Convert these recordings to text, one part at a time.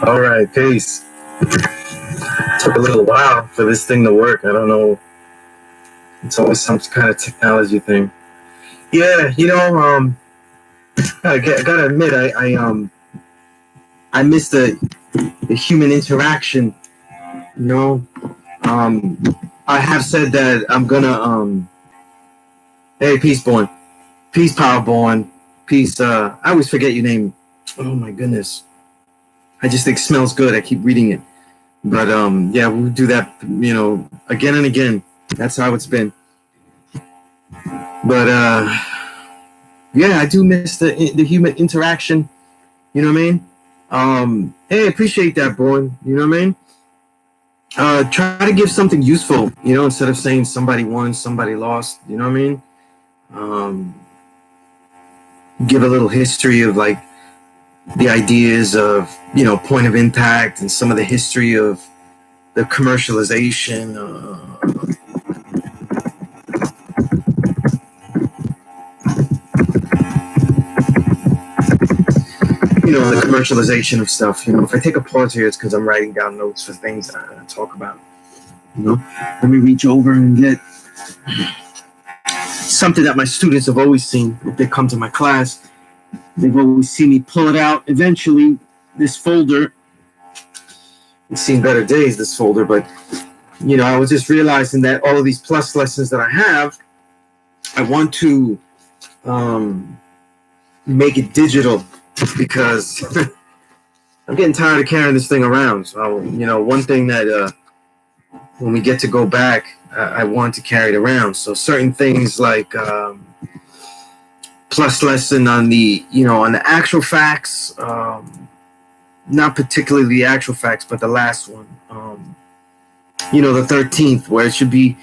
All right, peace. Took a little while for this thing to work. I don't know. It's always some kind of technology thing. Yeah, I gotta admit, I miss the human interaction. You know, um, I have said that I'm gonna Hey, peace, born, peace, power, born, peace. I always forget your name. Oh my goodness, I just think it smells good. I keep reading it, but yeah, we'll do that. Again and again. That's how it's been. But yeah, I do miss the human interaction. You know what I mean? Hey, appreciate that, Born. You know what I mean? Try to give something useful, instead of saying somebody won, somebody lost. You know what I mean? Give a little history of like the ideas of, point of impact and some of the history of the commercialization. The commercialization of stuff. If I take a pause here, it's because I'm writing down notes for things that I'm going to talk about. Let me reach over and get something that my students have always seen. If they come to my class, they've always seen me pull it out. Eventually, this folder, it's seen better days, this folder, but, I was just realizing that all of these plus lessons that I have, I want to make it digital because I'm getting tired of carrying this thing around. So, one thing that when we get to go back, I want to carry it around. So certain things like plus lesson on the, on the actual facts, not particularly the actual facts, but the last one, the 13th, where it should be,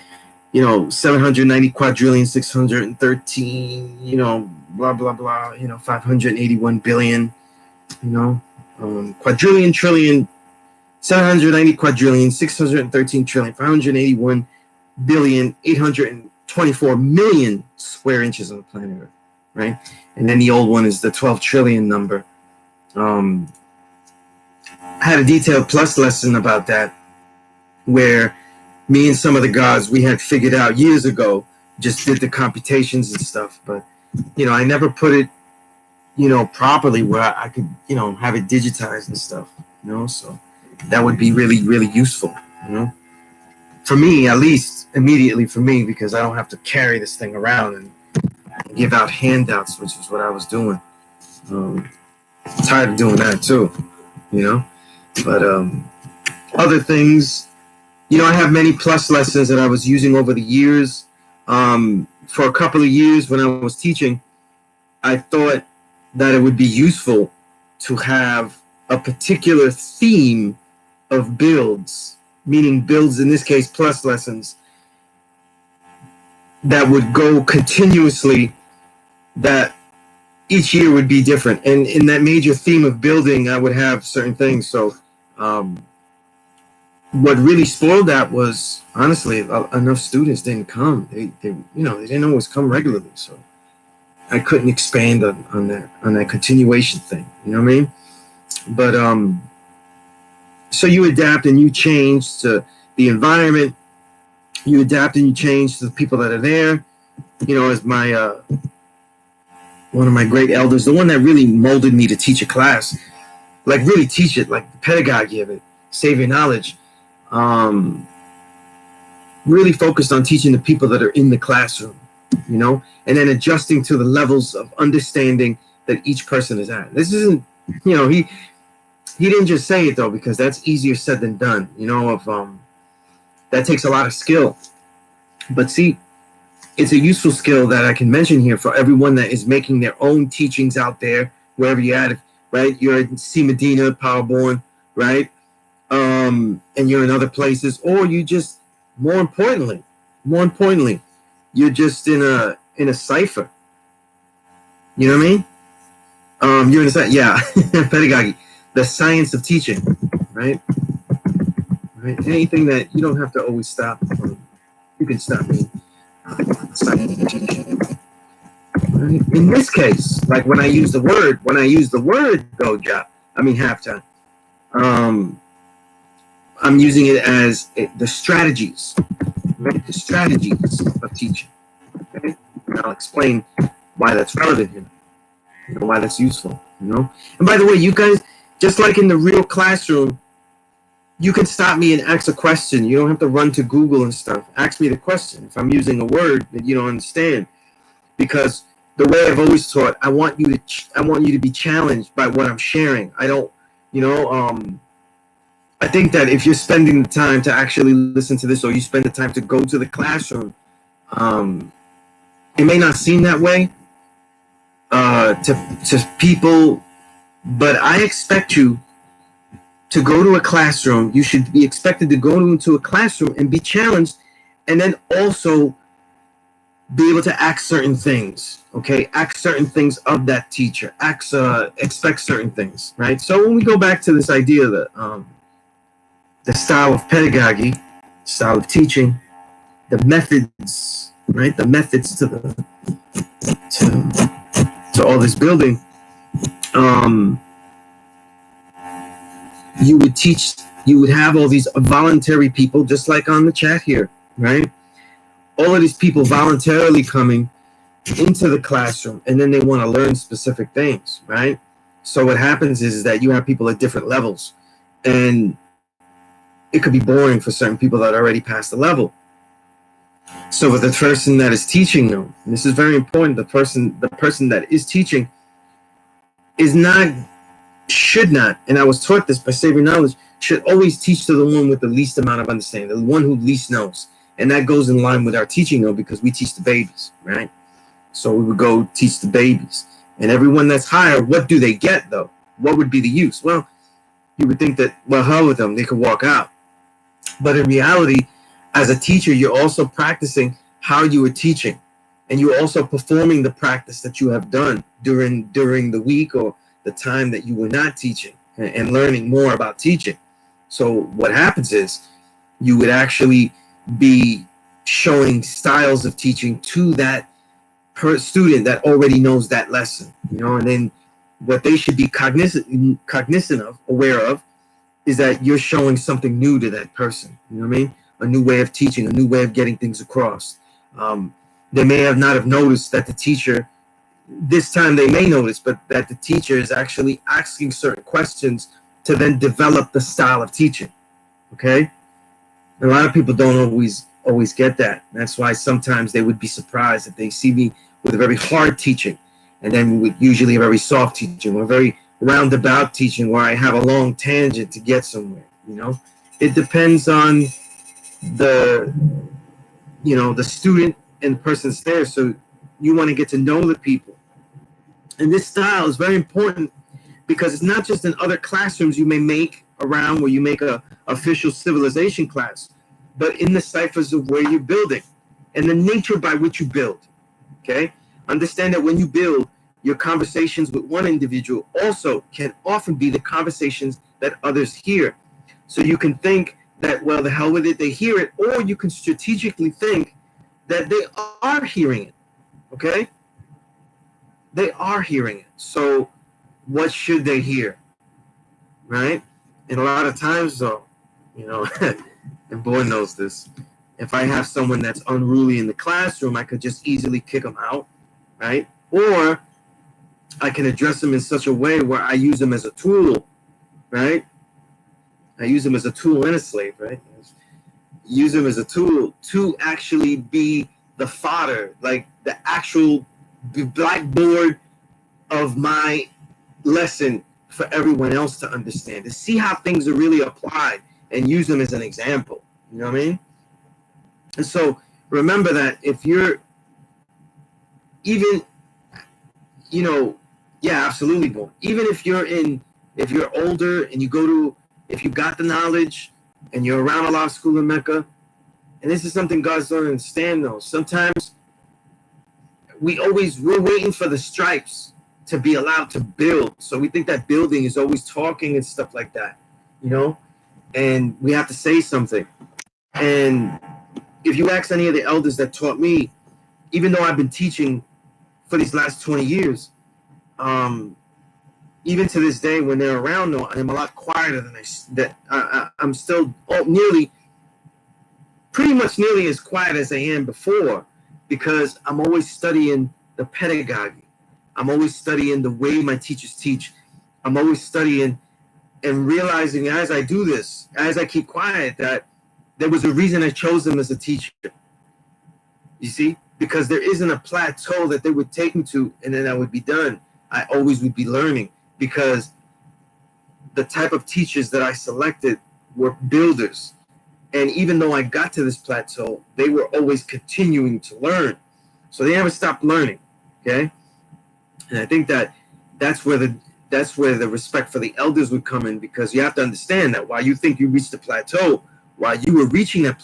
790 quadrillion, 613, blah, blah, blah, 581 billion, quadrillion, trillion, 790 quadrillion, 613 trillion, 581 billion, 824 million square inches on the planet Earth, right? And then the old one is the 12 trillion number. I had a detailed plus lesson about that, where me and some of the gods, we had figured out years ago, just did the computations and stuff, but, I never put it, properly where I could, have it digitized and stuff, so that would be really, really useful, for me, at least immediately for me, because I don't have to carry this thing around and give out handouts, which is what I was doing. Tired of doing that too, but other things, I have many plus lessons that I was using over the years. For a couple of years when I was teaching, I thought that it would be useful to have a particular theme of builds, meaning builds in this case plus lessons, that would go continuously, that each year would be different. And in that major theme of building, I would have certain things. So what really spoiled that was, honestly, enough students didn't come. They didn't always come regularly. So I couldn't expand on that continuation thing. You know what I mean? But so you adapt and you change to the environment. You adapt and you change to the people that are there. As my one of my great elders, the one that really molded me to teach a class, like really teach it, like the pedagogy of it, save your knowledge. Really focused on teaching the people that are in the classroom, and then adjusting to the levels of understanding that each person is at. This isn't, he didn't just say it though, because that's easier said than done, that takes a lot of skill. But see, it's a useful skill that I can mention here for everyone that is making their own teachings out there, wherever you're at, right? You're at C. Medina, Powerborn, right? And you're in other places, or you just, more importantly, you're just in a cipher. You know what I mean? You're in a cipher, yeah. Pedagogy, the science of teaching, right? Anything that you don't have to always stop. You can stop me. Right? In this case, like when I use the word Doja, I mean halftime. I'm using it as the strategies, right? The strategies of teaching. Okay, and I'll explain why that's relevant here, why that's useful. And by the way, you guys, just like in the real classroom, you can stop me and ask a question. You don't have to run to Google and stuff. Ask me the question if I'm using a word that you don't understand, because the way I've always taught, I want you to be challenged by what I'm sharing. I don't, you know, I think that if you're spending the time to actually listen to this, or you spend the time to go to the classroom, it may not seem that way to people, but I expect you to go to a classroom. You should be expected to go into a classroom and be challenged, and then also be able to ask certain things. Okay, ask certain things of that teacher. Expect certain things, right? So when we go back to this idea that the style of pedagogy, style of teaching, the methods, right? The methods to all this building. You would teach. You would have all these voluntary people, just like on the chat here, right? All of these people voluntarily coming into the classroom, and then they want to learn specific things, right? So what happens is that you have people at different levels, and it could be boring for certain people that already passed the level. So with the person that is teaching them, this is very important, the person that is teaching should not, and I was taught this by Saving Knowledge, should always teach to the one with the least amount of understanding, the one who least knows. And that goes in line with our teaching, though, because we teach the babies, right? So we would go teach the babies. And everyone that's higher, what do they get, though? What would be the use? Well, you would think that, well, hell with them, they could walk out. But in reality, as a teacher, you're also practicing how you are teaching. And you're also performing the practice that you have done during the week or the time that you were not teaching, and learning more about teaching. So what happens is you would actually be showing styles of teaching to that student that already knows that lesson, and then what they should be cognizant of, aware of, is that you're showing something new to that person. You know what I mean? A new way of teaching, a new way of getting things across. They may have not have noticed that the teacher, this time they may notice, but that the teacher is actually asking certain questions to then develop the style of teaching. Okay? And a lot of people don't always get that. That's why sometimes they would be surprised if they see me with a very hard teaching, and then with usually a very soft teaching, or a very roundabout teaching where I have a long tangent to get somewhere. It depends on the student and the person that's there. So you want to get to know the people. And this style is very important because it's not just in other classrooms you may make around where you make a official civilization class, but in the ciphers of where you're building and the nature by which you build. Okay? Understand that when you build, your conversations with one individual also can often be the conversations that others hear. So you can think that, well, the hell with it, they hear it, or you can strategically think that they are hearing it. Okay? They are hearing it. So what should they hear? Right? And a lot of times, though, and boy knows this, if I have someone that's unruly in the classroom, I could just easily kick them out, right? Or I can address them in such a way where I use them as a tool, right? I use them as a tool and a slave, right? Use them as a tool to actually be the fodder, like the actual blackboard of my lesson for everyone else to understand, to see how things are really applied and use them as an example. You know what I mean? And so remember that if you're even, yeah, absolutely, boy. Even if you're older and if you got the knowledge and you're around a lot of school in Mecca, and this is something God doesn't understand though. Sometimes we're waiting for the stripes to be allowed to build. So we think that building is always talking and stuff like that, and we have to say something. And if you ask any of the elders that taught me, even though I've been teaching for these last 20 years, even to this day, when they're around, though, I'm a lot quieter than I'm still pretty much nearly as quiet as I am before, because I'm always studying the pedagogy. I'm always studying the way my teachers teach. I'm always studying and realizing as I do this, as I keep quiet, that there was a reason I chose them as a teacher. You see? Because there isn't a plateau that they would take me to and then I would be done. I always would be learning, because the type of teachers that I selected were builders. And even though I got to this plateau, they were always continuing to learn. So they never stopped learning. Okay? And I think that that's where the respect for the elders would come in, because you have to understand that while you think you reached the plateau, while you were reaching that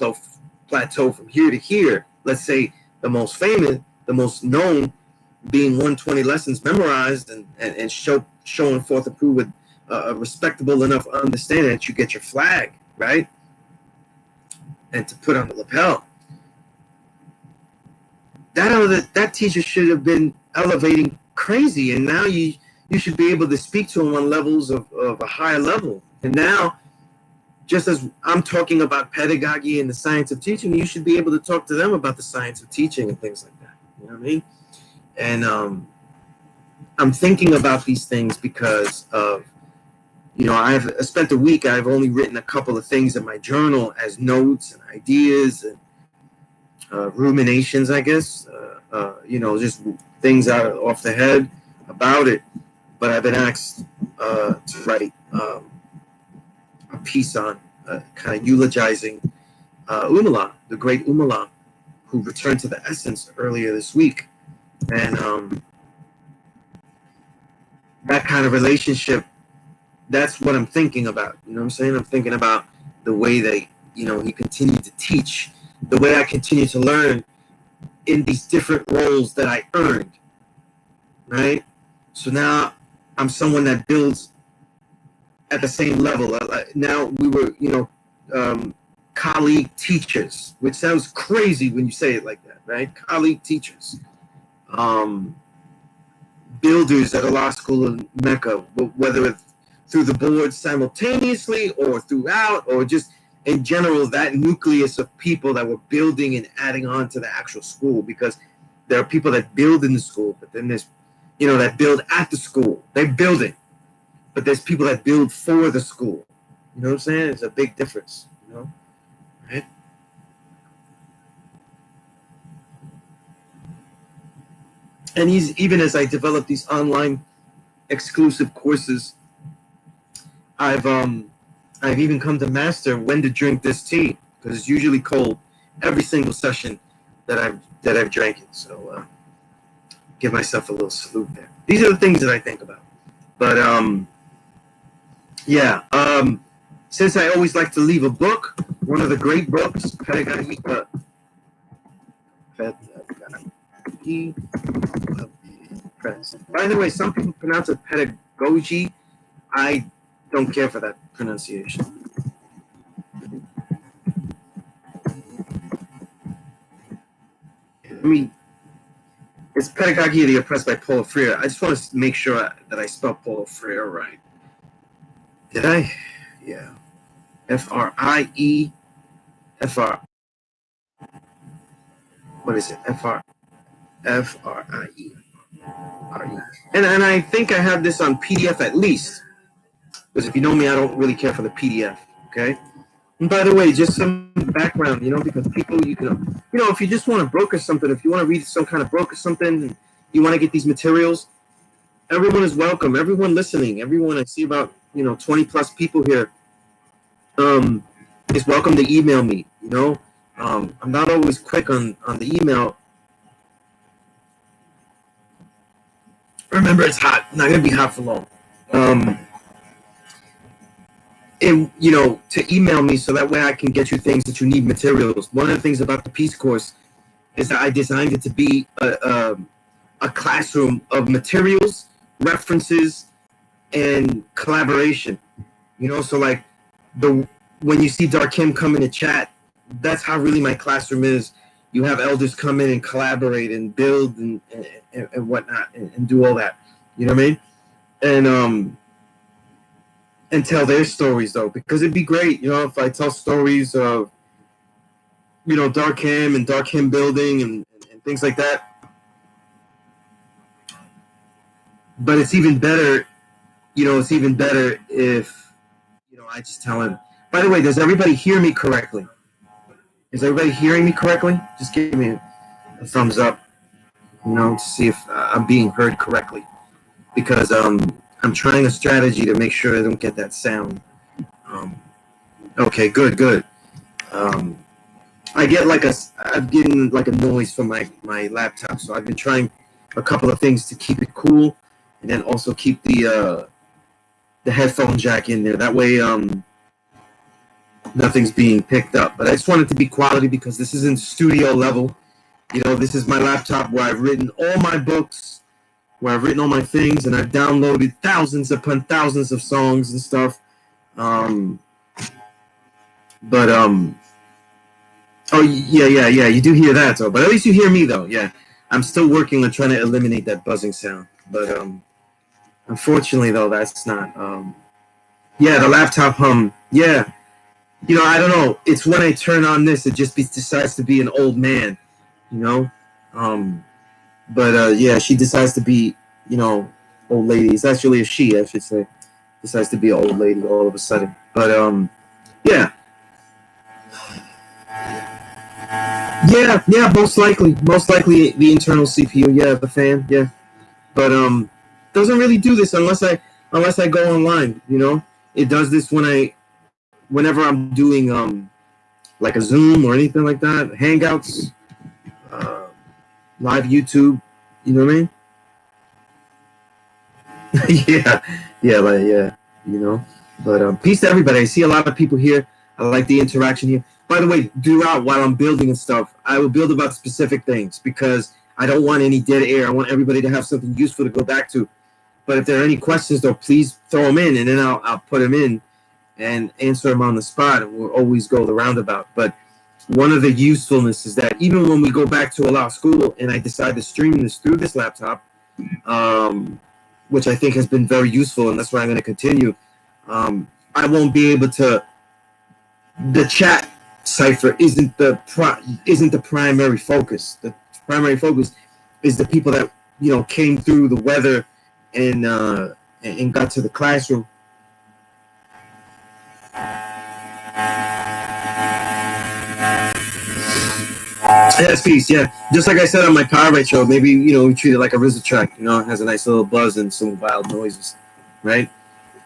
plateau from here to here, let's say the most famous, the most known being 120 lessons memorized and showing forth and prove with a respectable enough understanding that you get your flag, right? And to put on the lapel. That teacher should have been elevating crazy, and now you should be able to speak to them on levels of a higher level. And now, just as I'm talking about pedagogy and the science of teaching, you should be able to talk to them about the science of teaching and things like that. You know what I mean? And I'm thinking about these things because of, I've spent a week, I've only written a couple of things in my journal as notes and ideas and ruminations, I guess, just things off the head about it. But I've been asked to write a piece on kind of eulogizing Umala, the great Umala, who returned to the essence earlier this week. And that kind of relationship, that's what I'm thinking about. You know what I'm saying? I'm thinking about the way that, he continued to teach, the way I continue to learn in these different roles that I earned, right? So now I'm someone that builds at the same level. Now we were, colleague teachers, which sounds crazy when you say it like that, right? Colleague teachers. Builders at a law school in Mecca, whether it's through the board simultaneously or throughout, or just in general, that nucleus of people that were building and adding on to the actual school, because there are people that build in the school, but then there's, that build at the school. They're building, but there's people that build for the school. You know what I'm saying? It's a big difference, right? And even as I develop these online exclusive courses, I've even come to master when to drink this tea, because it's usually cold every single session that I've drank it. So give myself a little salute there. These are the things that I think about. But since I always like to leave a book, one of the great books, Pedagogy. By the way, some people pronounce it Pedagogy. I don't care for that pronunciation. I mean, it's Pedagogy of the Oppressed by Paulo Friere. I just want to make sure that I spelled Paulo Friere right. Did I? Yeah. F-R-I-E. F-R. What is it? F-R-I-E. R-E. And I think I have this on PDF at least. Because if you know me, I don't really care for the PDF. Okay? And by the way, just some background, because people, if you just want to broker something, if you want to read some kind of book or something, and you want to get these materials, everyone is welcome. Everyone listening, everyone, I see about, 20 plus people here, is welcome to email me, I'm not always quick on the email. Remember, it's hot. Not going to be hot for long. To email me so that way I can get you things that you need, materials. One of the things about the P.E.A.C.E course is that I designed it to be a classroom of materials, references, and collaboration. So like when you see Darkim come in the chat, that's how really my classroom is. You have elders come in and collaborate and build and whatnot and do all that. You know what I mean? and and tell their stories though, because it'd be great, you know, if I tell stories of, you know, Darkham and Darkham building and things like that. But it's even better, you know, it's even better if, you know, I just tell him. By the way, does everybody hear me correctly? Is everybody hearing me correctly? Just give me a thumbs up, you know, to see if I'm being heard correctly. Because I'm trying a strategy to make sure I don't get that sound. Okay, good, good. I get like I'm getting like a noise from my laptop, so I've been trying a couple of things to keep it cool, and then also keep the headphone jack in there. That way, nothing's being picked up. But I just want it to be quality because this isn't studio level. You know, this is my laptop where I've written all my books, where I've written all my things, and I've downloaded thousands upon thousands of songs and stuff. Oh yeah, you do hear that though. But at least you hear me though. Yeah, I'm still working on trying to eliminate that buzzing sound. But unfortunately though, that's not. Yeah, the laptop hum. Yeah, you know, I don't know. It's when I turn on this, it just decides to be an old man. You know, yeah, she decides to be, you know, old lady. It's actually a she, I should say. Decides to be an old lady all of a sudden. But yeah. Yeah, most likely the internal CPU, yeah, the fan, yeah. But doesn't really do this unless I go online, you know. It does this whenever I'm doing like a Zoom or anything like that, Hangouts, live YouTube, you know what I mean? Yeah, you know. But peace to everybody. I see a lot of people here. I like the interaction here. By the way, throughout while I'm building and stuff, I will build about specific things because I don't want any dead air. I want everybody to have something useful to go back to. But if there are any questions, though, please throw them in, and then I'll put them in and answer them on the spot. And we'll always go the roundabout. But one of the usefulness is that even when we go back to allow school and I decide to stream this through this laptop, which I think has been very useful, and that's why I'm going to continue, I won't be able to. The chat cipher isn't the primary focus. The primary focus is the people that, you know, came through the weather and got to the classroom. Yes, peace. Yeah, just like I said on my Powerade show, maybe, you know, we treat it like a RZA track. You know, it has a nice little buzz and some wild noises, right?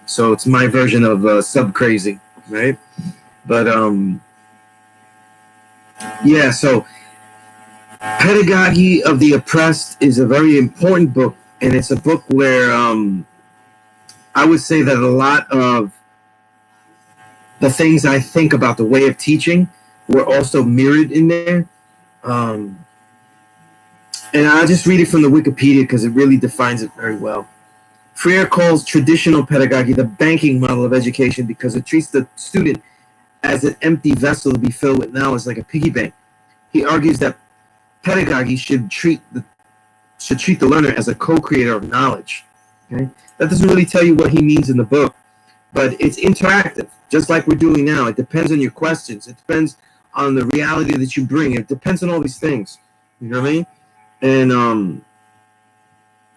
So it's my version of Sub Crazy, right? But yeah, so Pedagogy of the Oppressed is a very important book, and it's a book where I would say that a lot of the things I think about the way of teaching were also mirrored in there. And I'll just read it from the Wikipedia because it really defines it very well. Friere calls traditional pedagogy the banking model of education because it treats the student as an empty vessel to be filled with knowledge, like a piggy bank. He argues that pedagogy should treat the learner as a co-creator of knowledge. Okay? That doesn't really tell you what he means in the book, but it's interactive, just like we're doing now. It depends on your questions. It depends on the reality that you bring. It depends on all these things. You know what I mean? And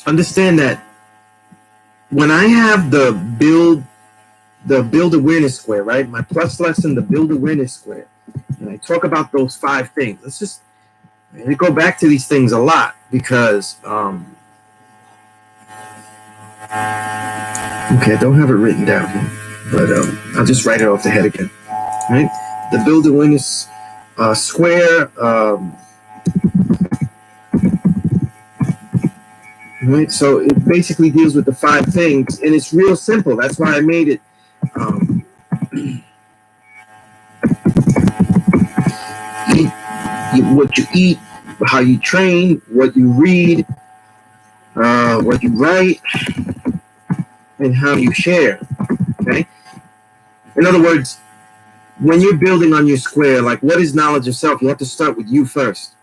understand that when I have the build awareness square, right? My plus lesson, the build awareness square. And I talk about those 5 things. Let's just go back to these things a lot because okay, I don't have it written down here, but I'll just write it off the head again. Right? The build awareness square. Right? So it basically deals with the 5 things, and it's real simple. That's why I made it. What you eat, how you train, what you read, what you write, and how you share. Okay? In other words, when you're building on your square, like what is knowledge of self, you have to start with you first.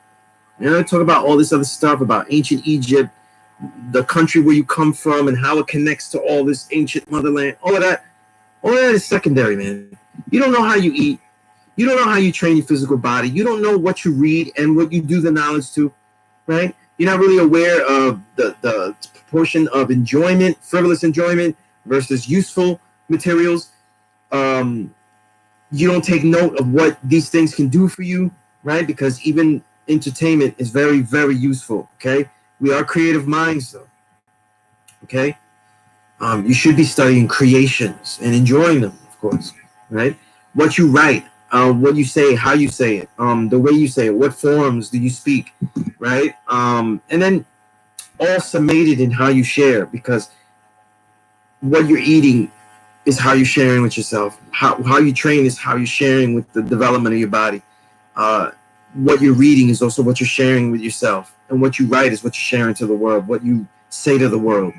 You know, talk about all this other stuff about ancient Egypt, the country where you come from and how it connects to all this ancient motherland. All of that is secondary, man. You don't know how you eat. You don't know how you train your physical body. You don't know what you read and what you do the knowledge to, right? You're not really aware of the proportion of enjoyment, frivolous enjoyment versus useful materials. You don't take note of what these things can do for you, right? Because even entertainment is very, very useful, okay? We are creative minds, though, okay? You should be studying creations and enjoying them, of course, right? What you write, what you say, how you say it, the way you say it, what forms do you speak, right? And then all summated in how you share, because what you're eating is how you're sharing with yourself. How you train is how you're sharing with the development of your body. What you're reading is also what you're sharing with yourself. And what you write is what you're sharing to the world, what you say to the world.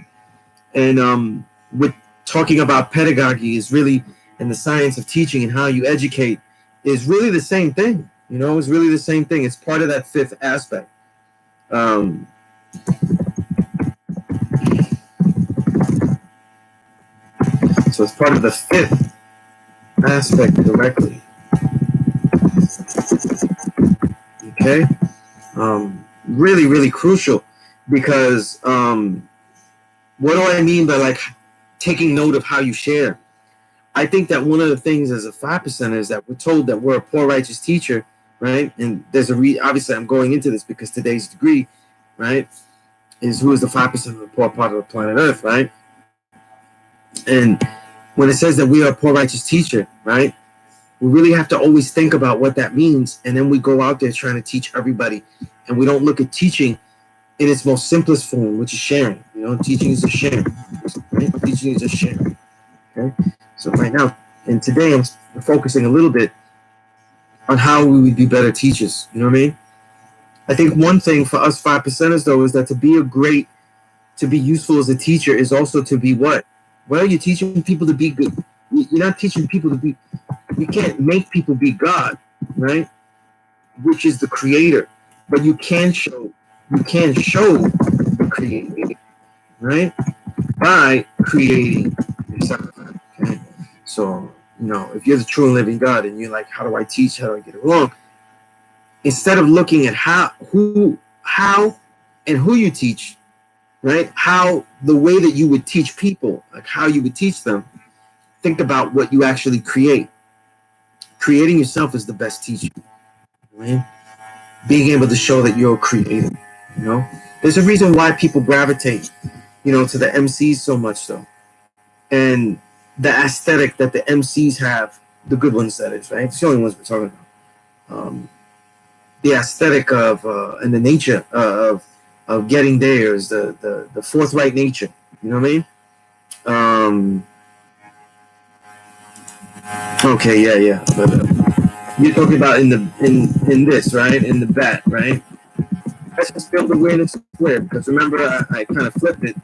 And with talking about pedagogy is really, and the science of teaching and how you educate is really the same thing. You know, it's really the same thing. It's part of that fifth aspect. So it's part of the fifth aspect directly. Okay? Really, really crucial, because what do I mean by like taking note of how you share? I think that one of the things as a 5% is that we're told that we're a poor righteous teacher, right? And there's obviously I'm going into this because today's degree, right, is who is the 5% of the poor part of the planet Earth, right? And when it says that we are a poor righteous teacher, right, we really have to always think about what that means. And then we go out there trying to teach everybody. And we don't look at teaching in its most simplest form, which is sharing. You know, teaching is a sharing. Right? Teaching is a sharing. Okay? So right now, and today I'm focusing a little bit on how we would be better teachers. You know what I mean? I think one thing for us 5%ers, though, is that to be useful as a teacher is also to be what? Well, you're teaching people to be good. You're not teaching people to be, you can't make people be God, right? Which is the creator. But you can show the creator, right? By creating yourself. Okay? So, you know, if you're the true and living God and you're like, how do I teach? How do I get it along? Instead of looking at how and who you teach, right? How the way that you would teach people, like how you would teach them, think about what you actually create. Creating yourself is the best teacher. Right? Being able to show that you're creative, you know? There's a reason why people gravitate, you know, to the MCs so much, though. And the aesthetic that the MCs have, the good ones, that is, right? It's the only ones we're talking about. The aesthetic of and the nature of getting there is the forthright nature. You know what I mean? Okay, yeah. But you're talking about in this, right? In the bat, right? Let's just build awareness square, because remember I kind of flipped it.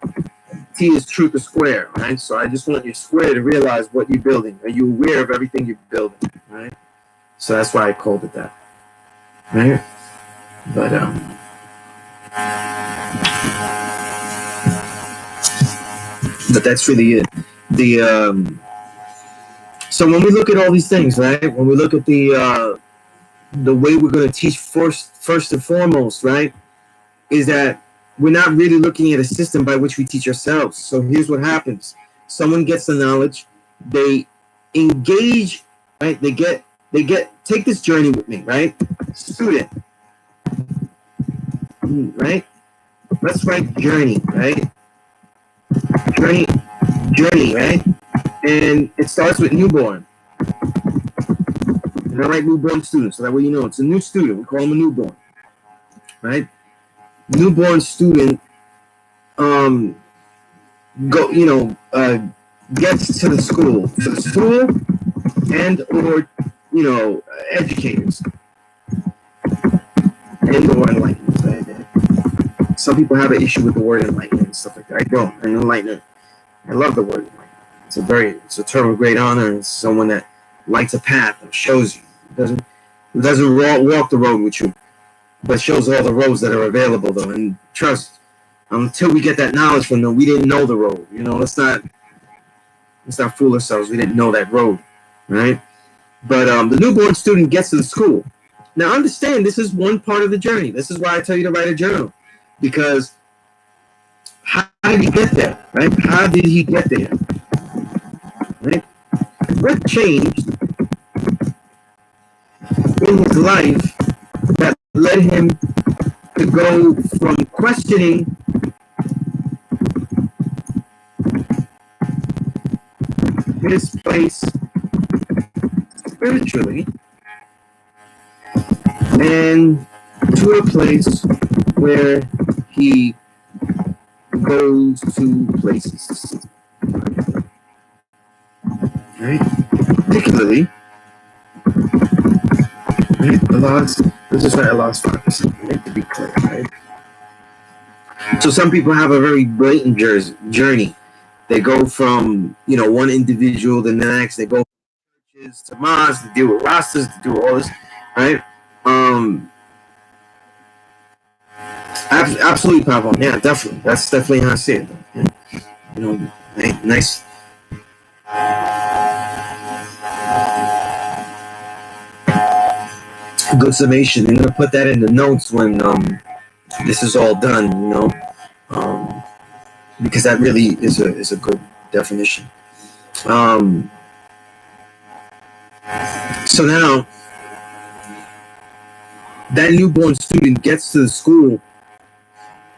T is truth to square, right? So I just want your square to realize what you're building. Are you aware of everything you're building, right? So that's why I called it that, right? But that's really it. So when we look at all these things, right? When we look at the way we're going to teach first and foremost, right, is that we're not really looking at a system by which we teach ourselves. So here's what happens: someone gets the knowledge, they engage, right? They get. Take this journey with me, right? Student, right? Let's write journey, right? Journey, right? And it starts with newborn. And I write newborn student, so that way you know it's a new student. We call them a newborn, right? Newborn student, gets to the school, and or educators, and or enlighteners. Right? Some people have an issue with the word enlightenment and stuff like that. I don't. An enlightener. I love the word enlightenment. It's a term of great honor. It's someone that lights a path and shows you. It doesn't walk the road with you, but shows all the roads that are available, though. And trust, Until we get that knowledge from them, we didn't know the road. You know, let's not fool ourselves. We didn't know that road, right? But the newborn student gets to the school. Now, understand, this is one part of the journey. This is why I tell you to write a journal, because how did he get there, right? How did he get there, right? What changed in his life that led him to go from questioning his place spiritually and to a place where he goes to places, right? Particularly, right? Let's just write Allah's focus, right? To be clear, right? So some people have a very blatant journey. They go from, one individual to the next. They go from churches to mosques to deal with rosters, to do all this, right? Absolutely, Pablo. Yeah, definitely. That's definitely how I see it. Yeah. Nice. Good summation. I'm gonna put that in the notes when this is all done. Because that really is a good definition. So now that newborn student gets to the school.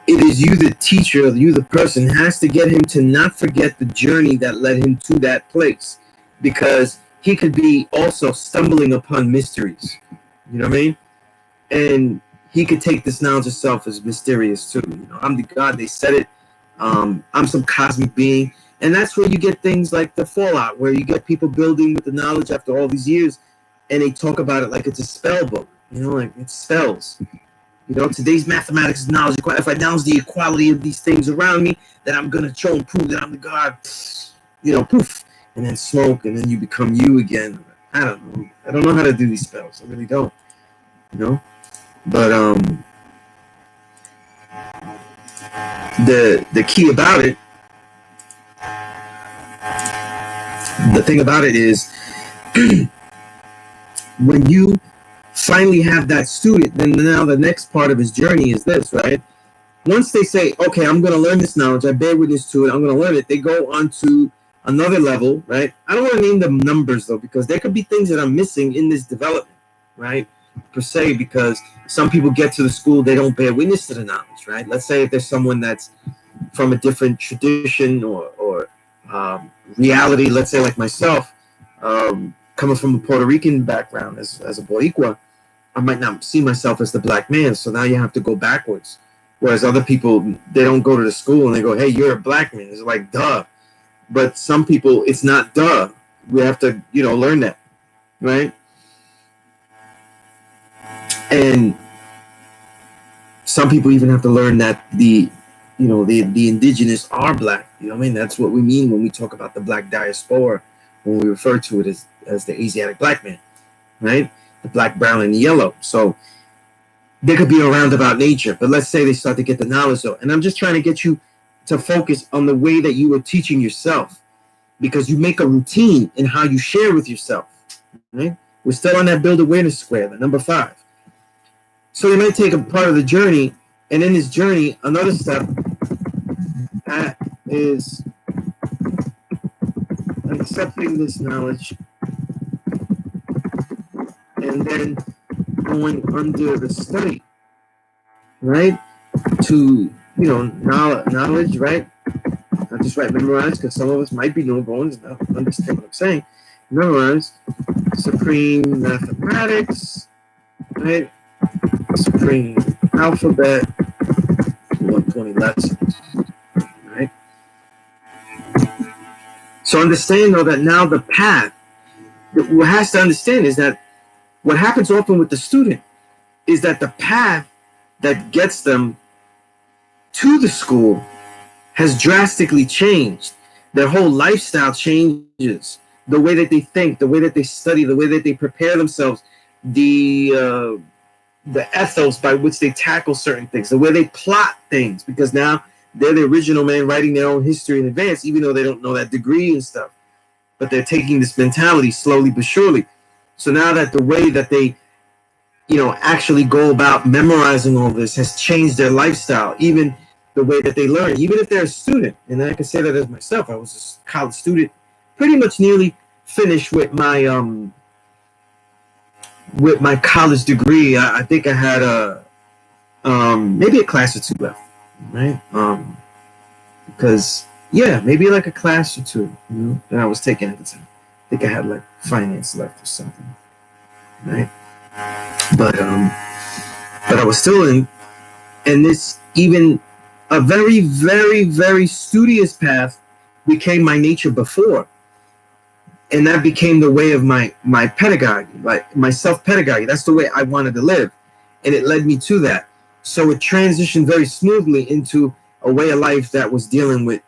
It is you, the teacher, you, the person, has to get him to not forget the journey that led him to that place, because he could be also stumbling upon mysteries. You know what I mean? And he could take this knowledge of self as mysterious too. I'm the God. They said it. I'm some cosmic being, and that's where you get things like the Fallout, where you get people building with the knowledge after all these years, and they talk about it like it's a spell book. Like it's spells. Today's mathematics is knowledge. If I announce the equality of these things around me, then I'm going to show and prove that I'm the God. Poof. And then smoke, and then you become you again. I don't know. I don't know how to do these spells. I really don't. But the key about it, the thing about it is, when you finally have that student, then now the next part of his journey is this, right? Once they say, okay, I'm going to learn this knowledge, I bear witness to it, I'm going to learn it, they go on to another level, right? I don't want to name them numbers, though, because there could be things that I'm missing in this development, right? Per se, because some people get to the school, they don't bear witness to the knowledge, right? Let's say if there's someone that's from a different tradition or reality, let's say like myself, coming from a Puerto Rican background as a Boricua, I might not see myself as the black man, so now you have to go backwards. Whereas other people, they don't go to the school and they go, hey, you're a black man. It's like, duh. But some people, it's not duh. We have to, learn that, right? And some people even have to learn that the indigenous are black. I mean? That's what we mean when we talk about the black diaspora, when we refer to it as the Asiatic black man, right? The black, brown, and yellow. So there could be a roundabout nature, but let's say they start to get the knowledge though. And I'm just trying to get you to focus on the way that you are teaching yourself, because you make a routine in how you share with yourself, right? We're still on that build awareness square, the number 5. So you might take a part of the journey, and in this journey, another step that is accepting this knowledge and then going under the study, right? To, knowledge, right? Not just memorize, because some of us might be newborns and not understand what I'm saying. Memorize supreme mathematics, right? Supreme alphabet, 120 lessons, right? So understand, though, that now the path, what has to understand is that what happens often with the student is that the path that gets them to the school has drastically changed. Their whole lifestyle changes. The way that they think, the way that they study, the way that they prepare themselves, the ethos by which they tackle certain things, the way they plot things, because now they're the original man writing their own history in advance, even though they don't know that degree and stuff. But they're taking this mentality slowly but surely. So now that the way that they, actually go about memorizing all this has changed their lifestyle, even the way that they learn, even if they're a student. And I can say that as myself. I was a college student, pretty much nearly finished with my college degree. I think I had maybe a class or two left, right? Because maybe like a class or two, that I was taking at the time. I think I had like finance left or something, right? But I was still in, and this, even a very, very, very studious path became my nature before. And that became the way of my pedagogy, like my self-pedagogy. That's the way I wanted to live. And it led me to that. So it transitioned very smoothly into a way of life that was dealing with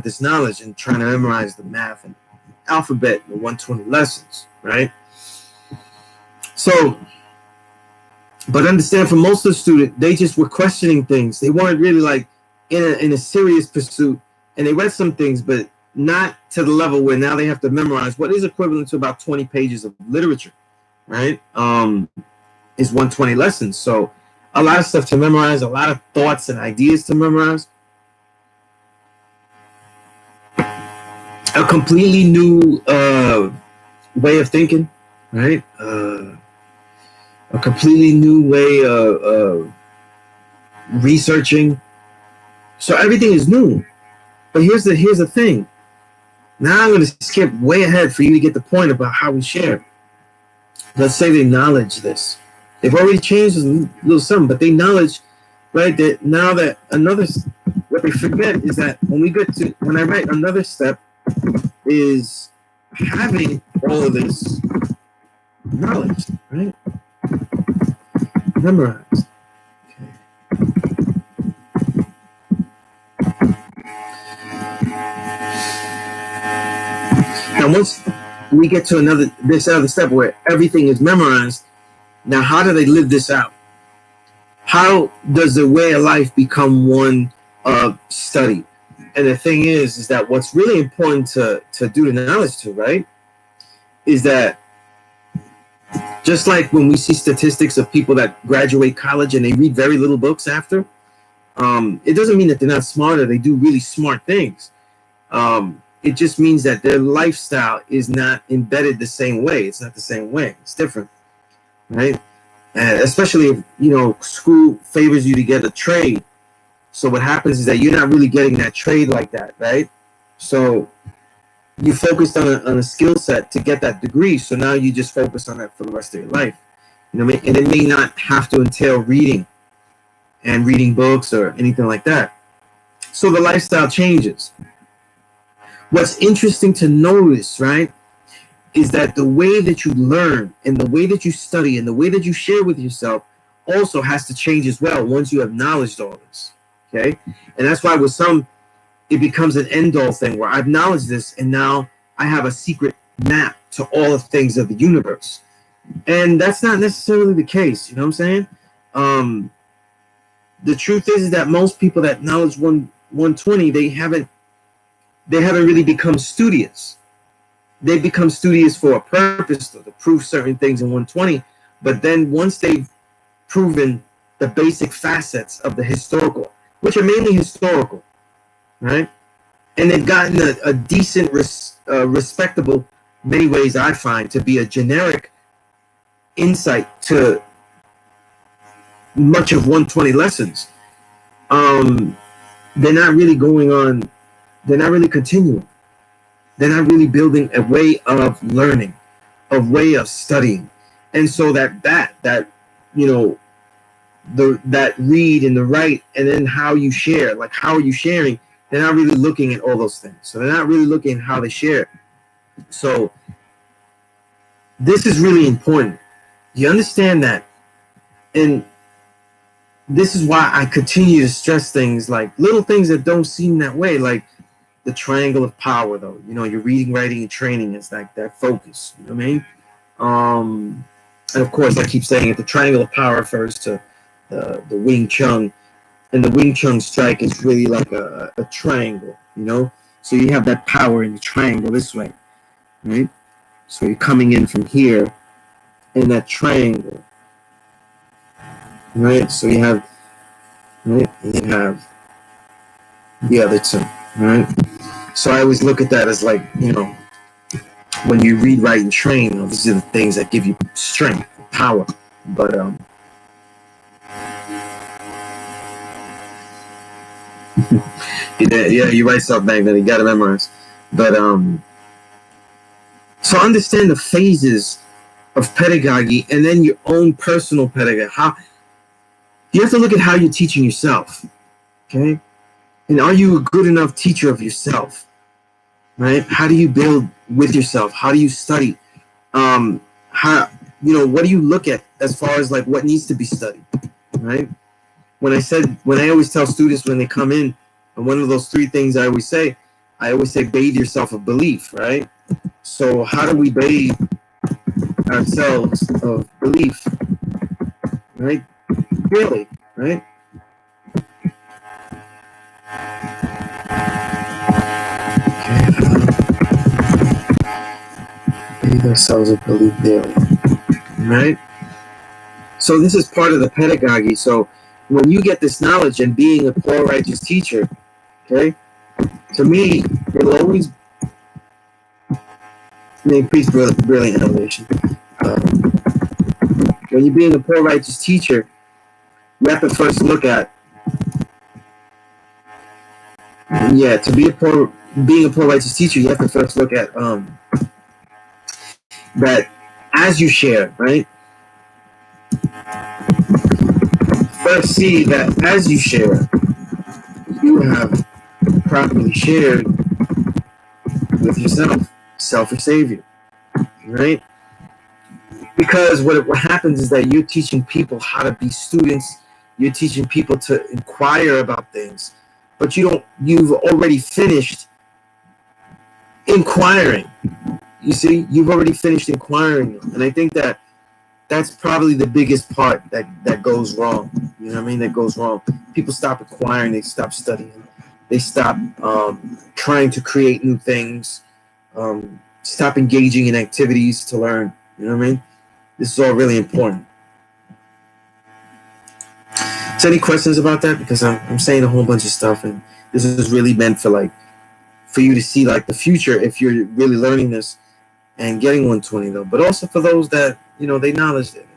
this knowledge and trying to memorize the math and alphabet, the 120 lessons, right? So, but understand, for most of the students, they just were questioning things. They weren't really like in a serious pursuit, and they read some things, but not to the level where now they have to memorize what is equivalent to about 20 pages of literature, right? Is 120 lessons. So a lot of stuff to memorize, a lot of thoughts and ideas to memorize. A completely new way of thinking, right? A completely new way of researching. So everything is new. But here's the thing. Now I'm going to skip way ahead for you to get the point about how we share. Let's say they acknowledge this. They've already changed a little something, but they acknowledge, right, that now that what they forget is that when I write another step is having all of this knowledge, right? Memorized. Now, once we get to this other step where everything is memorized, now how do they live this out? How does the way of life become one of study? And the thing is that what's really important to do the knowledge to, right, is that just like when we see statistics of people that graduate college and they read very little books after, it doesn't mean that they're not smarter. They do really smart things. It just means that their lifestyle is not embedded the same way. It's not the same way. It's different, right? Especially if, school favors you to get a trade. So what happens is that you're not really getting that trade like that, right? So you focused on a skill set to get that degree. So now you just focus on that for the rest of your life. And it may not have to entail reading books or anything like that. So the lifestyle changes. What's interesting to notice, right, is that the way that you learn and the way that you study and the way that you share with yourself also has to change as well once you have knowledged all this, okay? And that's why with some, it becomes an end-all thing where I've knowledged this and now I have a secret map to all the things of the universe. And that's not necessarily the case, you know what I'm saying? The truth is that most people that knowledge 120, they haven't really become studious. They become studious for a purpose to prove certain things in 120. But then once they've proven the basic facets of the historical, which are mainly historical, right? And they've gotten a decent, respectable, many ways I find to be a generic insight to much of 120 lessons. They're not really going on. They're not really continuing. They're not really building a way of learning, a way of studying. And so that read and the write, and then how you share, like how are you sharing? They're not really looking at all those things. So they're not really looking at how they share. So this is really important. You understand that? And this is why I continue to stress things like little things that don't seem that way, like the triangle of power, though. Your reading, writing, and training is like that focus. You know what I mean? And of course, I keep saying it, the triangle of power refers to the Wing Chun And the Wing Chun strike is really like a triangle, you know? So you have that power in the triangle this way, right? So you're coming in from here in that triangle, right? So you have, right? And you have the other two, right? So I always look at that as like, you know, when you read, write, and train, you know, these are the things that give you strength, power. But yeah, you write stuff back then, you gotta memorize. But so understand the phases of pedagogy and then your own personal pedagogy. How you have to look at how you're teaching yourself, okay? And are you a good enough teacher of yourself, right? How do you build with yourself? How do you study? How, you know, what do you look at as far as like what needs to be studied, right? When I always tell students when they come in, and one of those three things I always say bathe yourself of belief, right? So how do we bathe ourselves of belief, right? Really, right? Bathe ourselves of belief daily, right? So this is part of the pedagogy. So when you get this knowledge and being a poor righteous teacher, okay, to me, it'll always increase brilliant elevation. When you're being a poor righteous teacher, you have to first look at, being a poor righteous teacher, you have to first look at that as you share, right? First see that as you share, you have properly shared with yourself, self or savior, right? Because what happens is that you're teaching people how to be students, you're teaching people to inquire about things, but you've already finished inquiring. You see, you've already finished inquiring, and I think that that's probably the biggest part that goes wrong. You know what I mean? That goes wrong. People stop acquiring, they stop studying, they stop trying to create new things, stop engaging in activities to learn. You know what I mean? This is all really important. So any questions about that? Because I'm saying a whole bunch of stuff, and this is really meant for you to see like the future if you're really learning this and getting 120 though, but also for those that, you know, they knowledge it.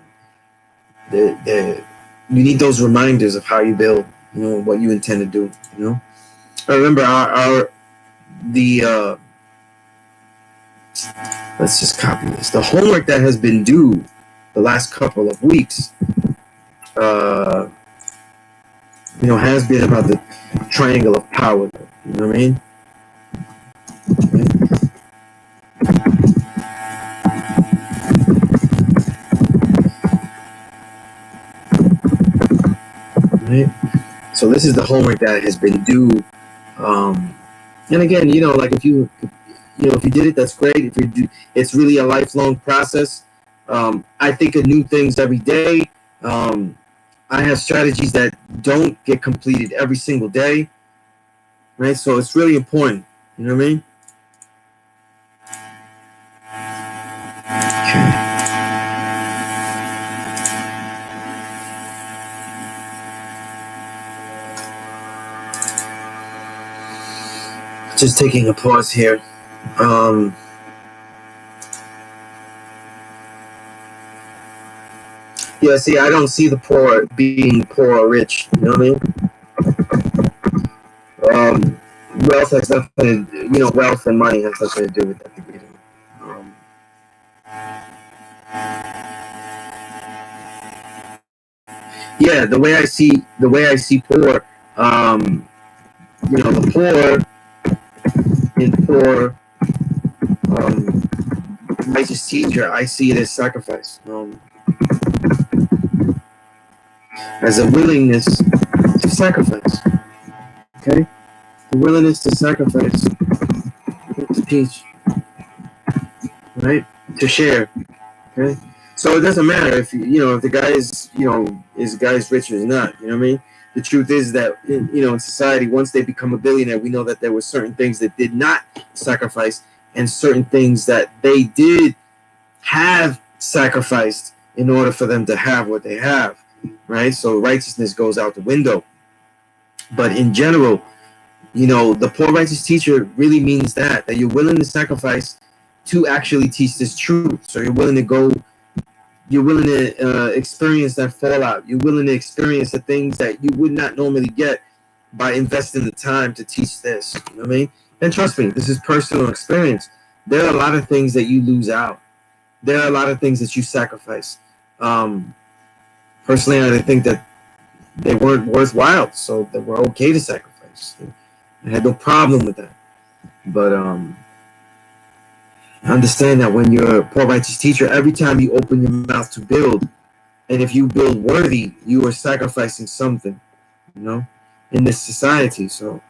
You need those reminders of how you build, you know, what you intend to do, you know. I remember let's just copy this. The homework that has been due the last couple of weeks, you know, has been about the triangle of power. You know what I mean? Right? So this is the homework that has been due. And again, you know, like if you did it, that's great. If you do, it's really a lifelong process. I think of new things every day. I have strategies that don't get completed every single day, right? So it's really important. You know what I mean? Okay. Just taking a pause here. Yeah, see, I don't see the poor being poor or rich. You know what I mean? Wealth has nothing to, you know, wealth and money has nothing to do with that. Yeah, the way I see poor, you know, the poor righteous teacher, I see it as sacrifice, as a willingness to sacrifice. Okay, the willingness to sacrifice, to teach, right, to share. Okay, so it doesn't matter if you know if the guy is, you know, is the guy's rich or not. You know what I mean? the truth is that in society, once they become a billionaire, we know that there were certain things that did not sacrifice, and certain things that they did have sacrificed in order for them to have what they have, right? So righteousness goes out the window. But in general, the poor righteous teacher really means that you're willing to sacrifice to actually teach this truth. So you're willing to experience that fallout. You're willing to experience the things that you would not normally get by investing the time to teach this. You know what I mean? And trust me, this is personal experience. There are a lot of things that you lose out. There are a lot of things that you sacrifice. Personally, I think that they weren't worthwhile, so they were okay to sacrifice. I had no problem with that. But understand that when you're a poor righteous teacher, every time you open your mouth to build, and if you build worthy, you are sacrificing something, in this society. So,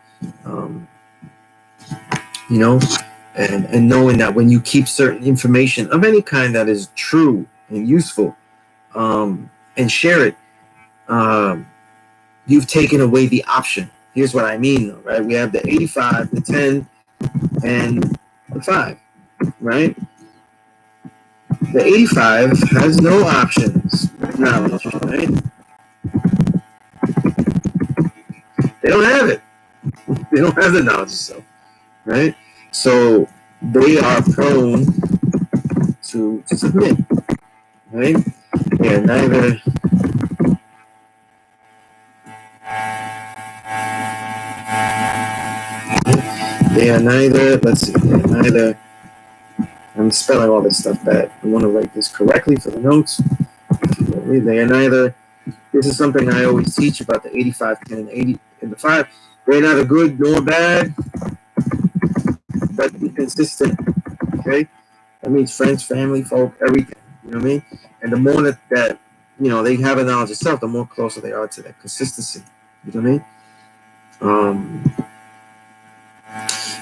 and knowing that when you keep certain information of any kind that is true and useful, and share it, you've taken away the option. Here's what I mean, though, right? We have the 85, the 10, and the 5, right? The 85 has no options, knowledge, right? They don't have it. They don't have the knowledge itself, right? So they are prone to submit, right? They are neither let's see, they are neither, I'm spelling all this stuff bad. I want to write this correctly for the notes. They are neither, this is something I always teach about the 85, 10, and 80, and the 5. They're neither good nor bad, but be consistent, okay? That means friends, family, folk, everything, you know what I mean? And the more that they have a knowledge of self, the more closer they are to that consistency, you know what I mean?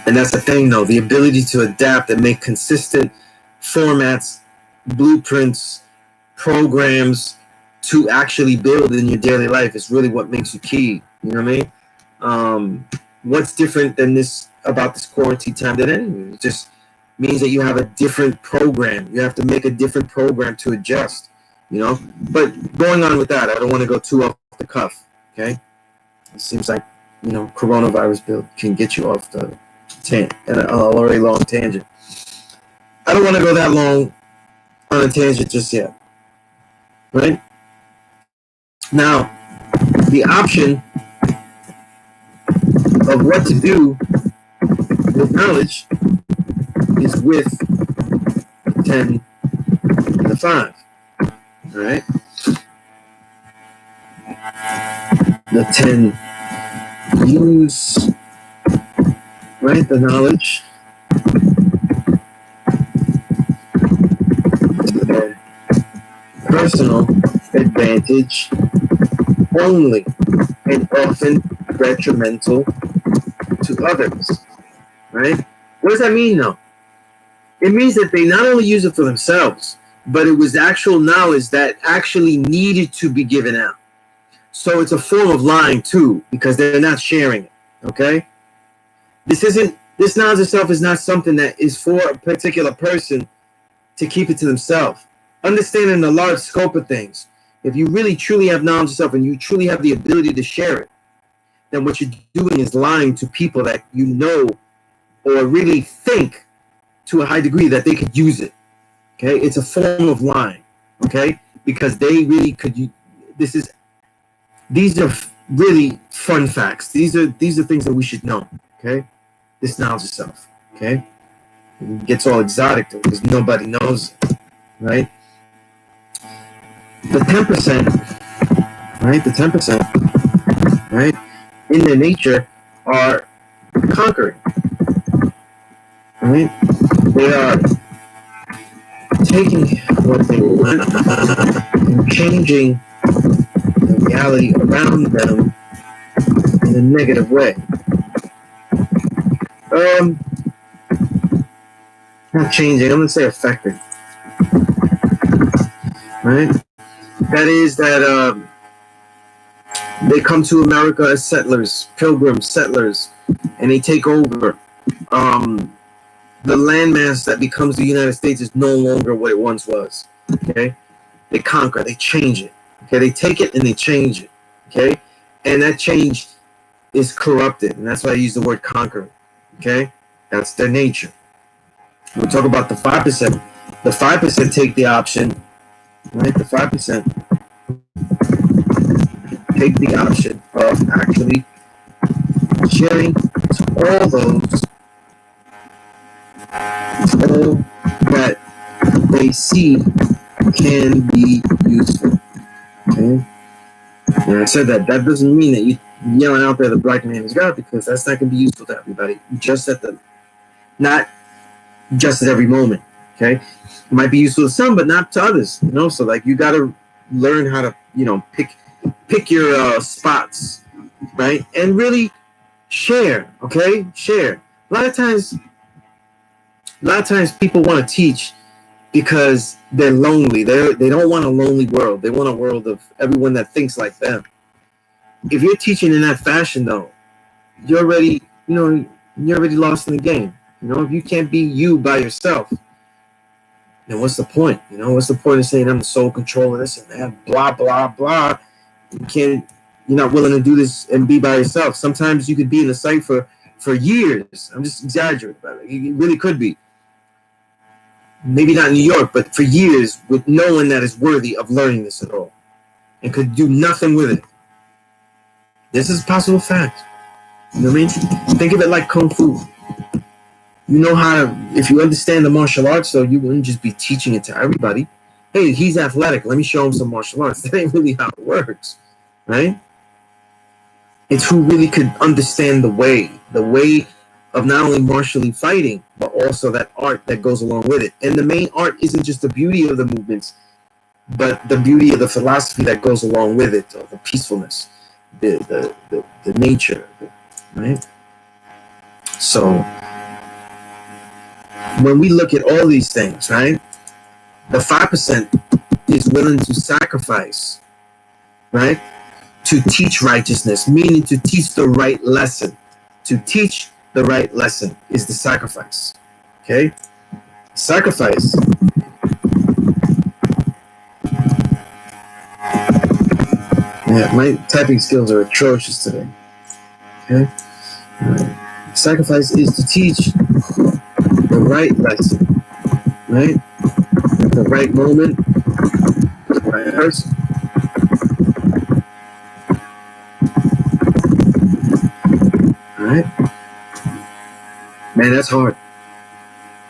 And that's the thing, though, the ability to adapt and make consistent formats, blueprints, programs to actually build in your daily life is really what makes you key. You know what I mean? What's different than this about this quarantine time than anything? It just means that you have a different program. You have to make a different program to adjust, But going on with that, I don't want to go too off the cuff, okay? It seems like, coronavirus build can get you off the already long tangent. I don't want to go that long on a tangent just yet, right? Now, the option of what to do with knowledge is with 10 and the 5, all right? The 10 use, right, the knowledge to their personal advantage only, and often detrimental to others, right? What does that mean, though? It means that they not only use it for themselves, but it was actual knowledge that actually needed to be given out. So it's a form of lying, too, because they're not sharing it, okay? This knowledge of self is not something that is for a particular person to keep it to themselves. Understanding the large scope of things, if you really truly have knowledge of self and you truly have the ability to share it, then what you're doing is lying to people that you know or really think to a high degree that they could use it. Okay, it's a form of lying. Okay, because they really could. These are really fun facts. These are things that we should know. Okay, this knowledge of self. Okay, it gets all exotic though because nobody knows it, right? The 10%, right? The 10%, right? In their nature are conquering, right? They are taking what they want and changing the reality around them in a negative way. Not changing, I'm going to say affecting, right? That is that They come to America as settlers, pilgrims, settlers, and they take over. The landmass that becomes the United States is no longer what it once was. Okay, they conquer, they change it. Okay, they take it and they change it. Okay, and that change is corrupted, and that's why I use the word conquer. Okay, that's their nature. We'll talk about the 5%. The 5% take the option, right? The 5% take the option of actually sharing to all those that they see can be useful. Okay, and I said that doesn't mean that you yelling out there the black man is God, because that's not going to be useful to everybody. Just at the not just at every moment. Okay, it might be useful to some, but not to others. You know, so like you got to learn how to pick your spots, right, and really share. Okay, share. A lot of times people want to teach because they're lonely. They don't want a lonely world. They want a world of everyone that thinks like them. If you're teaching in that fashion, though, you're already lost in the game. You know, if you can't be you by yourself, then what's the point? You know, what's the point of saying I'm the sole control of this and that? Blah blah blah. You're not willing to do this and be by yourself. Sometimes you could be in a site for years. I'm just exaggerating about it. It really could be. Maybe not in New York, but for years with no one that is worthy of learning this at all and could do nothing with it. This is a possible fact. You know what I mean? Think of it like Kung Fu. You know how to, if you understand the martial arts, though, you wouldn't just be teaching it to everybody. Hey, he's athletic. Let me show him some martial arts. That ain't really how it works, right? It's who really could understand the way of not only martially fighting, but also that art that goes along with it. And the main art isn't just the beauty of the movements, but the beauty of the philosophy that goes along with it, or the peacefulness, the nature, right? So when we look at all these things, right, the 5% is willing to sacrifice, right, to teach righteousness, meaning to teach the right lesson. To teach the right lesson is the sacrifice. Okay? Sacrifice. Yeah, my typing skills are atrocious today. Okay? Sacrifice is to teach the right lesson, right? At the right moment, the right person. All right? Man, that's hard.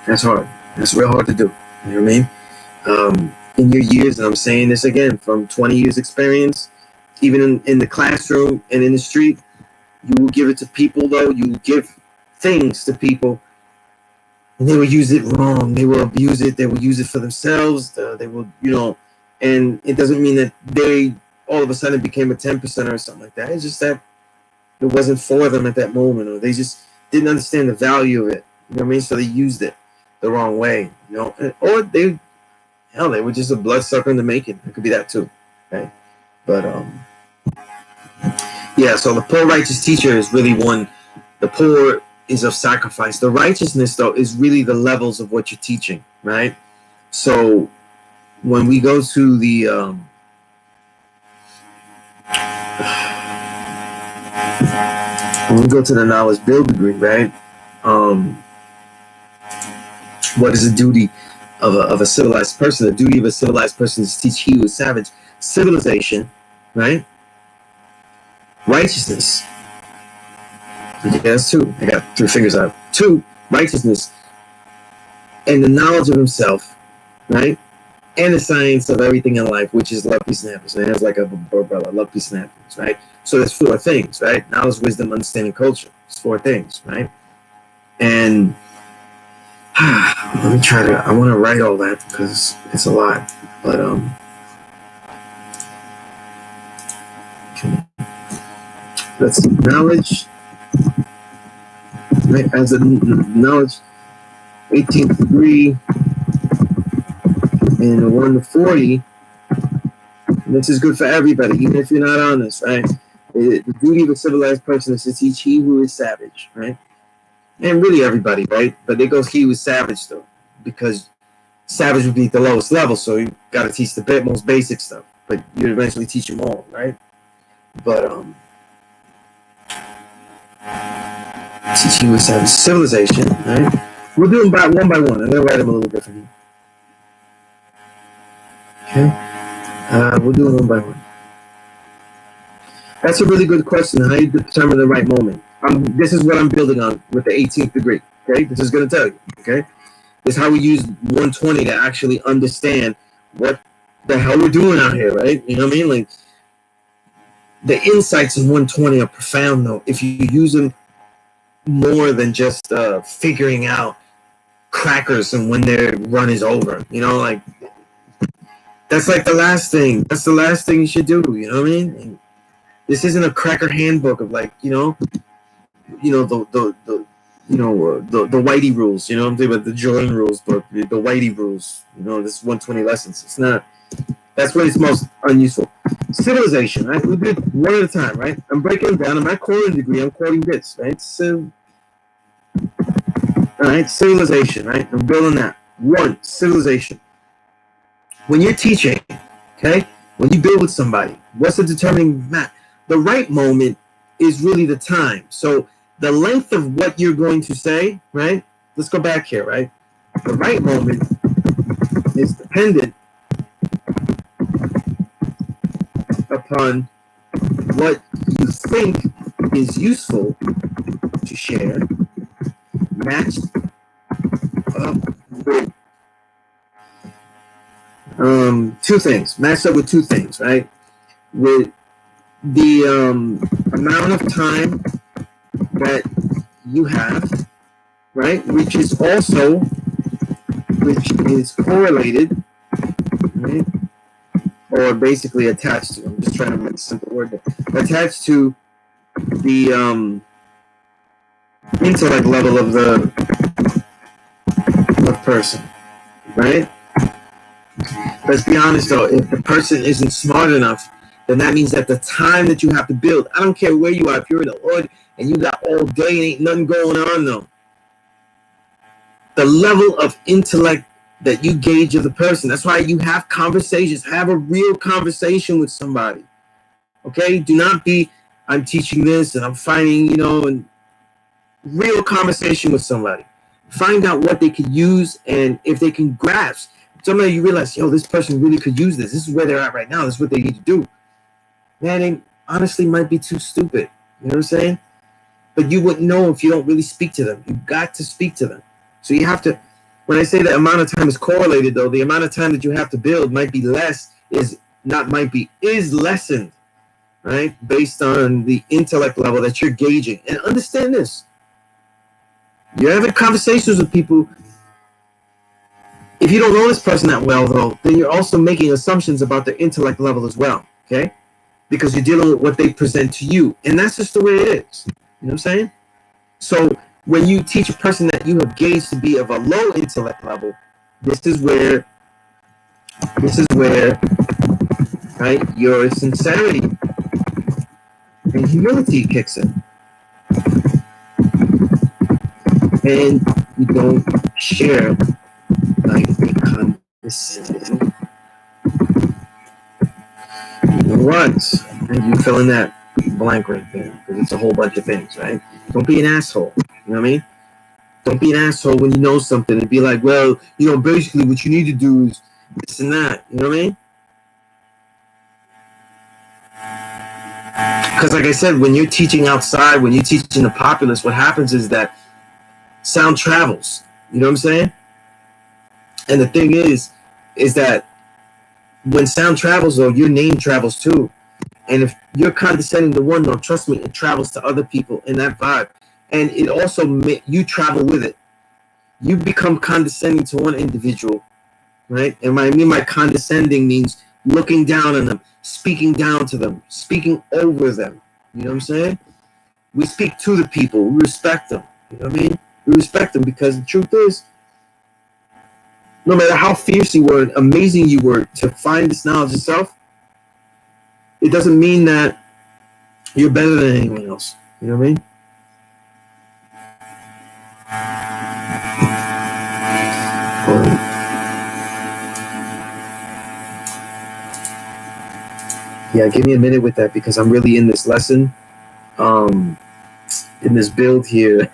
That's hard. That's real hard to do. You know what I mean? In your years, and I'm saying this again, from 20 years experience, even in the classroom and in the street, you will give it to people, though. You will give things to people, and they will use it wrong. They will abuse it. They will use it for themselves. They will, and it doesn't mean that they all of a sudden became a 10% or something like that. It's just that it wasn't for them at that moment, or they just didn't understand the value of it. You know what I mean? So they used it the wrong way, or they were just a bloodsucker in the making. It could be that too, right? But yeah. So the poor righteous teacher is really one. The poor is of sacrifice. The righteousness, though, is really the levels of what you're teaching, right? So when we go to the knowledge build degree, right? What is the duty of a civilized person? The duty of a civilized person is to teach he who is savage civilization, right? Righteousness. Yeah, that's two. I got 3 fingers out. 2, righteousness, and the knowledge of himself, right? And the science of everything in life, which is love, peace, and happiness. And it's like a umbrella, love, peace, and happiness, right? So there's 4 things, right? Knowledge, wisdom, understanding, culture. It's 4 things, right? And let me try to. I want to write all that because it's a lot. But okay. Let's see. Knowledge. Right, as a knowledge, 18th degree, and the 1 to 40. And this is good for everybody, even if you're not on this, right? The duty of a civilized person is to teach he who is savage, right? And really everybody, right? But there goes he who is savage, though, because savage would be the lowest level, so you got to teach the most basic stuff, but you eventually teach them all, right? But teach he who is savage. Civilization, right? We'll do them one by one. I'm going to write them a little differently. Okay? We'll do them one by one. That's a really good question. How you determine the right moment? This is what I'm building on with the 18th degree. Okay, this is going to tell you. Okay, this is how we use 120 to actually understand what the hell we're doing out here, right? You know what I mean? Like the insights in 120 are profound, though, if you use them more than just figuring out crackers and when their run is over. You know, like that's like the last thing. That's the last thing you should do. You know what I mean? And this isn't a cracker handbook of like, the Whitey rules, you know what I'm saying, but the Jordan rules, but the Whitey rules, this 120 lessons. It's not. That's when it's most unuseful. Civilization, right? We did one at a time, right? I'm breaking them down. In my quoting degree, I'm quoting bits, right? So, all right, civilization, right? I'm building that. One, civilization. When you're teaching, okay, when you build with somebody, what's the determining factor? The right moment is really the time. So the length of what you're going to say, right? Let's go back here, right? The right moment is dependent upon what you think is useful to share, matched up with two things. Matched up with two things, right? With the amount of time that you have, right, which is correlated, right, or basically attached to. I'm just trying to make a simple word there. Attached to the intellect level of the person, right? Let's be honest though, if the person isn't smart enough, then that means that the time that you have to build, I don't care where you are, if you're in the hood and you got all day and ain't nothing going on though. The level of intellect that you gauge of the person, that's why you have conversations. Have a real conversation with somebody. Okay? Do not be, I'm teaching this and I'm finding, and real conversation with somebody. Find out what they could use and if they can grasp. Somebody you realize, this person really could use this. This is where they're at right now. This is what they need to do. Man, they honestly might be too stupid. You know what I'm saying? But you wouldn't know if you don't really speak to them. You got to speak to them. So you have to, when I say the amount of time is correlated though, the amount of time that you have to build might be less, is lessened, right? Based on the intellect level that you're gauging. And understand this. You're having conversations with people. If you don't know this person that well though, then you're also making assumptions about their intellect level as well, okay? Because you're dealing with what they present to you. And that's just the way it is. You know what I'm saying? So when you teach a person that you have gauged to be of a low intellect level, this is where, right, your sincerity and humility kicks in. And you don't share like a condescending. You know what? And you fill in that blank right there, because it's a whole bunch of things, right? Don't be an asshole. You know what I mean? Don't be an asshole when you know something and be like, well, basically what you need to do is this and that. You know what I mean? Because like I said, when you're teaching outside, when you're teaching the populace, what happens is that sound travels. You know what I'm saying? And the thing is that when sound travels, though, your name travels too. And if you're condescending to one, though, trust me, it travels to other people in that vibe. And it also, you travel with it. You become condescending to one individual, right? And what I mean by condescending means looking down on them, speaking down to them, speaking over them. You know what I'm saying? We speak to the people. We respect them. You know what I mean? We respect them because the truth is, no matter how fierce you were and amazing you were to find this knowledge yourself, it doesn't mean that You're better than anyone else. You know what I mean? Yeah, give me a minute with that because I'm really in this lesson, in this build here,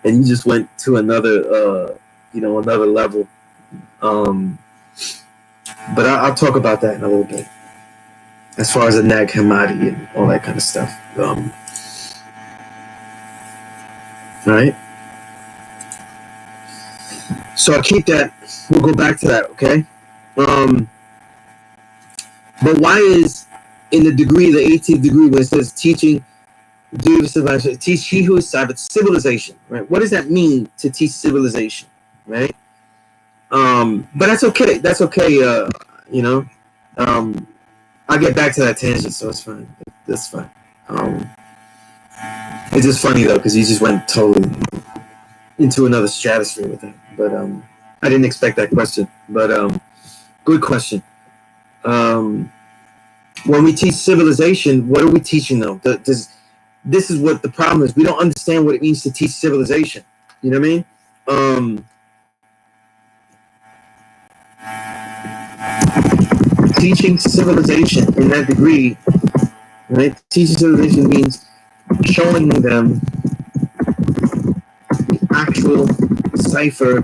and you just went to another, another level. But I'll talk about that in a little bit, as far as the Nag Hammadi and all that kind of stuff. All right. So I'll keep that. We'll go back to that, okay? But why is in the degree, the 18th degree, when it says teaching due to civilization, teach he who is civilization, right? What does that mean to teach civilization, right? But that's okay. That's okay. I'll get back to that tangent, so it's fine. That's fine. It's just funny though, because he just went totally into another stratosphere with that. But I didn't expect that question. But good question. When we teach civilization, what are we teaching though? This is what the problem is. We don't understand what it means to teach civilization. You know what I mean? Teaching civilization in that degree, right? Teaching civilization means showing them the actual cipher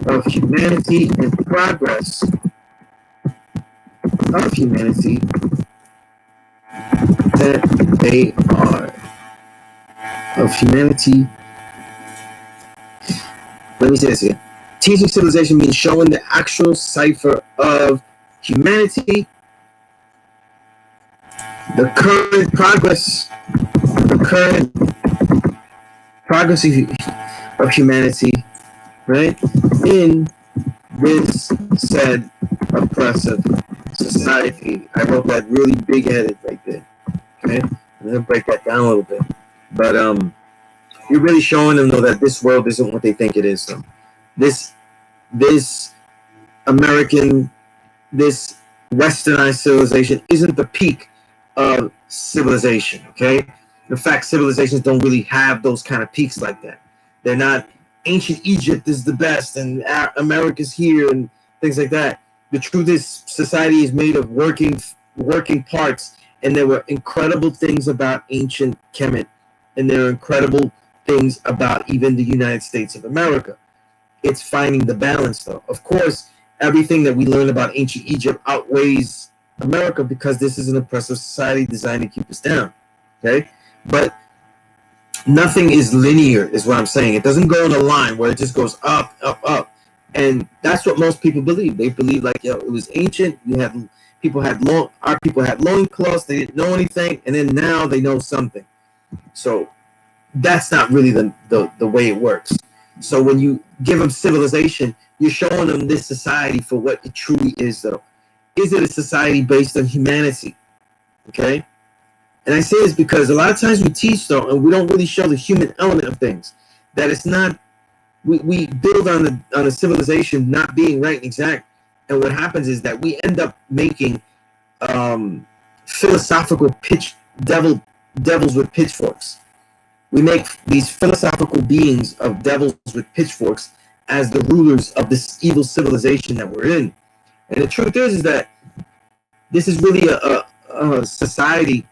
of humanity and progress of humanity that they are. Of humanity. Let me say this again. Teaching civilization means showing the actual cipher of humanity, the current progress of humanity, right, in this said oppressive society. I wrote that really big-headed right there. Okay, I'm gonna break that down a little bit, but you're really showing them though that this world isn't what they think it is. So this American, this westernized civilization isn't the peak of civilization. Okay, in fact, civilizations don't really have those kind of peaks like that. They're not. Ancient Egypt is the best, and America's here, and things like that. The truth is, society is made of working parts, and there were incredible things about ancient Kemet, and there are incredible things about even the United States of America. It's finding the balance, though. Of course, everything that we learn about ancient Egypt outweighs America because this is an oppressive society designed to keep us down. Okay, but nothing is linear, is what I'm saying. It doesn't go in a line where it just goes up, up, up. And that's what most people believe. They believe like, it was ancient. Our people had loincloths. They didn't know anything, and then now they know something. So that's not really the way it works. So when you give them civilization, you're showing them this society for what it truly is, though. Is it a society based on humanity? Okay. And I say this because a lot of times we teach, though, and we don't really show the human element of things. That it's not, we build on a civilization not being right and exact. And what happens is that we end up making philosophical devils with pitchforks. We make these philosophical beings of devils with pitchforks as the rulers of this evil civilization that we're in. And the truth is that this is really a society,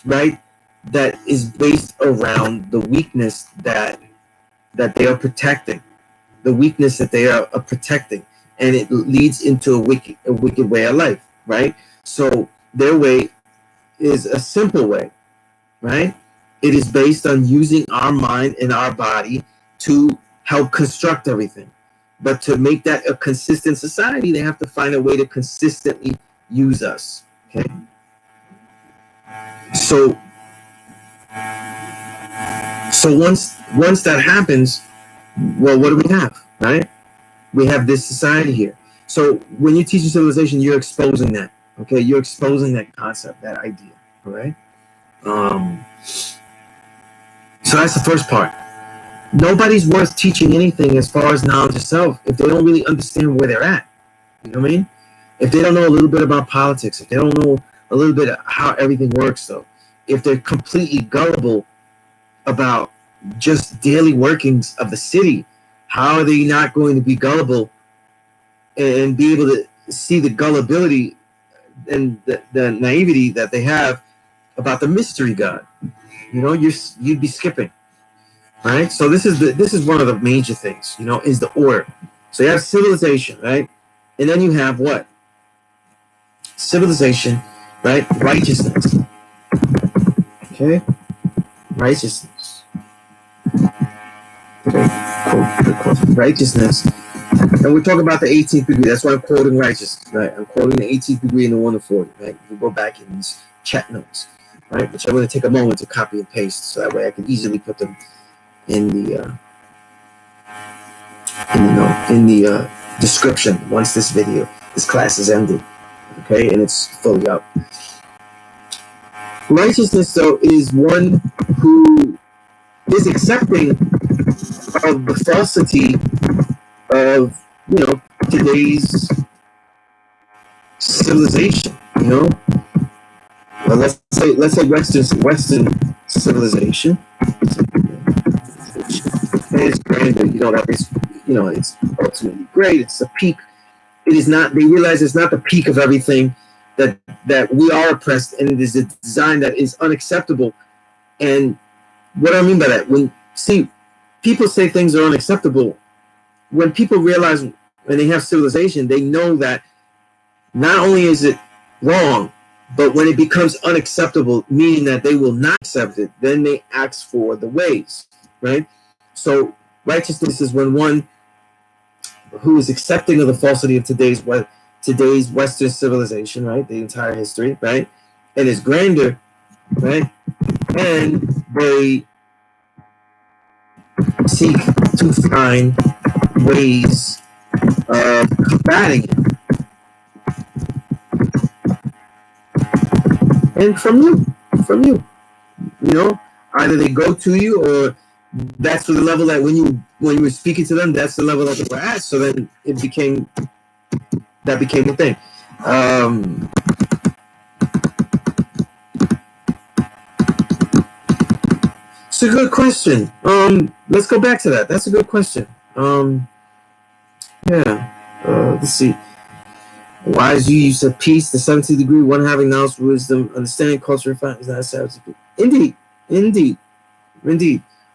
right, that is based around the weakness that they are protecting, the weakness that they are protecting, and it leads into a wicked way of life, right? So their way is a simple way, right? It is based on using our mind and our body to help construct everything. But to make that a consistent society, they have to find a way to consistently use us, okay? So once that happens, well, what do we have, right? We have this society here. So when you teach civilization, you're exposing that, okay? You're exposing that concept, that idea, all right? So that's the first part. Nobody's worth teaching anything as far as knowledge of self if they don't really understand where they're at. You know what I mean? If they don't know a little bit about politics, if they don't know a little bit of how everything works, though, if they're completely gullible about just daily workings of the city, how are they not going to be gullible and be able to see the gullibility and the naivety that they have about the mystery God? You know, you'd be skipping, right? So this is one of the major things, you know, is the order. So you have civilization, right? And then you have what? Civilization, right? Righteousness. Okay? Righteousness. Okay. Cool. Righteousness. And we're talking about the 18th degree. That's why I'm quoting righteousness, right? I'm quoting the 18th degree and the 1 to 40, right? You go back in these chat notes, right? Which I'm going to take a moment to copy and paste so that way I can easily put them in the description once this class is ended, okay, and it's fully up. Righteousness, though, is one who is accepting of the falsity of, you know, today's civilization. You know, well, let's say Western civilization. It's grander, you know, that is, you know, it's ultimately great. It's a peak. It is not. They realize it's not the peak of everything. That we are oppressed, and it is a design that is unacceptable. And what I mean by that, when people say things are unacceptable, when people realize when they have civilization, they know that not only is it wrong, but when it becomes unacceptable, meaning that they will not accept it, then they ask for the ways, right? So righteousness is when one who is accepting of the falsity of today's Western civilization, right? The entire history, right? And is grander, right? And they seek to find ways of combating it. And from you, you know, either they go to you, or that's the level that when you were speaking to them, that's the level that they were at. So then it became a thing. It's a good question. Let's go back to that. That's a good question. Let's see. Wise you said peace, the 17th degree, one having knowledge, wisdom, understanding, culture, refinement is not a 17th degree. Indeed.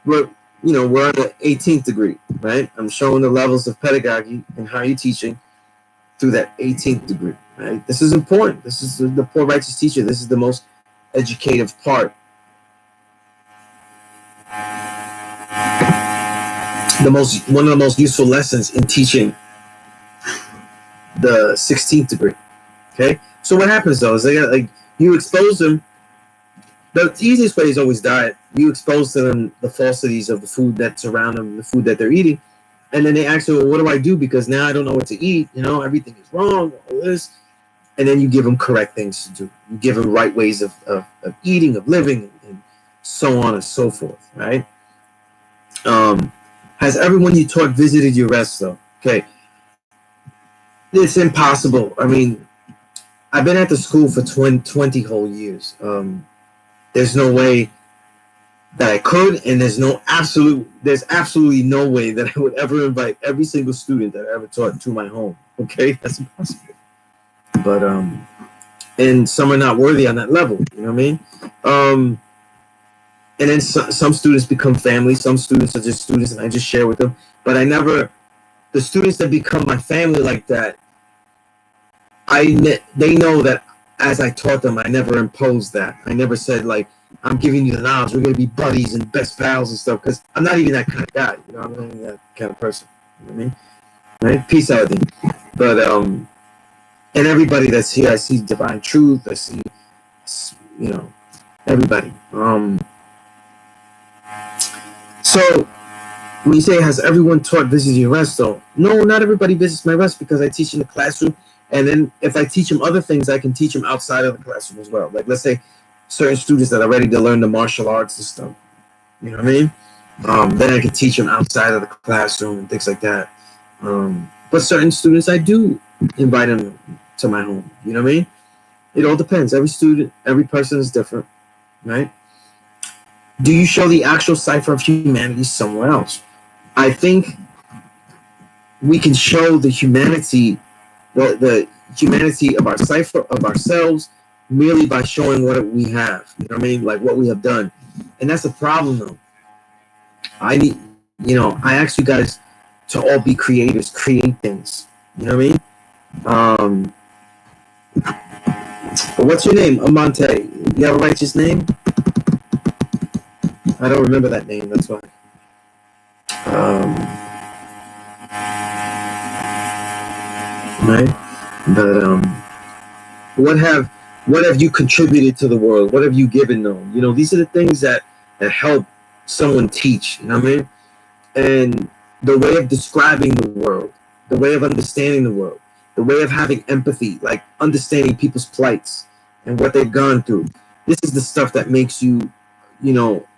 But you know, we're on the 18th degree, right? I'm showing the levels of pedagogy and how you're teaching through that 18th degree, right? This is important. This is the poor righteous teacher. This is the most educative part. One of the most useful lessons in teaching the 16th degree. Okay, so what happens though is you expose them. The easiest way is always diet. You expose to them the falsities of the food that's around them, the food that they're eating, and then they ask, well, what do I do? Because now I don't know what to eat. You know, everything is wrong, all this. And then you give them correct things to do. You give them right ways of eating, of living, and so on and so forth, right? Has everyone you taught visited your rest, though? Okay. It's impossible. I mean, I've been at the school for 20 whole years. There's no way that I could, and there's absolutely no way that I would ever invite every single student that I ever taught to my home. Okay, that's impossible. But and some are not worthy on that level. You know what I mean? And then some students become family. Some students are just students, and I just share with them. But the students that become my family like that, they know that as I taught them, I never imposed that. I never said, like, I'm giving you the knowledge, we're going to be buddies and best pals and stuff, because I'm not even that kind of guy. You know, I'm not even that kind of person. You know what I mean? Right? Peace out, then. But, and everybody that's here, I see divine truth. I see, you know, everybody. So, when you say, has everyone taught visiting your rest, though? No, not everybody visits my rest, because I teach in the classroom. And then if I teach them other things, I can teach them outside of the classroom as well. Like, let's say certain students that are ready to learn the martial arts and stuff. You know what I mean? Then I can teach them outside of the classroom and things like that. But certain students, I do invite them to my home. You know what I mean? It all depends. Every student, every person is different. right? Do you show the actual cipher of humanity somewhere else? I think we can show the humanity, the humanity of our cipher of ourselves, merely by showing what we have. You know what I mean? Like what we have done, and that's a problem though. I need, I ask you guys to all be creators, create things. You know what I mean? But what's your name, Amante? You have a righteous name? I don't remember that name. That's why. Right? But what have you contributed to the world? What have you given them? These are the things that help someone teach. You know what I mean? And the way of describing the world, the way of understanding the world, the way of having empathy, like understanding people's plights and what they've gone through. This is the stuff that makes you,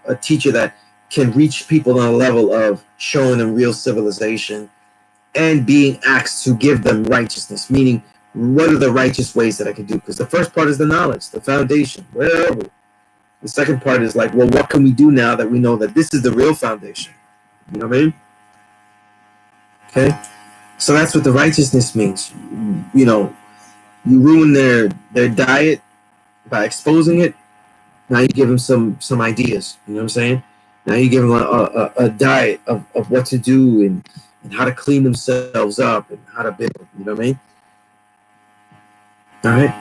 a teacher that can reach people on a level of showing them real civilization and being asked to give them righteousness, meaning what are the righteous ways that I can do? Because the first part is the knowledge, the foundation. Where are we? The second part is like, well, what can we do now that we know that this is the real foundation? You know what I mean? Okay? So that's what the righteousness means. You ruin their diet by exposing it. Now you give them some ideas. You know what I'm saying? Now you give them a diet of what to do and how to clean themselves up and how to build. You know what I mean? All right.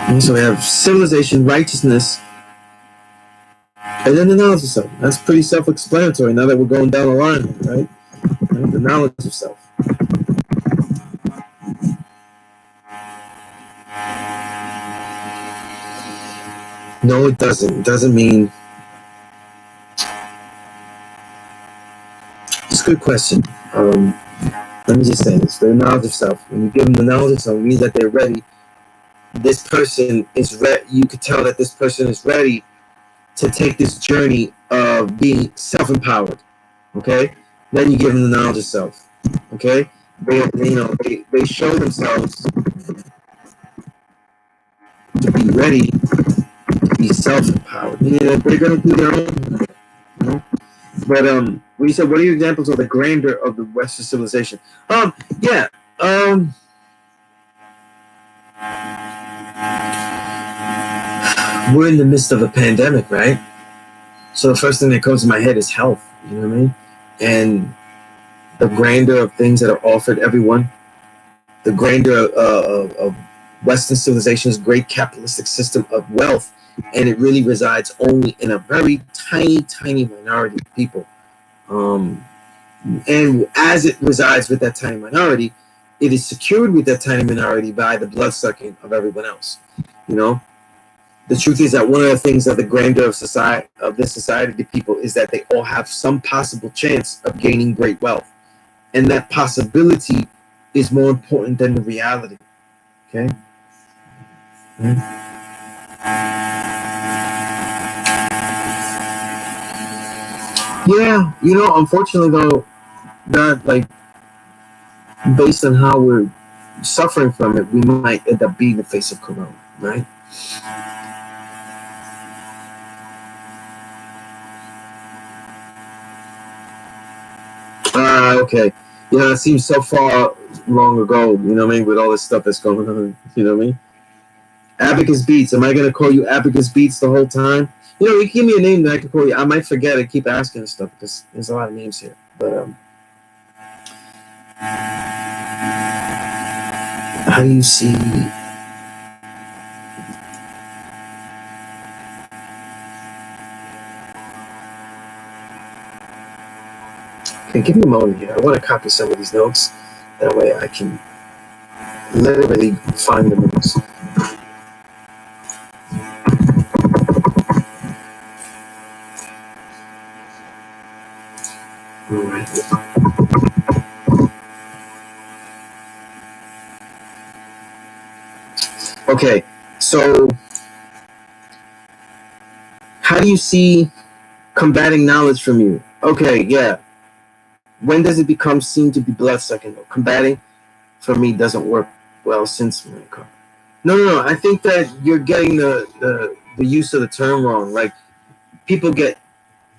And so we have civilization, righteousness, and then the knowledge of self. That's pretty self-explanatory now that we're going down the line, right? The knowledge of self. No, it doesn't. It doesn't mean. It's a good question. Let me just say this: the knowledge of self. When you give them the knowledge of self, it means that they're ready. This person is ready. You could tell that this person is ready to take this journey of being self-empowered. Okay. Then you give them the knowledge of self. Okay. They show themselves to be ready to be self-empowered. They're going to do their own. You know? But when you said, what are your examples of the grandeur of the Western civilization? Yeah. We're in the midst of a pandemic, right? So the first thing that comes to my head is health. You know what I mean? And the grandeur of things that are offered everyone. The grandeur of Western civilization's great capitalistic system of wealth, and it really resides only in a very tiny minority of people. And as it resides with that tiny minority, it is secured with that tiny minority by the bloodsucking of everyone else. The truth is that one of the things of the grandeur of society, of this society to people, is that they all have some possible chance of gaining great wealth, and that possibility is more important than the reality. Okay. Yeah, unfortunately though, not like based on how we're suffering from it, we might end up being the face of corona, right? Okay. It seems so far long ago, you know what I mean, with all this stuff that's going on, you know what I mean? Abacus Beats. Am I going to call you Abacus Beats the whole time? You can give me a name that I can call you. I might forget and keep asking stuff because there's a lot of names here. But how do you see? Okay, give me a moment here. I want to copy some of these notes. That way I can literally find the notes. All right. Okay, so how do you see combating knowledge from you? Okay, yeah. When does it become seen to be bloodsucking? Combating, for me, doesn't work well since my car. No. I think that you're getting the the use of the term wrong. Like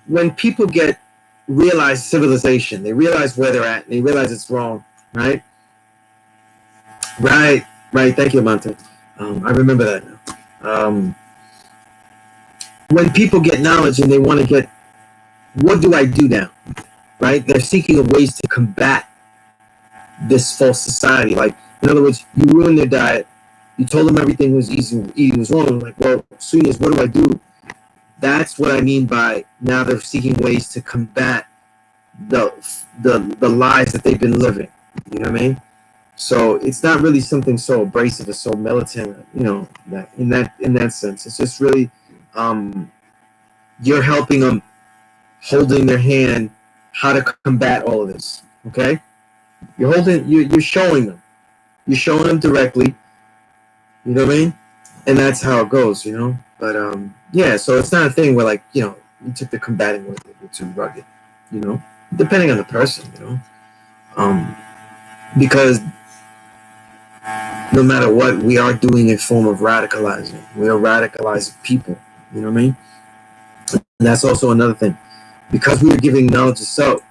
when people get realize civilization, they realize where they're at, and they realize it's wrong, right? Right, right. Thank you, Monte. I remember that now. When people get knowledge and they want to get, what do I do now? Right? They're seeking of ways to combat this false society. Like, in other words, you ruined their diet. You told them everything was easy, eating was wrong. Like, well, Sunez, what do I do? That's what I mean by now they're seeking ways to combat the lies that they've been living. You know what I mean? So it's not really something so abrasive or so militant, you know, that in that sense. It's just really you're helping them, holding their hand, how to combat all of this. Okay? You're showing them. You're showing them directly. You know what I mean? And that's how it goes, you know? But yeah, so it's not a thing where, like, you know, you took the combating with it too rugged, you know? Depending on the person, you know? Because no matter what, we are doing a form of radicalizing. We are radicalizing people, you know what I mean? And that's also another thing. Because we are giving knowledge of self,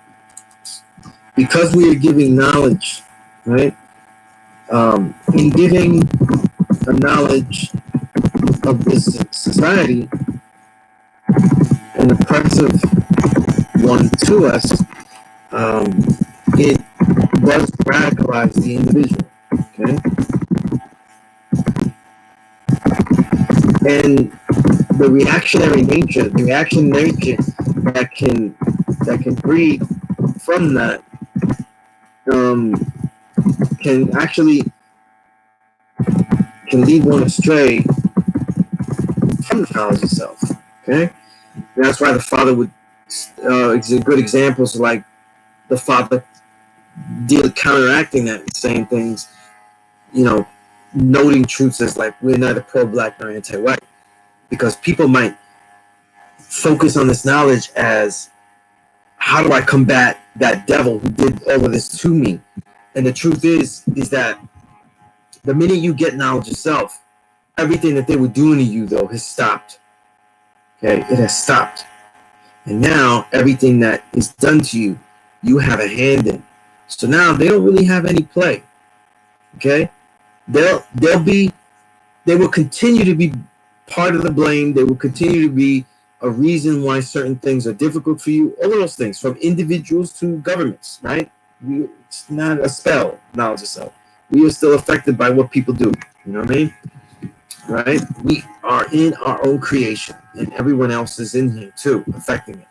because we are giving knowledge, right? In giving a knowledge of this society, an oppressive one to us, it does radicalize the individual, okay? And the reactionary nature that can breed from that can actually lead one astray from the knowledge itself. Okay, and that's why the father would good examples like the father counteracting that, saying things, you know, noting truths as like we're neither pro-black nor anti-white, because people might focus on this knowledge as how do I combat that devil who did all of this to me? And the truth is that the minute you get knowledge yourself, everything that they were doing to you, though, has stopped. Okay, it has stopped. And now everything that is done to you, you have a hand in. So now they don't really have any play. Okay, they will continue to be part of the blame. They will continue to be a reason why certain things are difficult for you. All of those things, from individuals to governments, right? It's not a spell, knowledge itself. We are still affected by what people do. You know what I mean? Right? We are in our own creation, and everyone else is in here too, affecting it.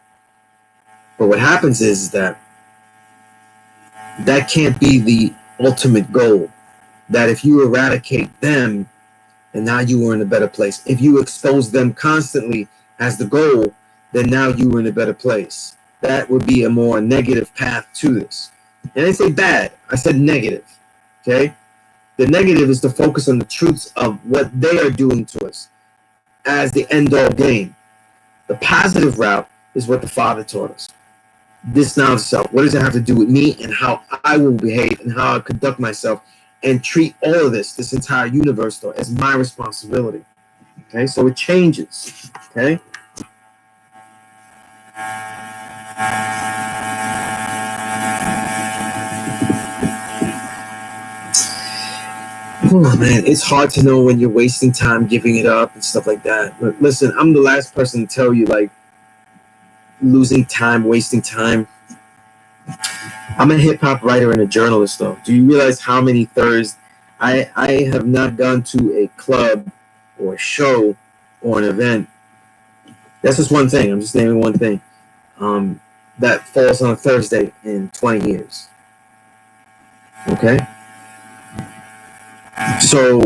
But what happens is that can't be the ultimate goal. That if you eradicate them, and now you are in a better place. If you expose them constantly as the goal, then now you are in a better place. That would be a more negative path to this. And I didn't say bad, I said negative. Okay? The negative is to focus on the truths of what they are doing to us as the end-all game. The positive route is what the Father taught us. This knowledge of self. What does it have to do with me and how I will behave and how I conduct myself and treat all of this entire universe, though, as my responsibility. Okay, so it changes. Okay. Oh man, it's hard to know when you're wasting time giving it up and stuff like that. But listen, I'm the last person to tell you, like, losing time, wasting time. I'm a hip-hop writer and a journalist, though. Do you realize how many Thursdays I have not gone to a club or a show or an event? That's just one thing. I'm just naming one thing that falls on a Thursday in 20 years. Okay? So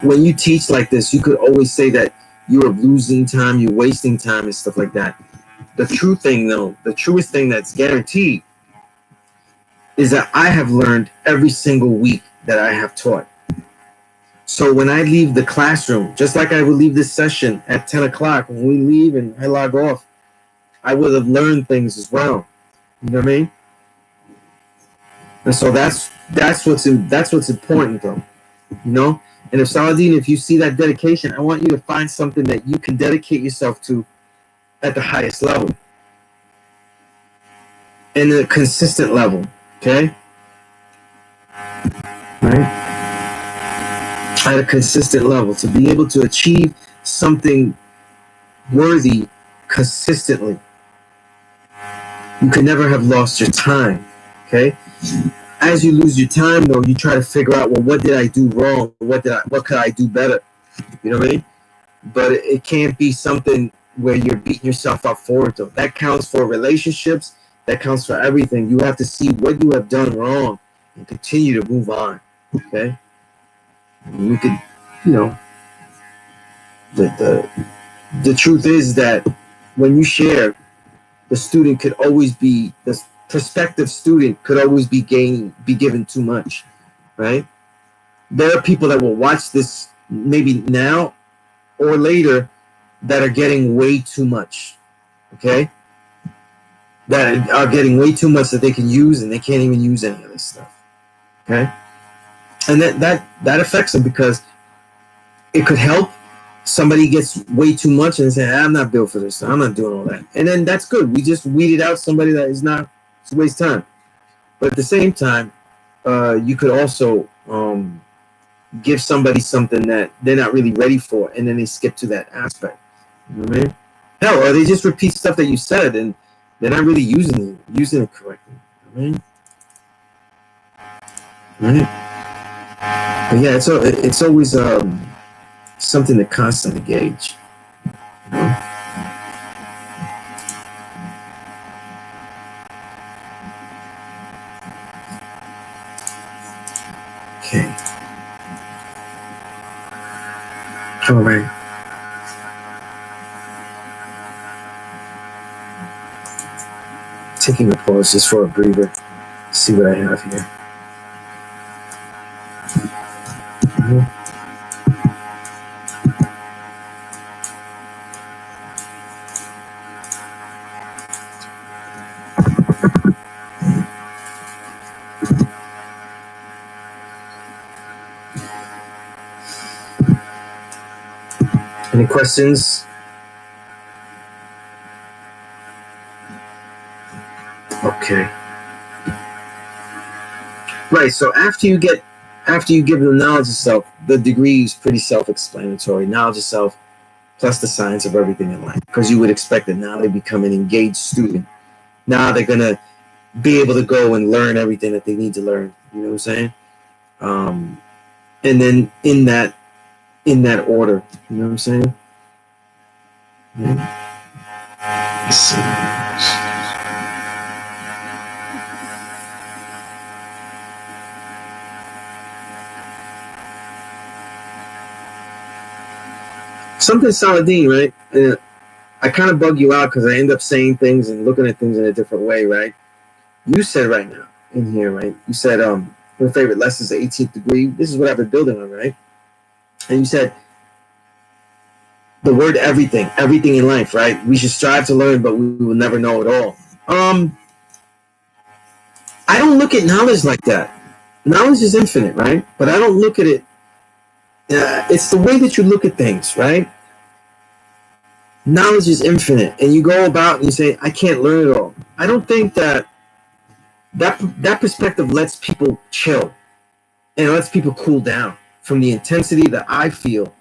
when you teach like this, you could always say that you are losing time, you're wasting time and stuff like that. The true thing, though, the truest thing that's guaranteed is that I have learned every single week that I have taught. So when I leave the classroom, just like I would leave this session at 10 o'clock, when we leave and I log off, I would have learned things as well. You know what I mean? And so that's what's important, though. You know, And if Saladin, if you see that dedication, I want you to find something that you can dedicate yourself to at the highest level and a consistent level. Okay? Right? At a consistent level, to be able to achieve something worthy consistently. You can never have lost your time. Okay? As you lose your time, though, you try to figure out, well, what did I do wrong? What could I do better? You know what I mean? But it can't be something where you're beating yourself up for it, though. That counts for relationships. That counts for everything. You have to see what you have done wrong and continue to move on. Okay? And you could, you know, the truth is that when you share, the student could always be, the prospective student could always be given too much, right? There are people that will watch this maybe now or later that are getting way too much, okay? That are getting way too much that they can use, and they can't even use any of this stuff, okay? And that affects them, because it could help. Somebody gets way too much and they say, I'm not built for this. I'm not doing all that. And then that's good. We just weeded out somebody that is not, it's a waste of time. But at the same time, you could also give somebody something that they're not really ready for, and then they skip to that aspect. You know what I mean? Hell, or they just repeat stuff that you said, and they're not really using it correctly. You know what I mean? Right? But yeah, it's always something to constantly gauge. You know? Okay. All right. Taking a pause just for a breather. See what I have here. Mm-hmm. Any questions? Okay. Right. So after you give the knowledge of self, the degree is pretty self-explanatory. Knowledge of self plus the science of everything in life, because you would expect that now they become an engaged student. Now they're gonna be able to go and learn everything that they need to learn. You know what I'm saying? And then in that order. You know what I'm saying? Yeah. Let's see. Something Saladin, right? I kind of bug you out because I end up saying things and looking at things in a different way, right? You said right now in here, right? You said your favorite lesson is the 18th degree. This is what I've been building on, right? And you said the word everything in life, right? We should strive to learn, but we will never know it all. I don't look at knowledge like that. Knowledge is infinite, right? But I don't look at it. It's the way that you look at things, right? Knowledge is infinite, and you go about and you say, I can't learn it all. I don't think that perspective lets people chill and lets people cool down from the intensity that I feel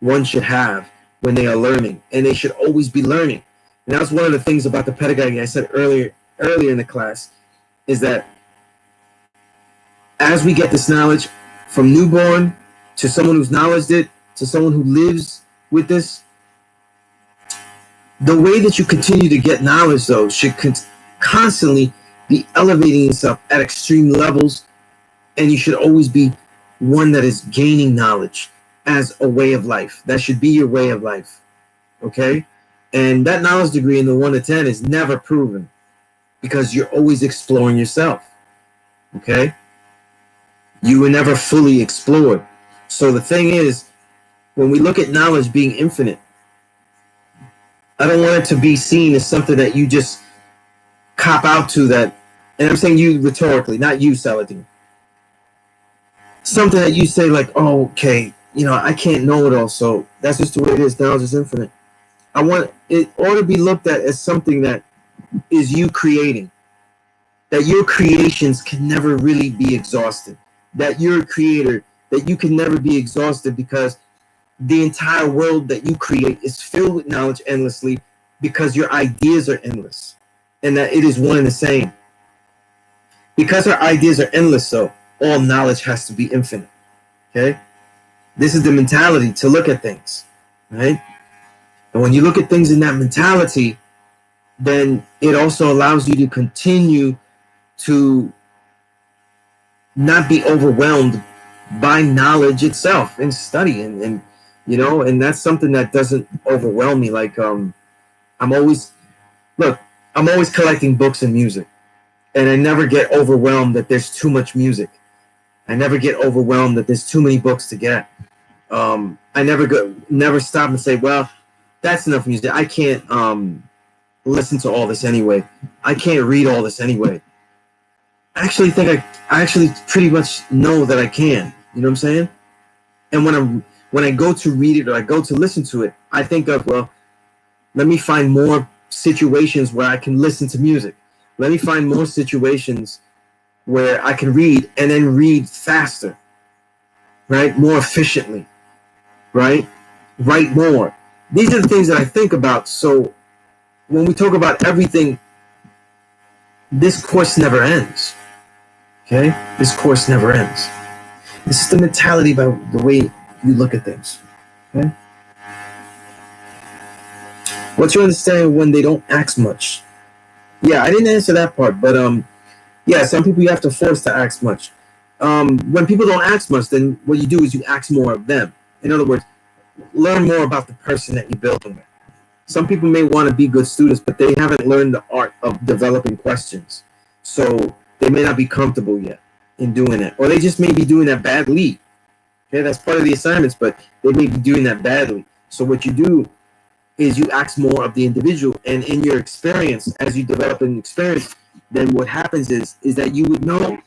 one should have when they are learning, and they should always be learning. And that's one of the things about the pedagogy I said earlier in the class, is that as we get this knowledge from newborn to someone who's knowledged it, to someone who lives with this, the way that you continue to get knowledge, though, should constantly be elevating yourself at extreme levels, and you should always be one that is gaining knowledge as a way of life. That should be your way of life, okay? And that knowledge degree in the 1 to 10 is never proven, because you're always exploring yourself, okay? You were never fully explored. So the thing is, when we look at knowledge being infinite, I don't want it to be seen as something that you just cop out to, that, and I'm saying you rhetorically, not you, Saladin. Something that you say like, oh, okay, I can't know it all. So that's just the way it is. Knowledge is infinite. I want it ought to be looked at as something that is you creating. That your creations can never really be exhausted. That you're a creator, that you can never be exhausted, because the entire world that you create is filled with knowledge endlessly, because your ideas are endless, and that it is one and the same. Because our ideas are endless, so all knowledge has to be infinite. Okay? This is the mentality to look at things, right? And when you look at things in that mentality, then it also allows you to continue to not be overwhelmed by knowledge itself and study, and and that's something that doesn't overwhelm me. Like I'm always I'm always collecting books and music, and I never get overwhelmed that there's too much music. I never get overwhelmed that there's too many books to get. I never stop and say, well, that's enough music. I can't listen to all this anyway. I can't read all this anyway. I actually think I actually pretty much know that I can. You know what I'm saying? And when I go to read it or I go to listen to it, I think of, well, let me find more situations where I can listen to music. Let me find more situations where I can read, and then read faster, right? More efficiently, right? Write more. These are the things that I think about. So when we talk about everything, this course never ends. Okay? This course never ends. This is the mentality about the way you look at things. Okay? What's your understanding when they don't ask much? Yeah, I didn't answer that part, but yeah, some people you have to force to ask much. When people don't ask much, then what you do is you ask more of them. In other words, learn more about the person that you're building with. Some people may want to be good students, but they haven't learned the art of developing questions. So they may not be comfortable yet in doing that. Or they just may be doing that badly. Okay, that's part of the assignments, but they may be doing that badly. So what you do is you ask more of the individual, and in your experience, as you develop an experience, then what happens is that you would know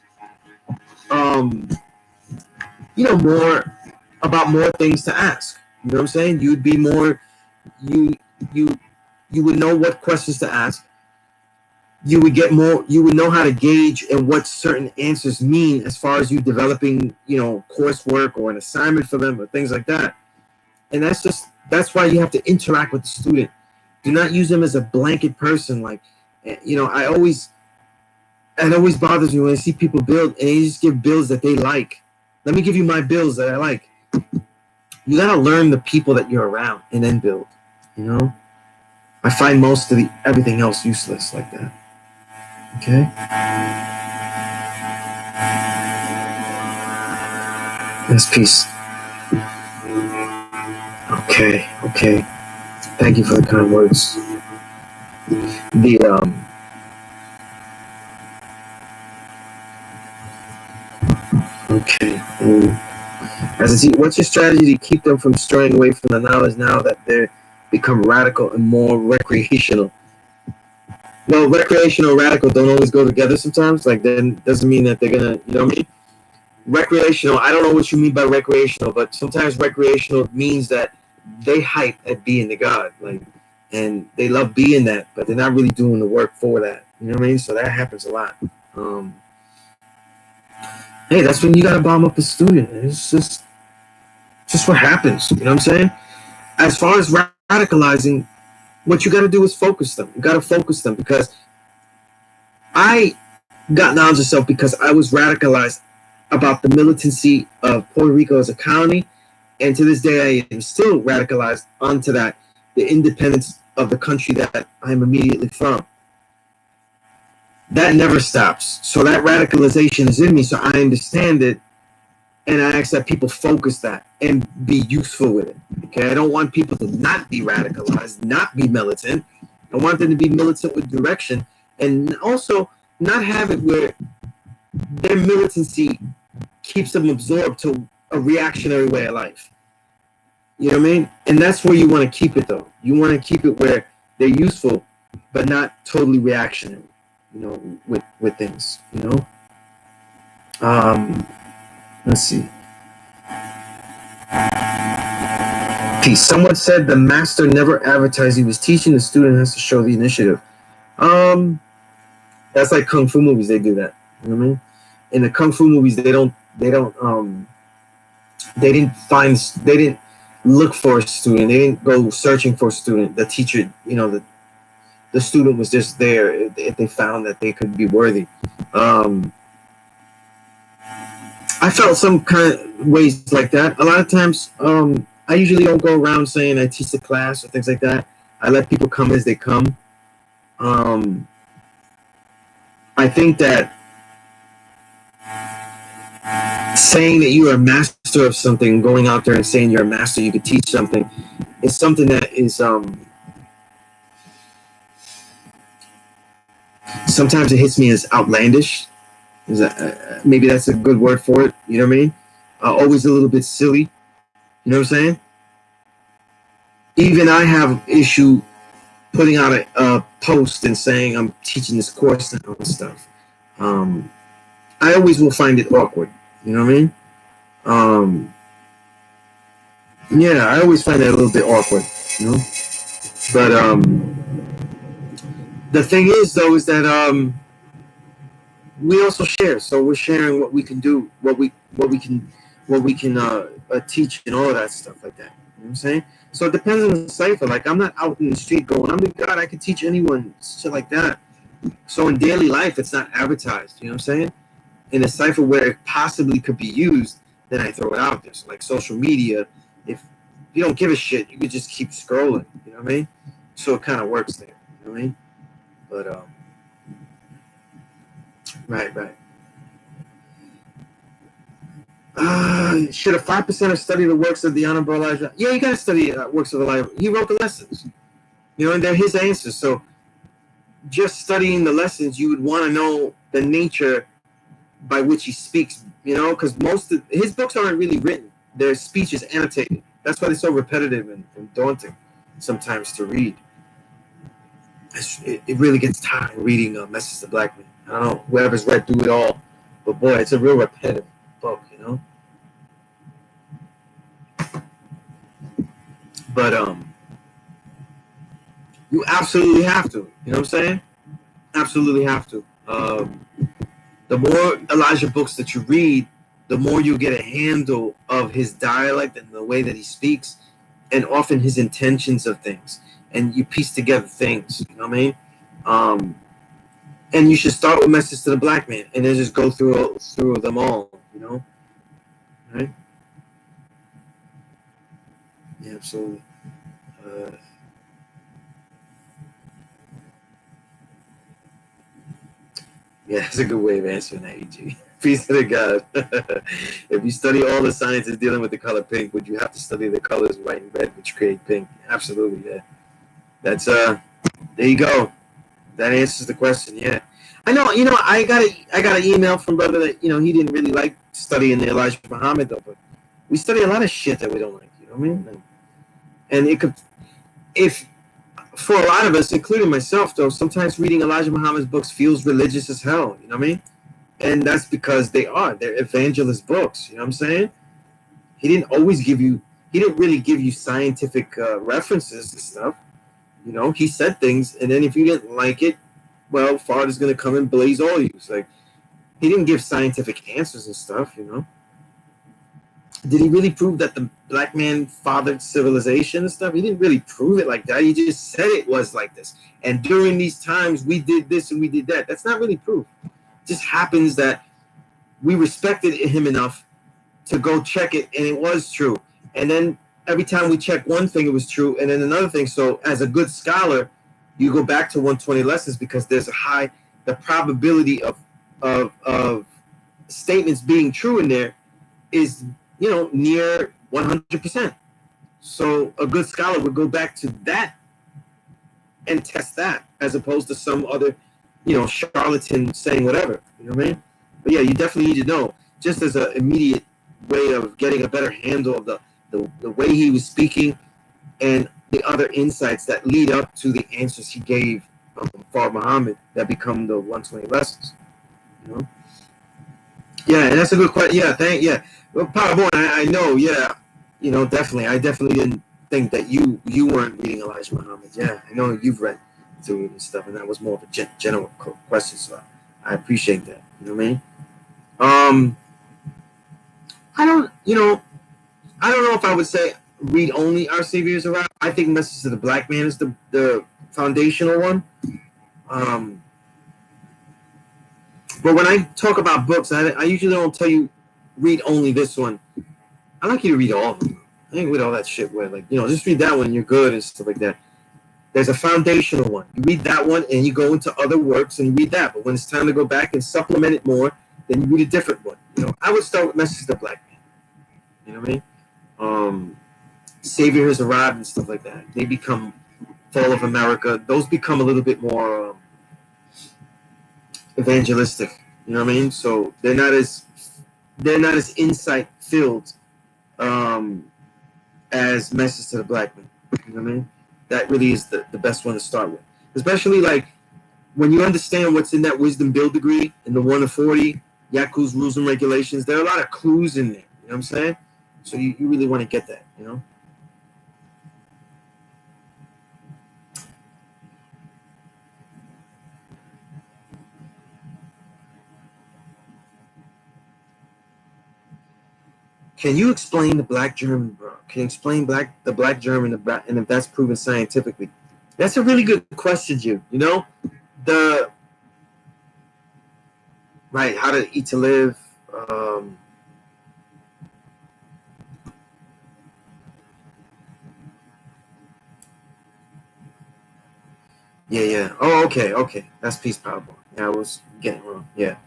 more about more things to ask. You know what I'm saying? You'd be more you you you would know what questions to ask. You would get more, you would know how to gauge and what certain answers mean as far as you developing, coursework or an assignment for them or things like that. And that's why you have to interact with the student. Do not use them as a blanket person. Like, it always bothers me when I see people build and they just give builds that they like. Let me give you my builds that I like. You gotta learn the people that you're around and then build. I find most of everything else useless like that. Okay. Yes, peace. Okay. Thank you for the kind words. Okay. As I see, what's your strategy to keep them from straying away from the knowledge now that they're become radical and more recreational? Well, recreational and radical don't always go together sometimes. Like, then doesn't mean that they're gonna, you know what I mean? Recreational, I don't know what you mean by recreational, but sometimes recreational means that they hype at being the God, like, and they love being that, but they're not really doing the work for that. You know what I mean? So that happens a lot. Hey, that's when you gotta bomb up a student. It's just what happens. You know what I'm saying? As far as radicalizing, what you gotta do is focus them. You gotta focus them, because I got knowledge of self because I was radicalized about the militancy of Puerto Rico as a colony, and to this day I am still radicalized onto that, the independence of the country that I'm immediately from. That never stops. So that radicalization is in me, so I understand it, and I ask that people focus that and be useful with it. Okay, I don't want people to not be radicalized, not be militant. I want them to be militant with direction, and also not have it where their militancy keeps them absorbed to a reactionary way of life. You know what I mean? And that's where you want to keep it, though. You want to keep it where they're useful, but not totally reactionary, with things, Let's see. Peace. Someone said the master never advertised he was teaching. The student has to show the initiative. That's like kung fu movies. They do that. You know what I mean? In the kung fu movies, they didn't look for a student. They didn't go searching for a student. The teacher, the student was just there if they found that they could be worthy. I felt some kind of ways like that. A lot of times, I usually don't go around saying I teach the class or things like that. I let people come as they come. I think that saying that you are a master of something, going out there and saying you're a master, you could teach something, is something that is sometimes it hits me as outlandish. Maybe that's a good word for it. You know what I mean? Always a little bit silly. You know what I'm saying? Even I have issue putting out a post and saying I'm teaching this course and stuff. I always will find it awkward. You know what I mean? Yeah, I always find that a little bit awkward. You know, but the thing is, though, is that we also share. So we're sharing what we can do, what we can teach, and all of that stuff like that. You know what I'm saying? So it depends on the cipher. Like, I'm not out in the street going, "I'm the God, I can teach anyone," shit like that. So in daily life, it's not advertised. You know what I'm saying? In a cipher where it possibly could be used, then I throw it out there. So like social media, if you don't give a shit, you could just keep scrolling. You know what I mean? So it kind of works there. You know what I mean? But right. Should a 5%er study the works of the Honorable Elijah? Yeah, you gotta study works of Elijah. He wrote the lessons, and they're his answers. So just studying the lessons, you would want to know the nature by which he speaks. Because most of his books aren't really written; their speech is annotated. That's why they're so repetitive and daunting sometimes to read. It really gets tired reading Message to Black Men. I don't know whoever's read through it all, but boy, it's a real repetitive book. But you absolutely have to. You know what I'm saying? Absolutely have to. The more Elijah books that you read, the more you get a handle of his dialect and the way that he speaks, and often his intentions of things. And you piece together things. You know what I mean? And you should start with Message to the Black Man, and then just go through them all. Right? Yeah, absolutely. Yeah, that's a good way of answering that, EG. Peace to the God. If you study all the sciences dealing with the color pink, would you have to study the colors white and red, which create pink? Absolutely, yeah. That's there you go. That answers the question. Yeah, I know. I got an email from brother that he didn't really like studying the Elijah Muhammad though, but we study a lot of shit that we don't like. You know what I mean? And it could, if for a lot of us, including myself, though, sometimes reading Elijah Muhammad's books feels religious as hell. You know what I mean? And that's because they're evangelist books. You know what I'm saying? He didn't really give you scientific references and stuff. He said things, and then if you didn't like it, well, Father's going to come and blaze all you. It's like, he didn't give scientific answers and stuff. Did he really prove that the black man fathered civilization and stuff? He didn't really prove it like that. He just said it was like this. And during these times, we did this and we did that. That's not really proof. It just happens that we respected him enough to go check it, and it was true. And then every time we check one thing, it was true, and then another thing. So as a good scholar, you go back to 120 lessons because there's the probability of statements being true in there is near 100%. So a good scholar would go back to that and test that, as opposed to some other, charlatan saying whatever. You know what I mean? But yeah, you definitely need to know, just as an immediate way of getting a better handle of the way he was speaking and the other insights that lead up to the answers he gave Father Muhammad that become the 120 lessons. Yeah, and that's a good question. Yeah, Well, Power Born, I know. Yeah, definitely. I definitely didn't think that you weren't reading Elijah Muhammad. Yeah, I know you've read through it and stuff, and that was more of a general question. So I appreciate that. You know what I mean? I don't. I don't know if I would say read only Our Savior's Arrival. I think Message to the Black Man is the foundational one. But when I talk about books, I usually don't tell you read only this one. I like you to read all of them. I ain't with all that shit where just read that one and you're good and stuff like that. There's a foundational one. You read that one and you go into other works and you read that. But when it's time to go back and supplement it more, then you read a different one. I would start with Message to the Black Man. You know what I mean? Savior Has Arrived and stuff like that. They become Fall of America. Those become a little bit more evangelistic. You know what I mean? So they're not as insight filled as Message to the Black Man. You know what I mean? That really is the best one to start with. Especially like when you understand what's in that wisdom build degree in the 1 to 40, Yaku's rules and regulations, there are a lot of clues in there. You know what I'm saying? So you really want to get that, Can you explain the black German, bro? Can you explain the black German and if that's proven scientifically? That's a really good question, Jim. Right, How to Eat to Live. Yeah. Oh, okay. That's Peace Powerball. Yeah, I was getting it wrong. Yeah.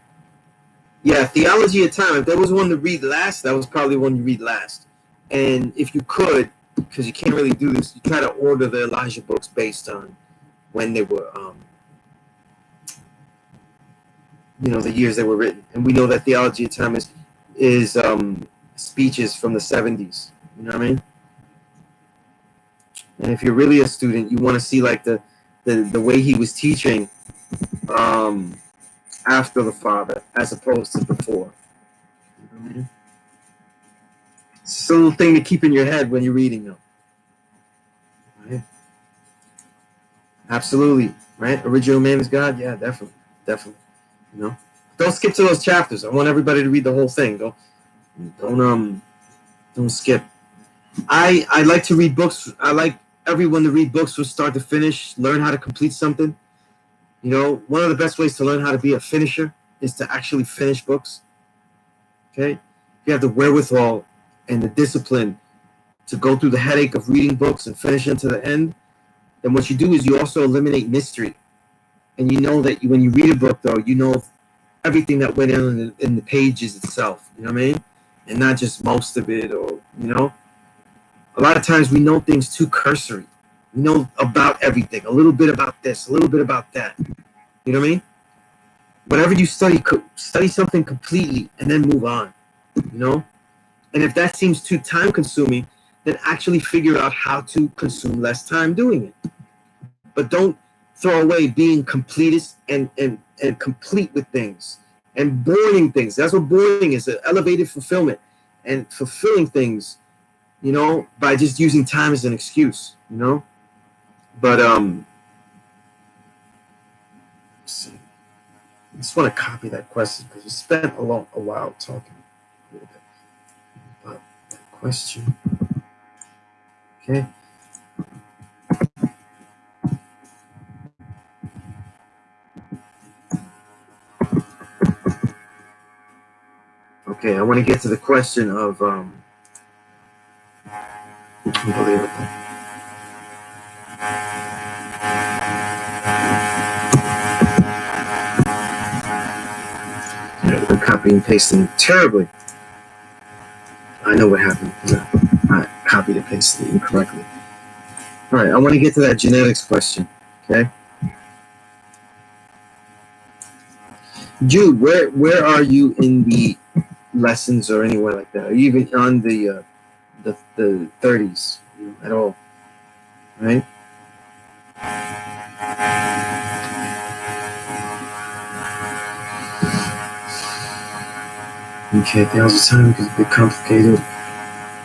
Theology of Time. If there was one to read last, that was probably one you read last. And if you could, because you can't really do this, you try to order the Elijah books based on when they were, the years they were written. And we know that Theology of Time is speeches from the 70s. You know what I mean? And if you're really a student, you want to see like the way he was teaching after the Father as opposed to before. You know what I mean? It's a little thing to keep in your head when you're reading them. Right? Absolutely. Right? Original man is God? Yeah, definitely. Don't skip to those chapters. I want everybody to read the whole thing. Don't skip. I like to read books. I like everyone to read books from start to finish, learn how to complete something. One of the best ways to learn how to be a finisher is to actually finish books. Okay? If you have the wherewithal and the discipline to go through the headache of reading books and finish them to the end, then what you do is you also eliminate mystery. And you know that when you read a book, though, you know everything that went in the pages itself. You know what I mean? And not just most of it, or, a lot of times we know things too cursory. We know about everything, a little bit about this, a little bit about that. You know what I mean? Whatever you study something completely and then move on. And if that seems too time consuming, then actually figure out how to consume less time doing it. But don't throw away being completist and complete with things and boring things. That's what boring is, an elevated fulfillment and fulfilling things, by just using time as an excuse, But let's see. I just want to copy that question because we spent a while talking about that question. Okay. Okay, I want to get to the question of unbelievable. They're copying and pasting terribly. I know what happened. I copied and pasted it incorrectly. All right, I want to get to that genetics question. Okay. Jude, where are you in the lessons or anywhere like that? Are you even on the 30s at all? Right? Okay, the time is a bit complicated.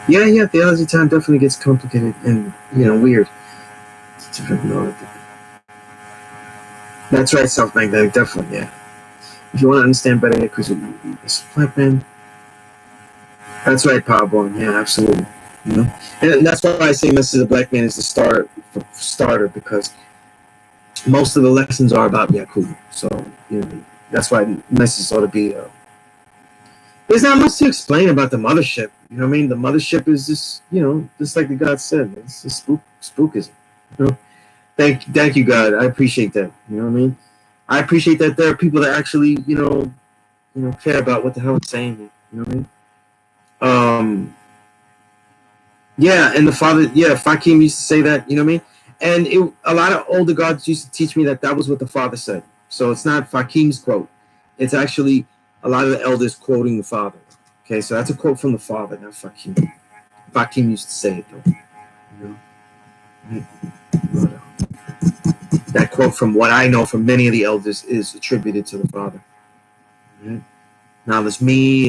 Yeah. Theology time definitely gets complicated and weird. That's right, self-magnetic, definitely, yeah. If you want to understand better, because it's black man. That's right, Pablo. Yeah, absolutely. And that's why I say Message of the Black Man is the starter because most of the lessons are about Yakub. So that's why Message ought to be. There's not much to explain about the mothership. You know what I mean? The mothership is just just like the God said. It's just spookism. You know? Thank you, God. I appreciate that. You know what I mean? I appreciate that there are people that actually care about what the hell it's saying. You know what I mean? Yeah, and the father, yeah, Fakim used to say that, you know what I mean? And a lot of older gods used to teach me that was what the father said. So it's not Fakim's quote. It's actually a lot of the elders quoting the father. Okay, so that's a quote from the father, not Fakim. Fakim used to say it, though. That quote, from what I know from many of the elders, is attributed to the father. Now there's me,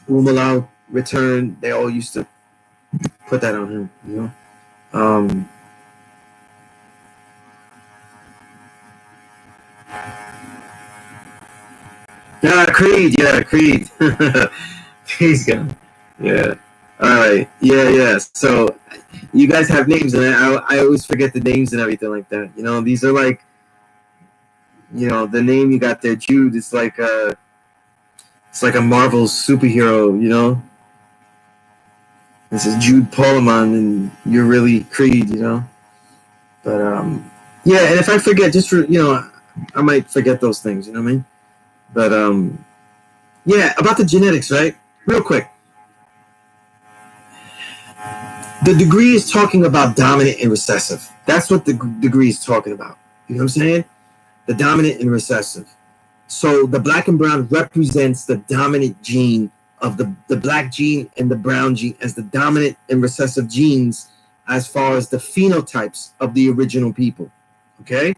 Umalau, Return, they all used to put that on him, Creed. He's gone. Yeah. All right. Yeah. So you guys have names, and I always forget the names and everything like that. These are like, the name you got there, Jude. It's like a Marvel superhero. This is Jude Polemon, and you're really Creed. But yeah. And if I forget, just for I might forget those things. You know what I mean? But yeah. About the genetics, right? Real quick. The degree is talking about dominant and recessive. That's what the degree is talking about. You know what I'm saying? The dominant and recessive. So the black and brown represents the dominant gene of the black gene and the brown gene as the dominant and recessive genes as far as the phenotypes of the original people. Okay?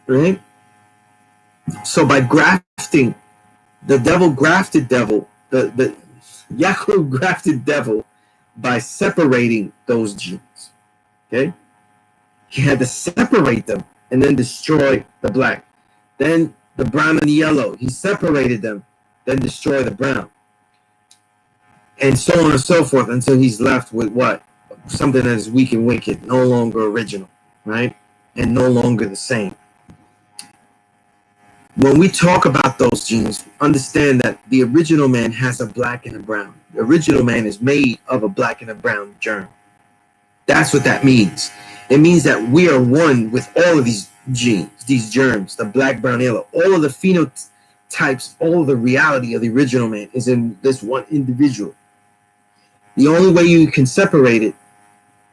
Right? So by grafting, the devil grafted devil, the Yaakov grafted devil by separating those genes. Okay? He had to separate them and then destroy the black. Then the brown and the yellow, he separated them, then destroy the brown. And so on and so forth until he's left with what? Something that is weak and wicked, no longer original, right? And no longer the same. When we talk about those genes, understand that the original man has a black and a brown. The original man is made of a black and a brown germ. That's what that means. It means that we are one with all of these genes, these germs, the black, brown, yellow, all of the phenotypes, all of the reality of the original man is in this one individual. The only way you can separate it,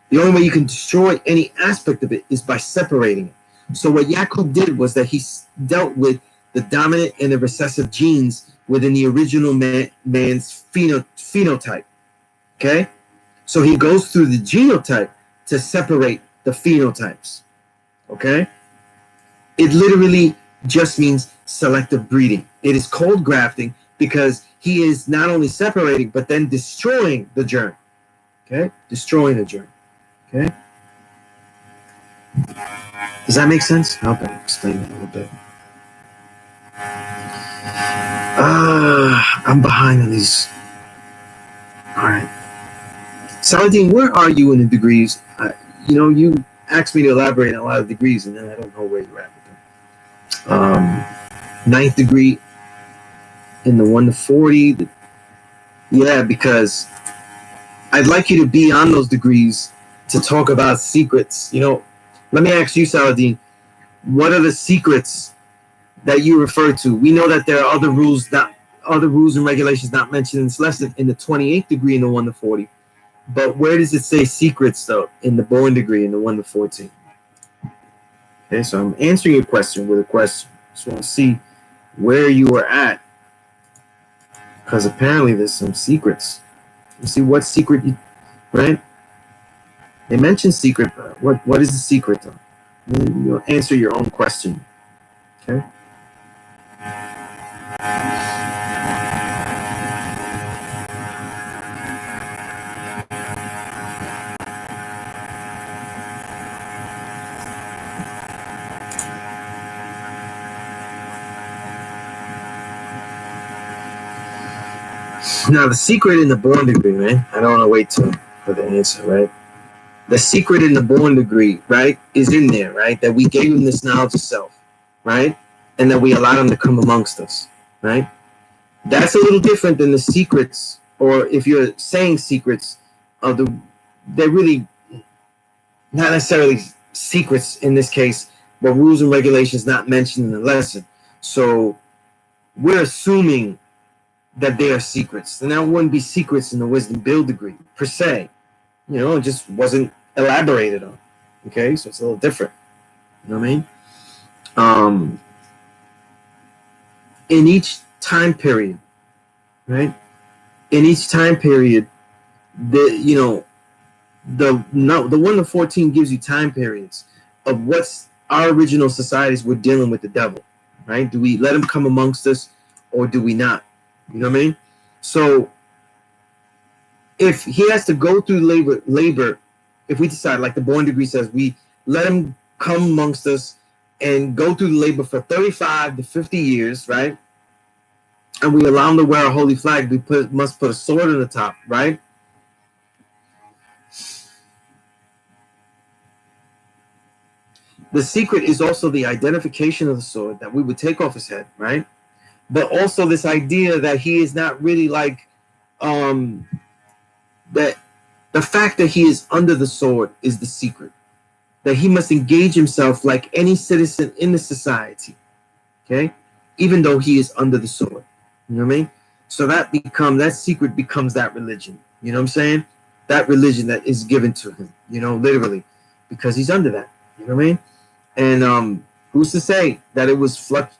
the only way you can destroy any aspect of it is by separating it. So what Yaakov did was that he dealt with the dominant and the recessive genes within the original man's phenotype. Okay? So he goes through the genotype to separate the phenotypes. Okay? It literally just means selective breeding. It is called grafting because he is not only separating, but then destroying the germ. Okay? Destroying the germ. Okay? Does that make sense? I'll explain that a little bit. I'm behind on these. All right. Saladin, where are you in the degrees? You asked me to elaborate on a lot of degrees, and then I don't know where you're at with them. Ninth degree in the 1 to 40. Yeah, because I'd like you to be on those degrees to talk about secrets. Let me ask you, Saladin, what are the secrets that you refer to? We know that there are other rules and regulations not mentioned in this lesson in the 28th degree in the 1 to 40. But where does it say secrets, though, in the born degree in the 1 to 14? Okay, so I'm answering your question with a question. Just want to see where you are at. Because apparently there's some secrets. You see what secret, right? They mention secret, but what is the secret, though? You'll answer your own question. Okay? Now, the secret in the born degree, man. I don't want to wait for the answer, right? The secret in the born degree, right, is in there, right? That we gave him this knowledge of self, right? And that we allowed him to come amongst us, right? That's a little different than the secrets, or if you're saying secrets, of the, they're really not necessarily secrets in this case, but rules and regulations not mentioned in the lesson. So we're assuming that they are secrets, and that wouldn't be secrets in the wisdom build degree per se. It just wasn't elaborated on. Okay, so it's a little different. You know what I mean? In each time period, right? In each time period, the 1 to 14 gives you time periods of what's our original societies were dealing with the devil, right? Do we let him come amongst us, or do we not? You know what I mean? So if he has to go through labor, if we decide, like the born degree says, we let him come amongst us and go through labor for 35 to 50 years, right? And we allow him to wear a holy flag, we must put a sword on the top, right? The secret is also the identification of the sword that we would take off his head, right? But also this idea that he is not really like that the fact that he is under the sword is the secret. That he must engage himself like any citizen in the society, okay? Even though he is under the sword. You know what I mean? So that secret becomes that religion. You know what I'm saying? That religion that is given to him, literally, because he's under that. You know what I mean? And who's to say that it was that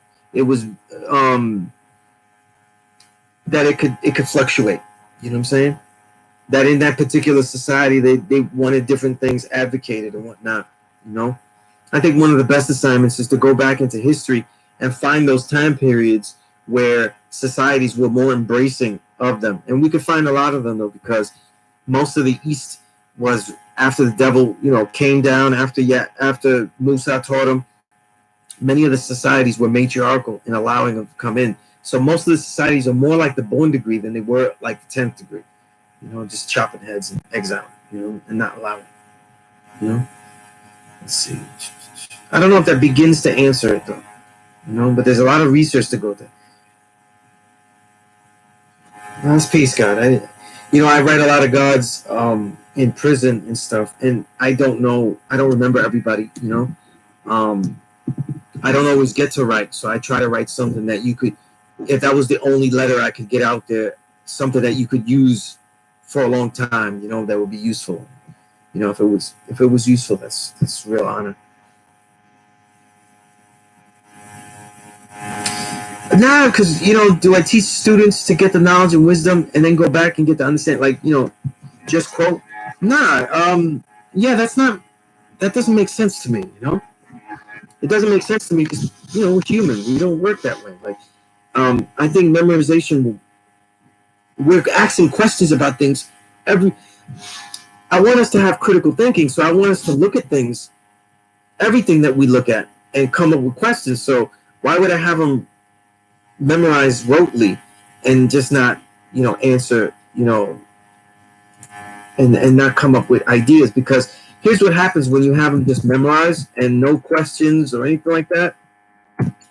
it could fluctuate? You know what I'm saying? That in that particular society they wanted different things advocated and whatnot. I think one of the best assignments is to go back into history and find those time periods where societies were more embracing of them. And we could find a lot of them, though, because most of the East was after the devil, came down, after Musa taught him. Many of the societies were matriarchal in allowing them to come in. So most of the societies are more like the born degree than they were like the 10th degree. Just chopping heads and exiling, and not allowing. Let's see. I don't know if that begins to answer it, though. But there's a lot of research to go there. That's peace, God. I write a lot of gods in prison and stuff, and I don't remember everybody. I don't always get to write, so I try to write something that you could, if that was the only letter I could get out there, something that you could use for a long time. That would be useful. If it was useful, that's real honor. Nah, because do I teach students to get the knowledge and wisdom and then go back and get to understand, like just quote? Nah, yeah, that doesn't make sense to me. It doesn't make sense to me because we're human. We don't work that way. Like, I think memorization. We're asking questions about things. I want us to have critical thinking, so I want us to look at things, everything that we look at, and come up with questions. So why would I have them memorize rotely and just not answer and not come up with ideas? Because here's what happens when you have them just memorize and no questions or anything like that,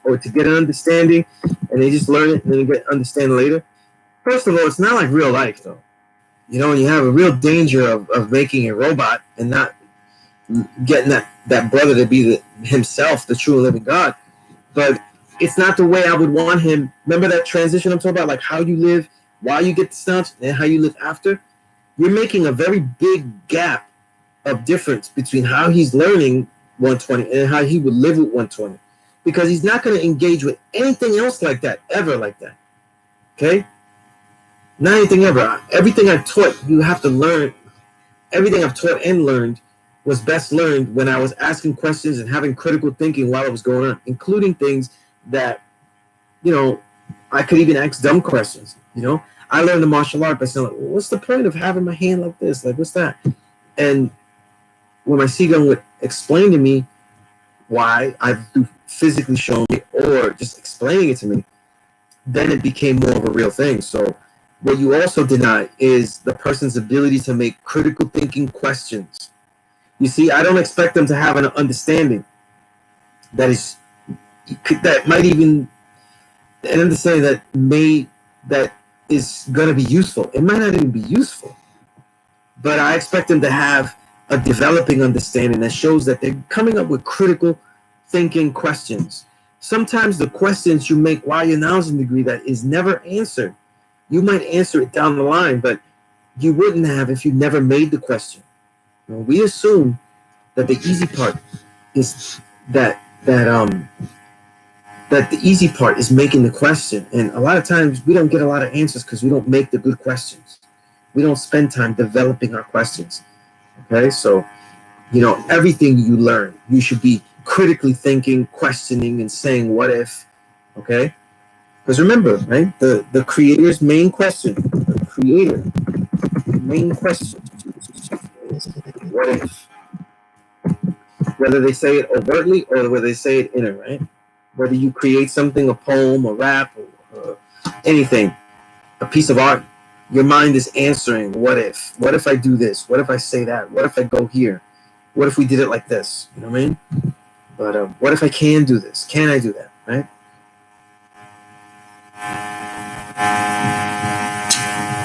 or to get an understanding, and they just learn it and then you understand later. First of all, it's not like real life, though. And you have a real danger of making a robot and not getting that brother to be himself, the true and living God. But it's not the way I would want him. Remember that transition I'm talking about, like how you live while you get the stunts and how you live after? You're making a very big gap of difference between how he's learning 120 and how he would live with 120. Because he's not going to engage with anything else like that, ever like that. Okay? Not anything ever. Everything I taught, you have to learn. Everything I've taught and learned was best learned when I was asking questions and having critical thinking while it was going on, including things that, I could even ask dumb questions. I learned the martial art by saying, like, what's the point of having my hand like this? Like, what's that? And when my Sigun would explain to me why, I've physically shown me or just explaining it to me, then it became more of a real thing. So What you also deny is the person's ability to make critical thinking questions. You see, I don't expect them to have an understanding that is that might even an understanding that is going to be useful. It might not even be useful, but I expect them to have a developing understanding that shows that they're coming up with critical thinking questions. Sometimes the questions you make while you're announcing the degree that is never answered. You might answer it down the line, but you wouldn't have if you never made the question. You know, we assume that the easy part is that the easy part is making the question, and a lot of times we don't get a lot of answers because we don't make the good questions. We don't spend time developing our questions. Okay, so everything you learn, you should be critically thinking, questioning, and saying what if. Okay, because remember, right, the creator's main question, the creator main question is what if. Whether they say it overtly or whether they say it inner, right? Whether you create something, a poem, a rap, or anything, a piece of art, your mind is answering what if. What if I do this? What if I say that? What if I go here? What if we did it like this? You know what I mean? But what if I can do this? Can I do that? Right?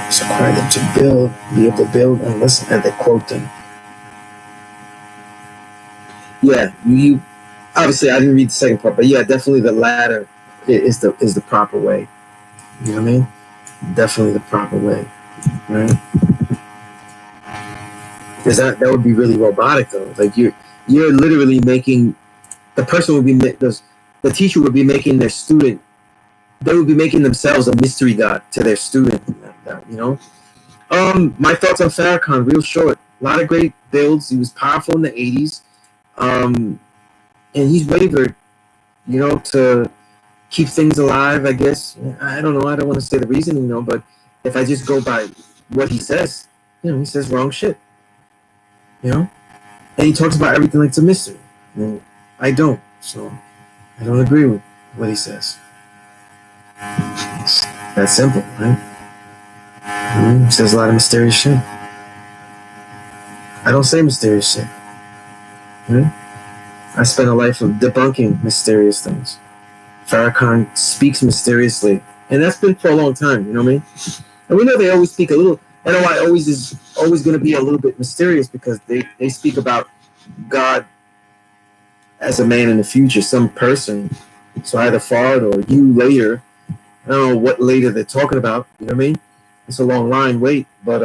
It's required them to build, be able to build and listen, and they quote them. Yeah, you obviously I didn't read the second part, but yeah, definitely the latter is the proper way. You know what I mean? Definitely the proper way, right? Because that would be really robotic though. Like you're literally making the person would be the teacher would be making their student. They would be making themselves a mystery god to their student. You know. My thoughts on Farrakhan, real short. A lot of great builds. He was powerful in the '80s. And he's wavered, to keep things alive, I guess. I don't know. I don't want to say the reason, but if I just go by what he says, he says wrong shit, And he talks about everything like it's a mystery. And I don't. So I don't agree with what he says. It's that simple, right? He says a lot of mysterious shit. I don't say mysterious shit. I spent a life of debunking mysterious things. Farrakhan speaks mysteriously, and that's been for a long time. You know what I mean? And we know they always speak a little. NOI always is always going to be a little bit mysterious because they speak about God as a man in the future, some person. So either Fard or you later. I don't know what later they're talking about. You know what I mean? It's a long line. Wait, but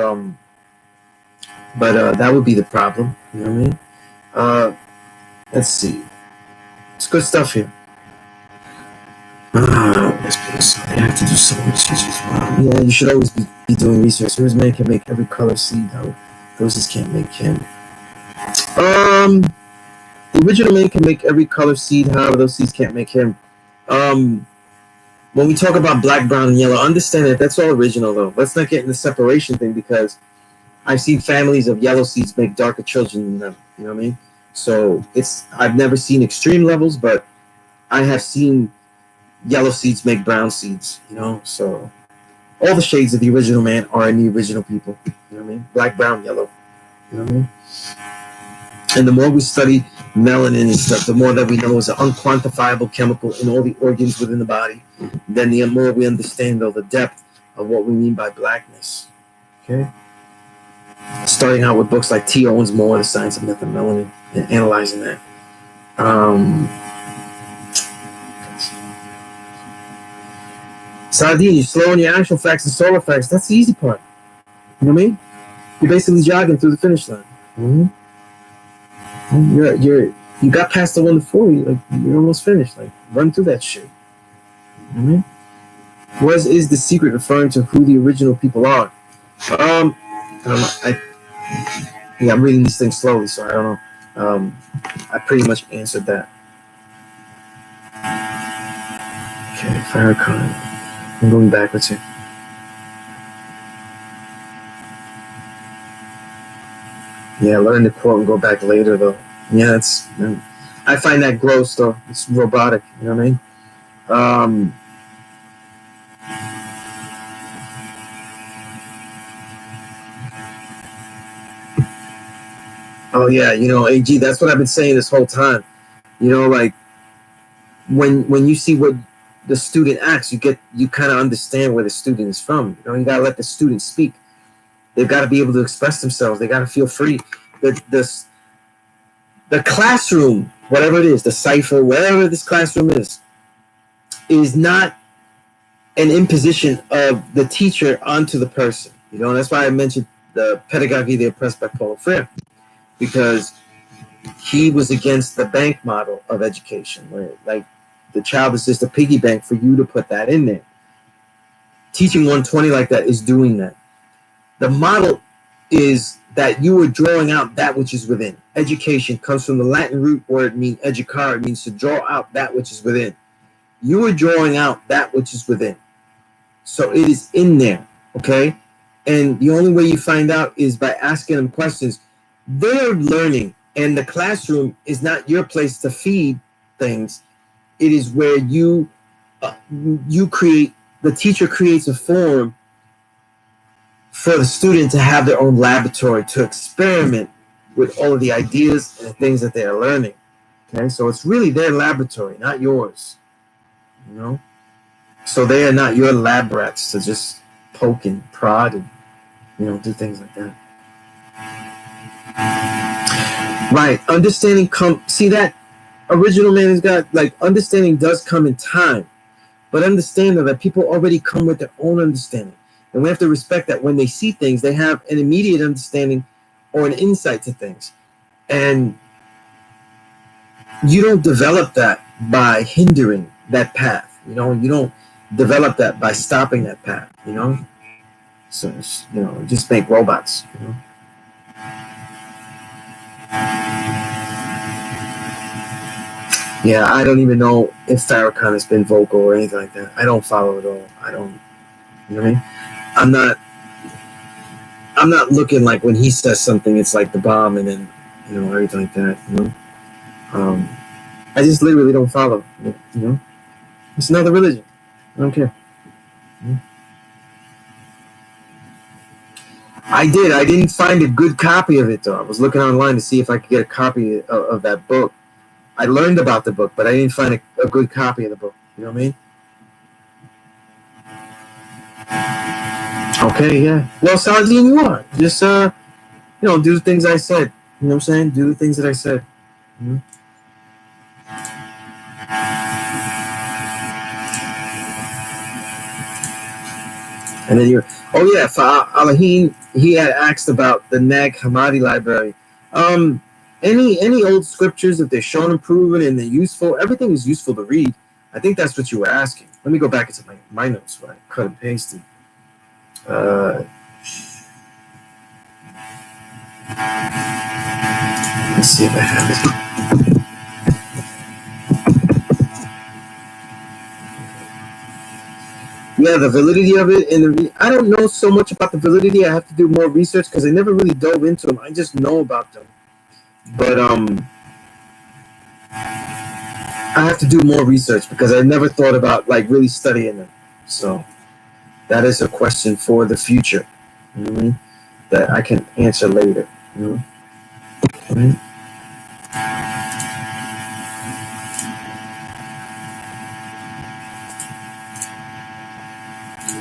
that would be the problem. You know what I mean? Let's see. It's good stuff here. I have to do some research as well. Yeah, you should always be doing research. Whereas man can make every color seed, how roses can't make him. The original man can make every color seed, however those seeds can't make him. When we talk about black, brown, and yellow, understand that that's all original though. Let's not get in the separation thing because I've seen families of yellow seeds make darker children than them. You know what I mean? So I've never seen extreme levels, but I have seen yellow seeds make brown seeds, so all the shades of the original man are in the original people, you know what I mean? Black, brown, yellow, you know what I mean? And the more we study melanin and stuff, the more that we know is an unquantifiable chemical in all the organs within the body, then the more we understand, though, the depth of what we mean by blackness, okay? Starting out with books like T. Owens More, The Science of Myth and Melanin, and analyzing that. Sardine, you're slow on your actual facts and solar facts. That's the easy part. You know what I mean? You're basically jogging through the finish line. You got past the 1 to 4. You're almost finished. Like run through that shit. You know what I mean? What is the secret referring to who the original people are? I'm reading these things slowly, so I don't know. I pretty much answered that. Okay, Farrakhan. I'm going backwards here. Yeah, learn the quote and go back later, though. Yeah, I find that gross, though. It's robotic, you know what I mean? Oh yeah, you know, AG. That's what I've been saying this whole time. You know, like when you see what the student acts, you kind of understand where the student is from. You know, you gotta let the student speak. They've got to be able to express themselves. They got to feel free. The classroom, whatever it is, the cipher, whatever this classroom is not an imposition of the teacher onto the person. You know, and that's why I mentioned the Pedagogy of the Oppressed by Paulo Freire, because he was against the bank model of education, where like the child is just a piggy bank for you to put that in there. Teaching 120 like that is doing that. The model is that you are drawing out that which is within. Education comes from the Latin root word mean educare. It means to draw out that which is within. You are drawing out that which is within. So it is in there, okay? And the only way you find out is by asking them questions. They're learning, and the classroom is not your place to feed things. It is where you create, the teacher creates a forum for the student to have their own laboratory to experiment with all of the ideas and things that they are learning. Okay, so it's really their laboratory, not yours. You know, so they are not your lab rats to just poke and prod and do things like that. Right, understanding see that original man has got like understanding does come in time, but understand that people already come with their own understanding. And we have to respect that when they see things, they have an immediate understanding or an insight to things. And you don't develop that by hindering that path. You don't develop that by stopping that path, So, just make robots, Yeah, I don't even know if Farrakhan has been vocal or anything like that. I don't follow it all. I don't, you know what I mean? I'm not looking like when he says something, it's like the bomb and then, everything like that, I just literally don't follow, It's another religion. I don't care. I did. I didn't find a good copy of it, though. I was looking online to see if I could get a copy of that book. I learned about the book, but I didn't find a good copy of the book. You know what I mean? Okay, yeah. Well, Saladin, you are. Just, do the things I said. You know what I'm saying? Do the things that I said. And then oh yeah, for Alahin, he had asked about the Nag Hammadi library. Any old scriptures, if they're shown and proven and they're useful, everything is useful to read. I think that's what you were asking. Let me go back into my notes where I cut and pasted. Let's see if I have it. Yeah, the validity of it, and I don't know so much about the validity. I have to do more research because I never really dove into them. I just know about them, but I have to do more research because I never thought about like really studying them. So that is a question for the future, that I can answer later.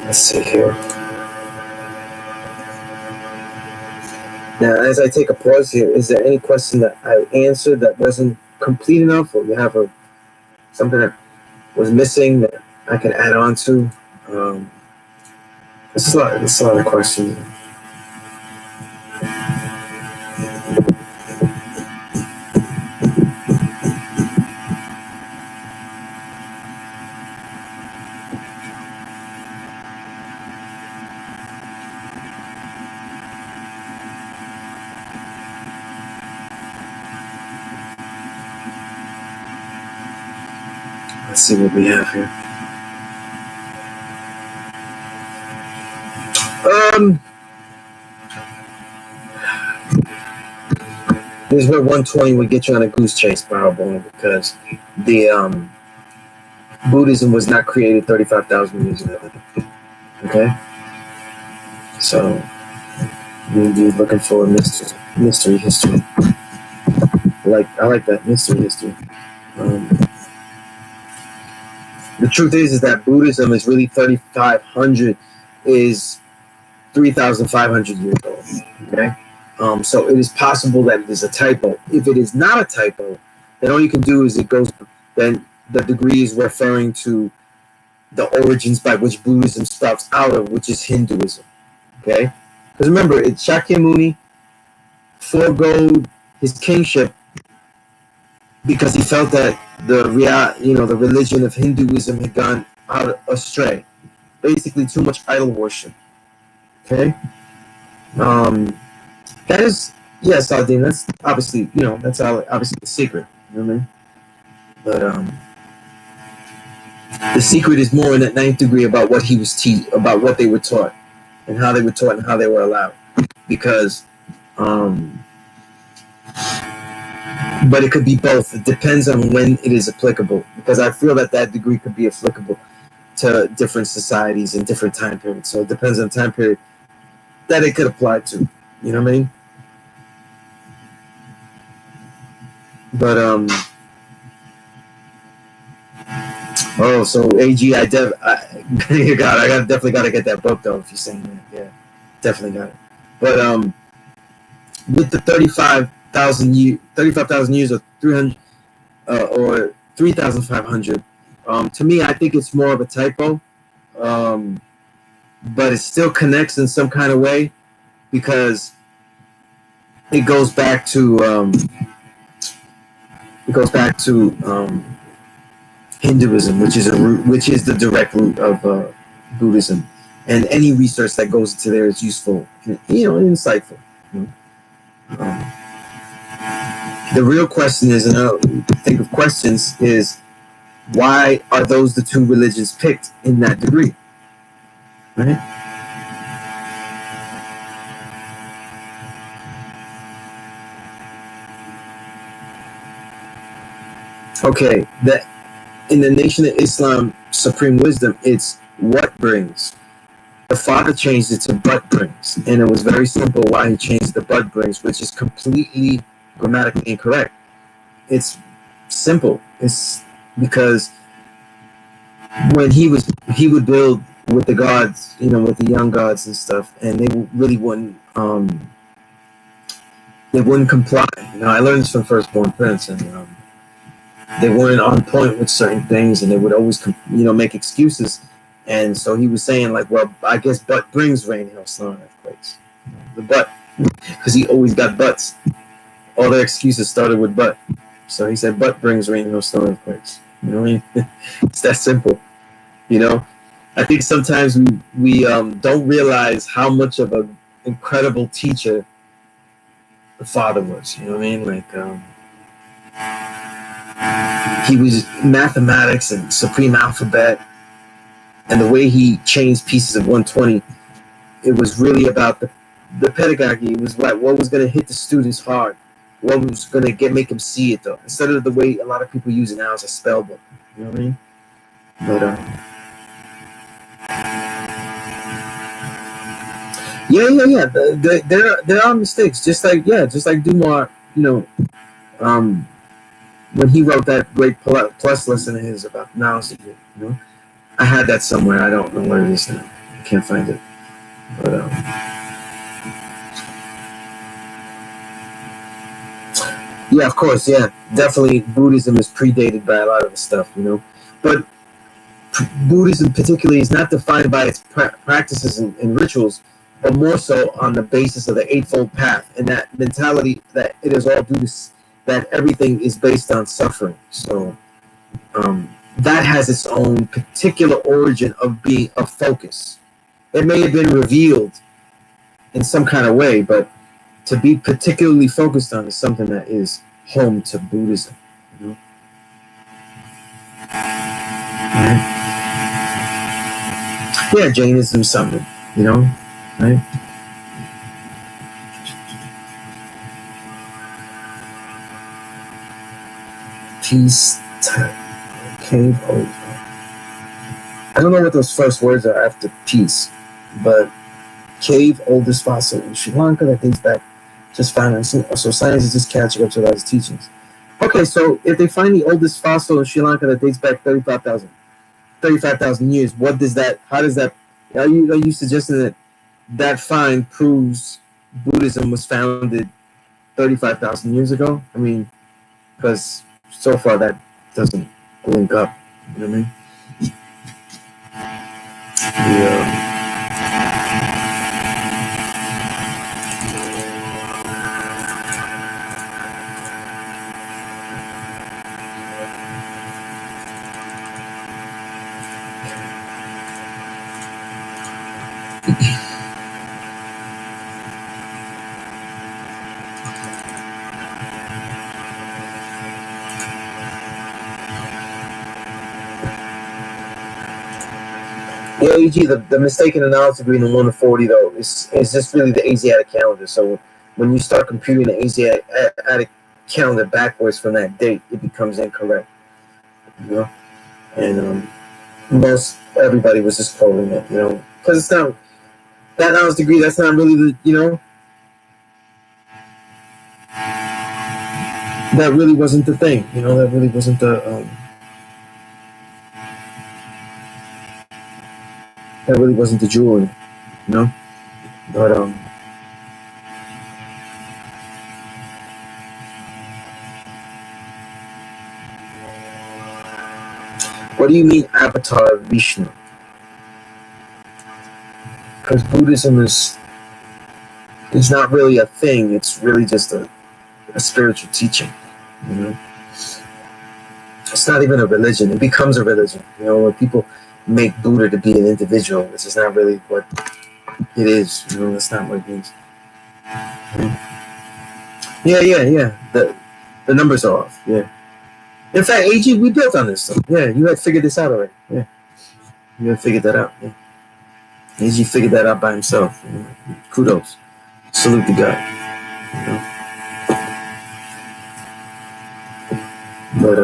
Let's see here. Now, as I take a pause here, is there any question that I answered that wasn't complete enough, or you have something that was missing that I can add on to? There's a lot of questions. Let's see what we have here. This is where 120 would get you on a goose chase, Powerball, because the Buddhism was not created 35,000 years ago. Okay? So, you're looking for a mystery history. I like that history. The truth is that Buddhism is really 3,500 is 3,500 years old. Okay, so it is possible that it is a typo. If it is not a typo, then all you can do is then the degree is referring to the origins by which Buddhism sprouts out of, which is Hinduism. Okay, because remember, it's Shakyamuni foregoed his kingship because he felt that the religion of Hinduism had gone out astray. Basically, too much idol worship. Okay, that is, yes, Aldine. That's obviously, that's obviously the secret. You know what I mean? But the secret is more in that ninth degree about what he was about what they were taught, and how they were taught, and how they were allowed. Because, but it could be both. It depends on when it is applicable. Because I feel that degree could be applicable to different societies and different time periods. So it depends on the time period that it could apply to. You know what I mean? But so AG, I definitely got to get that book though. If you're saying that, yeah, definitely got it. But with the 35,000 years or 300 or 3,500, to me, I think it's more of a typo. But it still connects in some kind of way because it goes back to Hinduism, which is the direct root of Buddhism, and any research that goes into there is useful, and insightful. The real question is, and I think of questions, is why are those the two religions picked in that degree? Right? Okay, that in the Nation of Islam Supreme Wisdom, it's what brings. The father changed it to but brings, and it was very simple why he changed it to but brings, which is completely grammatically incorrect. It's simple. It's because when he would build with the gods, with the young gods and stuff, and they really wouldn't comply. I learned this from Firstborn Prince, and they weren't on point with certain things, and they would always make excuses. And so he was saying, like, well, I guess but brings rain, hail, snow, and earthquakes. The but, because he always got buts. All their excuses started with but. So he said, but brings rain, hail, snow, and earthquakes. You know what I mean? It's that simple. I think sometimes we don't realize how much of an incredible teacher the father was. You know what I mean? Like, he was mathematics and supreme alphabet, and the way he changed pieces of 120, it was really about the pedagogy. It was like what was going to hit the students hard, what was going to make them see it though, instead of the way a lot of people use it now as a spell book. You know what I mean? But yeah. There are mistakes, just like Dumas. When he wrote that great plus lesson of his about knowledge, I had that somewhere. I don't know where it is now. I can't find it. But yeah, of course, yeah, definitely. Buddhism is predated by a lot of the stuff, But Buddhism, particularly, is not defined by its practices and rituals, but more so on the basis of the Eightfold Path and that mentality that it is all due to that everything is based on suffering. So that has its own particular origin of being a focus. It may have been revealed in some kind of way, but to be particularly focused on is something that is home to Buddhism. Yeah, Jainism, something, right? Peace, cave over. I don't know what those first words are after peace, but cave, oldest fossil in Sri Lanka that dates back just found. So science is just catching up to those teachings. Okay, so if they find the oldest fossil in Sri Lanka that dates back 35,000 years, what does that? How does that? Are you suggesting that that find proves Buddhism was founded 35,000 years ago? I mean, because so far that doesn't link up. You know what I mean? Yeah. Yeah, EG, the mistaken analysis between the 1 to 40, though, is just really the Asiatic calendar. So when you start computing the Asiatic calendar backwards from that date, it becomes incorrect. You know? And most everybody was just quoting it, because it's not that knowledge degree. That's not really that really wasn't the thing. That really wasn't the jewelry. You know, but what do you mean avatar of Vishnu? Because Buddhism is not really a thing. It's really just a spiritual teaching. You know, it's not even a religion. It becomes a religion. When people make Buddha to be an individual, which is not really what it is. That's not what it means. Yeah. The numbers are off. Yeah. In fact, AG, we built on this stuff. Yeah, you had figured this out already. Yeah, you had figured that out. Yeah. AG figured that out by himself. Kudos. Salute the guy. You know? But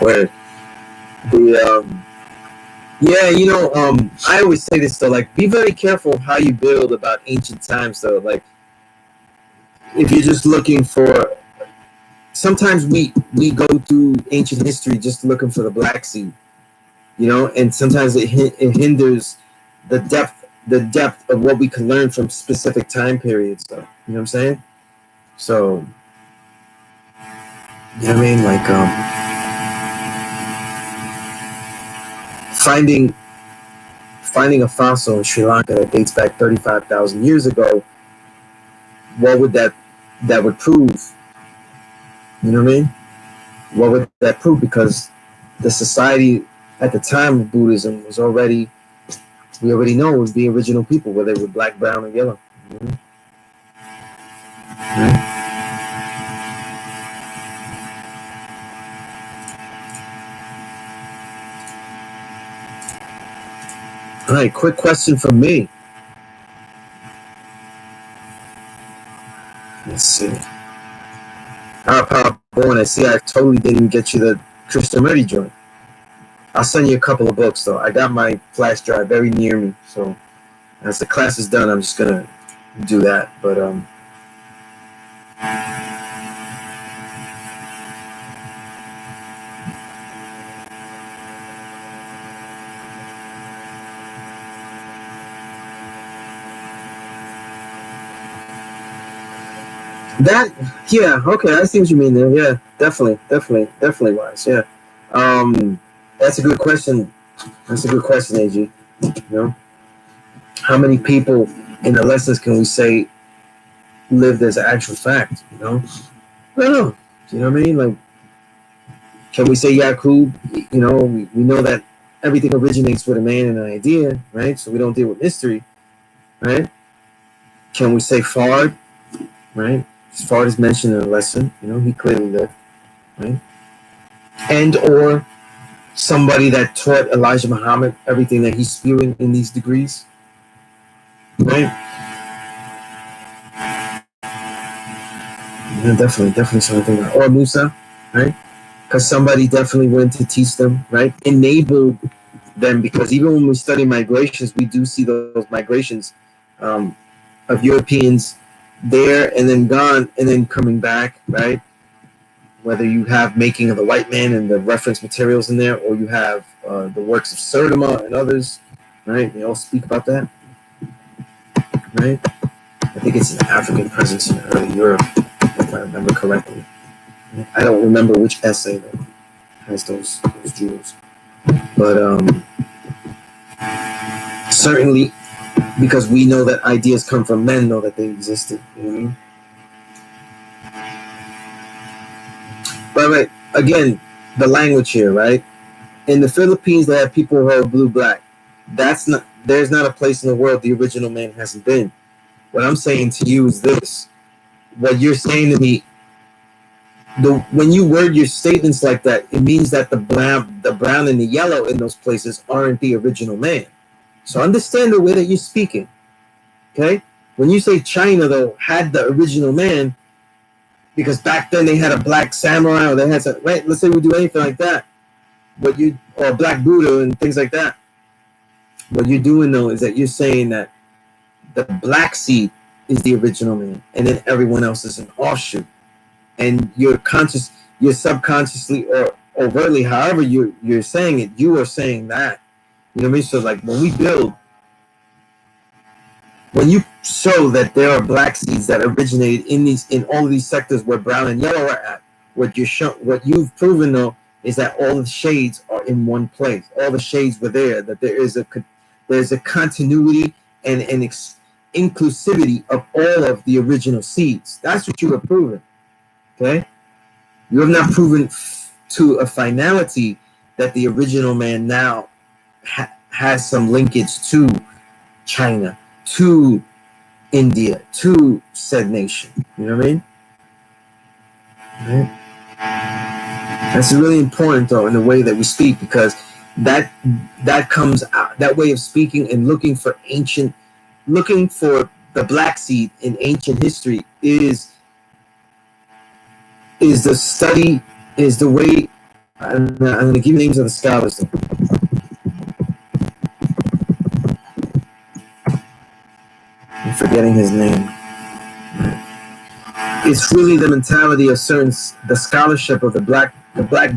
where yeah, I always say this though, like, be very careful how you build about ancient times though. Like, if you're just looking for, sometimes we go through ancient history just looking for the Black Sea, and sometimes it hinders the depth of what we can learn from specific time periods though. You know what I'm saying? So, you know what I mean? Like, finding a fossil in Sri Lanka that dates back 35,000 years ago, what would that would prove? You know what I mean? What would that prove? Because the society at the time of Buddhism was we already know it was the original people, whether they were black, brown, or yellow. Mm-hmm. Mm-hmm. All right, quick question from me. Let's see. Power Born, I see I totally didn't get you the Krishnamurti joint. I'll send you a couple of books, though. I got my flash drive very near me, so as the class is done, I'm just going to do that. But, that, yeah, okay, I see what you mean there. Yeah, definitely wise. Yeah. That's a good question. That's a good question, AG. How many people in the lessons can we say lived as an actual fact? I don't know. You know what I mean? Like, can we say Yakub? We know that everything originates with a man and an idea, right? So we don't deal with mystery, right? Can we say Fard, right? Fard is mentioned in the lesson. He clearly lived, right? And or somebody that taught Elijah Muhammad everything that he's spewing in these degrees, right? Yeah, definitely something. Or Musa, right? Because somebody definitely went to teach them, right? Enable them, because even when we study migrations, we do see those migrations um, of Europeans there and then gone and then coming back, right? Whether you have Making of the White Man and the reference materials in there, or you have the works of Sertima and others, right? They all speak about that, right? I think it's an African presence in early Europe, if I remember correctly. I don't remember which essay that has those jewels, but certainly because we know that ideas come from men, know that they existed. You know what I mean? But again, the language here, right? In the Philippines, they have people who are blue black. That's not. There's not a place in the world the original man hasn't been. What I'm saying to you is this: what you're saying to me, when you word your statements like that, it means that the brown and the yellow in those places aren't the original man. So understand the way that you're speaking. Okay, when you say China though had the original man, because back then they had a black samurai, or they had some, right? Let's say we do anything like that, or black Buddha and things like that. What you're doing though is that you're saying that the black seed is the original man, and then everyone else is an offshoot. And you're subconsciously or overtly, however you're saying it, you are saying that. You know what I mean? So like when you show that there are black seeds that originated in all of these sectors where brown and yellow are at, what you've proven though is that all the shades are in one place. All the shades were there. That there's a continuity and an inclusivity of all of the original seeds. That's what you have proven. Okay, you have not proven to a finality that the original man now has some linkage to China, to India, to said nation. You know what I mean? Right? That's really important though in the way that we speak, because that comes out, that way of speaking and looking for the black seed in ancient history is the study, is the way. I'm going to give you names of the scholars though. I'm forgetting his name. It's really the mentality of the scholarship of the black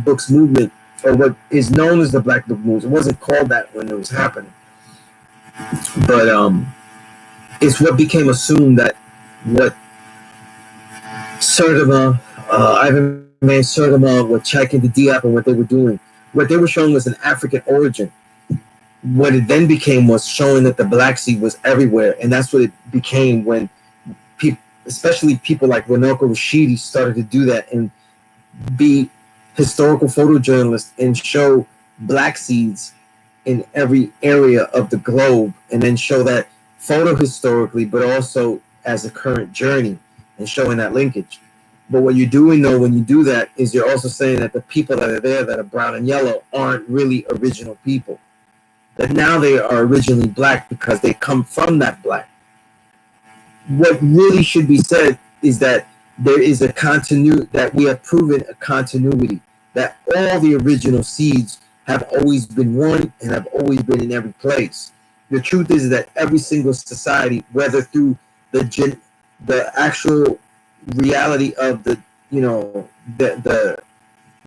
books movement, or what is known as the black book movement. It wasn't called that when it was happening, but it's what became assumed that what Sertima, Ivan Van Sertima, what Cheikh and the Diop, and what they were doing, what they were showing was an African origin. What it then became was showing that the black seed was everywhere, and that's what it became when especially people like Runoko Rashidi started to do that and be historical photojournalists and show black seeds in every area of the globe, and then show that photo historically, but also as a current journey, and showing that linkage. But what you're doing though when you do that is you're also saying that the people that are there that are brown and yellow aren't really original people. That now they are originally black because they come from that black. What really should be said is that there is a continuity, that we have proven a continuity, that all the original seeds have always been one and have always been in every place. The truth is that every single society, whether through the actual reality of the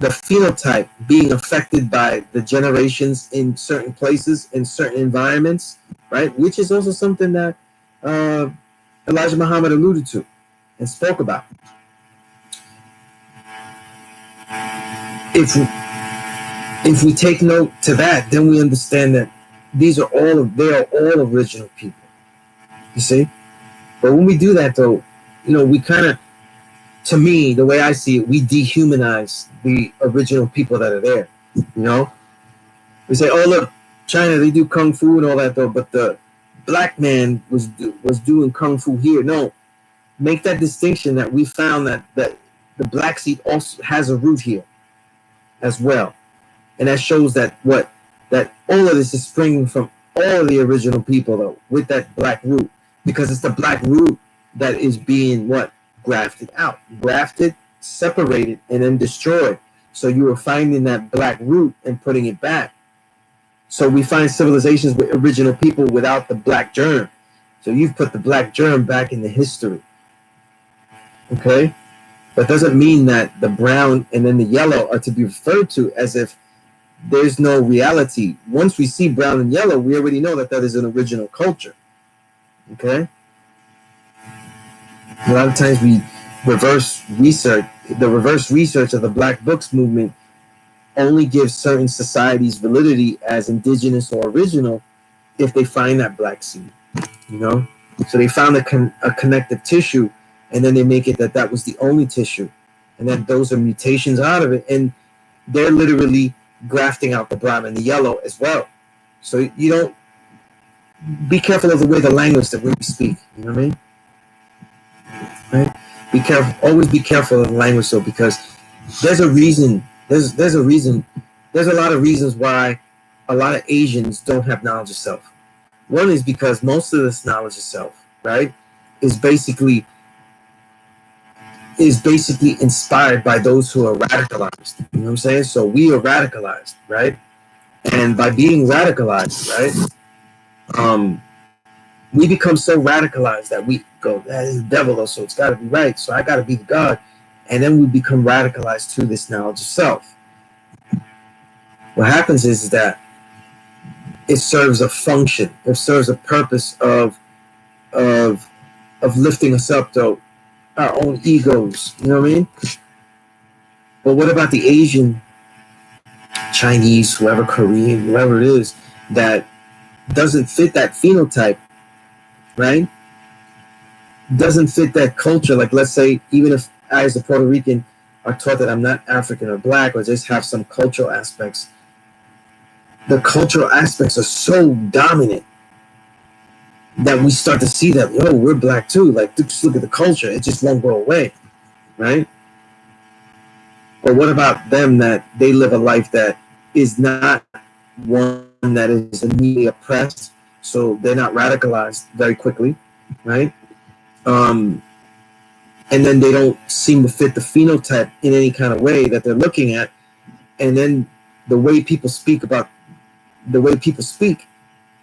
phenotype being affected by the generations in certain places, in certain environments, right? Which is also something that Elijah Muhammad alluded to and spoke about. If we take note to that, then we understand that they are all original people. You see? But when we do that though, we kind of, to me, the way I see it, we dehumanize the original people that are there. We say, oh look, China, they do kung fu and all that though, but the black man was doing kung fu here. No, make that distinction that we found that the black seed also has a root here as well, and that shows that all of this is springing from all of the original people though, with that black root, because it's the black root that is being grafted out, grafted, separated, and then destroyed. So you were finding that black root and putting it back. So we find civilizations with original people without the black germ. So you've put the black germ back in the history. Okay? But doesn't mean that the brown and then the yellow are to be referred to as if there's no reality. Once we see brown and yellow, we already know that that is an original culture. Okay? A lot of times we reverse research. The reverse research of the Black Books movement only gives certain societies validity as indigenous or original if they find that black seed, you know? So they found a connective tissue, and then they make it that was the only tissue, and then those are mutations out of it, and they're literally grafting out the brown and the yellow as well. So you don't, be careful of the way the language that we speak, you know what I mean? Right? Be careful, always be careful of the language, though, because there's a reason, there's a reason, there's a lot of reasons why a lot of Asians don't have knowledge of self. One is because most of this knowledge of self, right, is basically inspired by those who are radicalized. You know what I'm saying? So we are radicalized, right? And by being radicalized, right, we become so radicalized that we go, that is the devil, so it's got to be right, so I got to be the God. And then we become radicalized to this knowledge of self. What happens is that it serves a function. It serves a purpose of lifting us up, though, our own egos. You know what I mean? But what about the Asian, Chinese, whoever, Korean, whoever it is, that doesn't fit that phenotype, right? Doesn't fit that culture. Like, let's say, even if I, as a Puerto Rican, are taught that I'm not African or black, or just have some cultural aspects, the cultural aspects are so dominant that we start to see that, oh, we're black too. Like, just look at the culture. It just won't go away, right? But what about them that they live a life that is not one that is immediately oppressed, so they're not radicalized very quickly, right? And then they don't seem to fit the phenotype in any kind of way that they're looking at. And then the way people speak,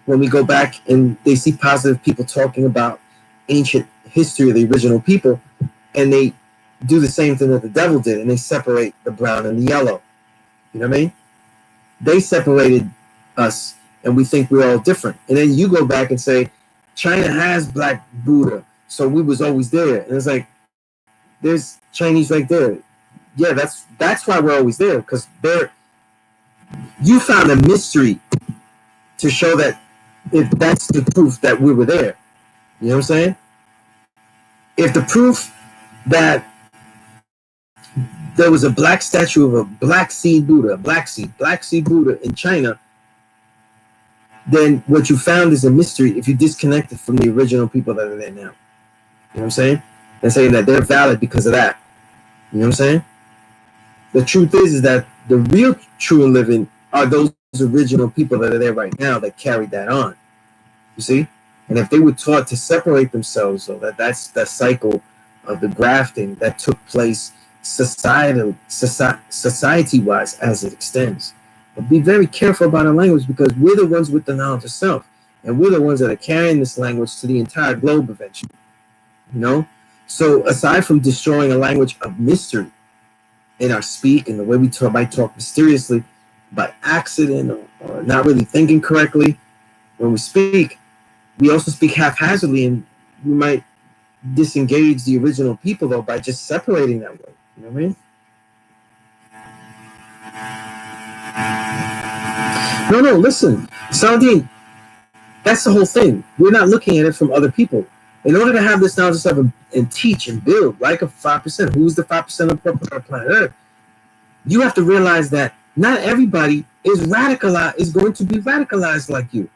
when we go back and they see positive people talking about ancient history of the original people, and they do the same thing that the devil did, and they separate the brown and the yellow. You know what I mean? They separated us, and we think we're all different. And then you go back and say, China has black Buddha, so we was always there. And it's like, there's Chinese right there. Yeah, that's why we're always there, because you found a mystery to show that if that's the proof that we were there. You know what I'm saying? If the proof that there was a black statue of a black seed Buddha, black seed Buddha in China, then what you found is a mystery if you disconnect it from the original people that are there now. You know what I'm saying? And saying that they're valid because of that. You know what I'm saying? The truth is that the real true and living are those original people that are there right now that carried that on. You see? And if they were taught to separate themselves, so that's the cycle of the grafting that took place society-wise as it extends. But be very careful about our language, because we're the ones with the knowledge of self, and we're the ones that are carrying this language to the entire globe eventually. You know? So aside from destroying a language of mystery in our speak and the way we might talk mysteriously by accident or not really thinking correctly when we speak, we also speak haphazardly, and we might disengage the original people, though, by just separating that way. You know what I mean? No, listen, Saladin, that's the whole thing. We're not looking at it from other people. In order to have this knowledge of self and teach and build like a 5%, who's the 5% of the planet Earth, you have to realize that not everybody is going to be radicalized like you.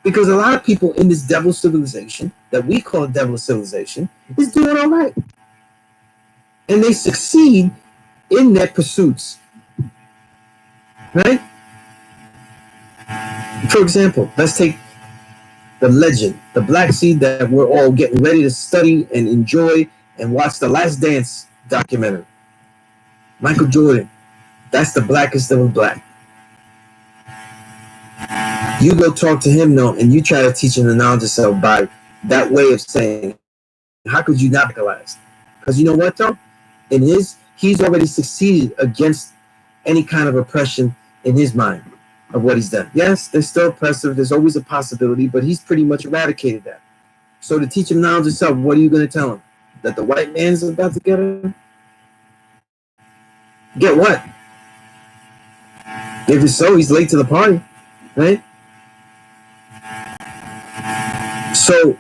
Because a lot of people in this devil civilization that we call devil civilization is doing all right. And they succeed in their pursuits. Right? For example, let's take the legend, the black seed that we're all getting ready to study and enjoy and watch the Last Dance documentary. Michael Jordan, that's the blackest of the black. You go talk to him, though, and you try to teach him the knowledge of self by that way of saying, how could you not radicalize? Because you know what, though? He's already succeeded against any kind of oppression in his mind of what he's done. Yes, there's still oppressive. There's always a possibility, but he's pretty much eradicated that. So to teach him knowledge of self, what are you going to tell him? That the white man's about to get him? Get what? If it's so, he's late to the party, right? So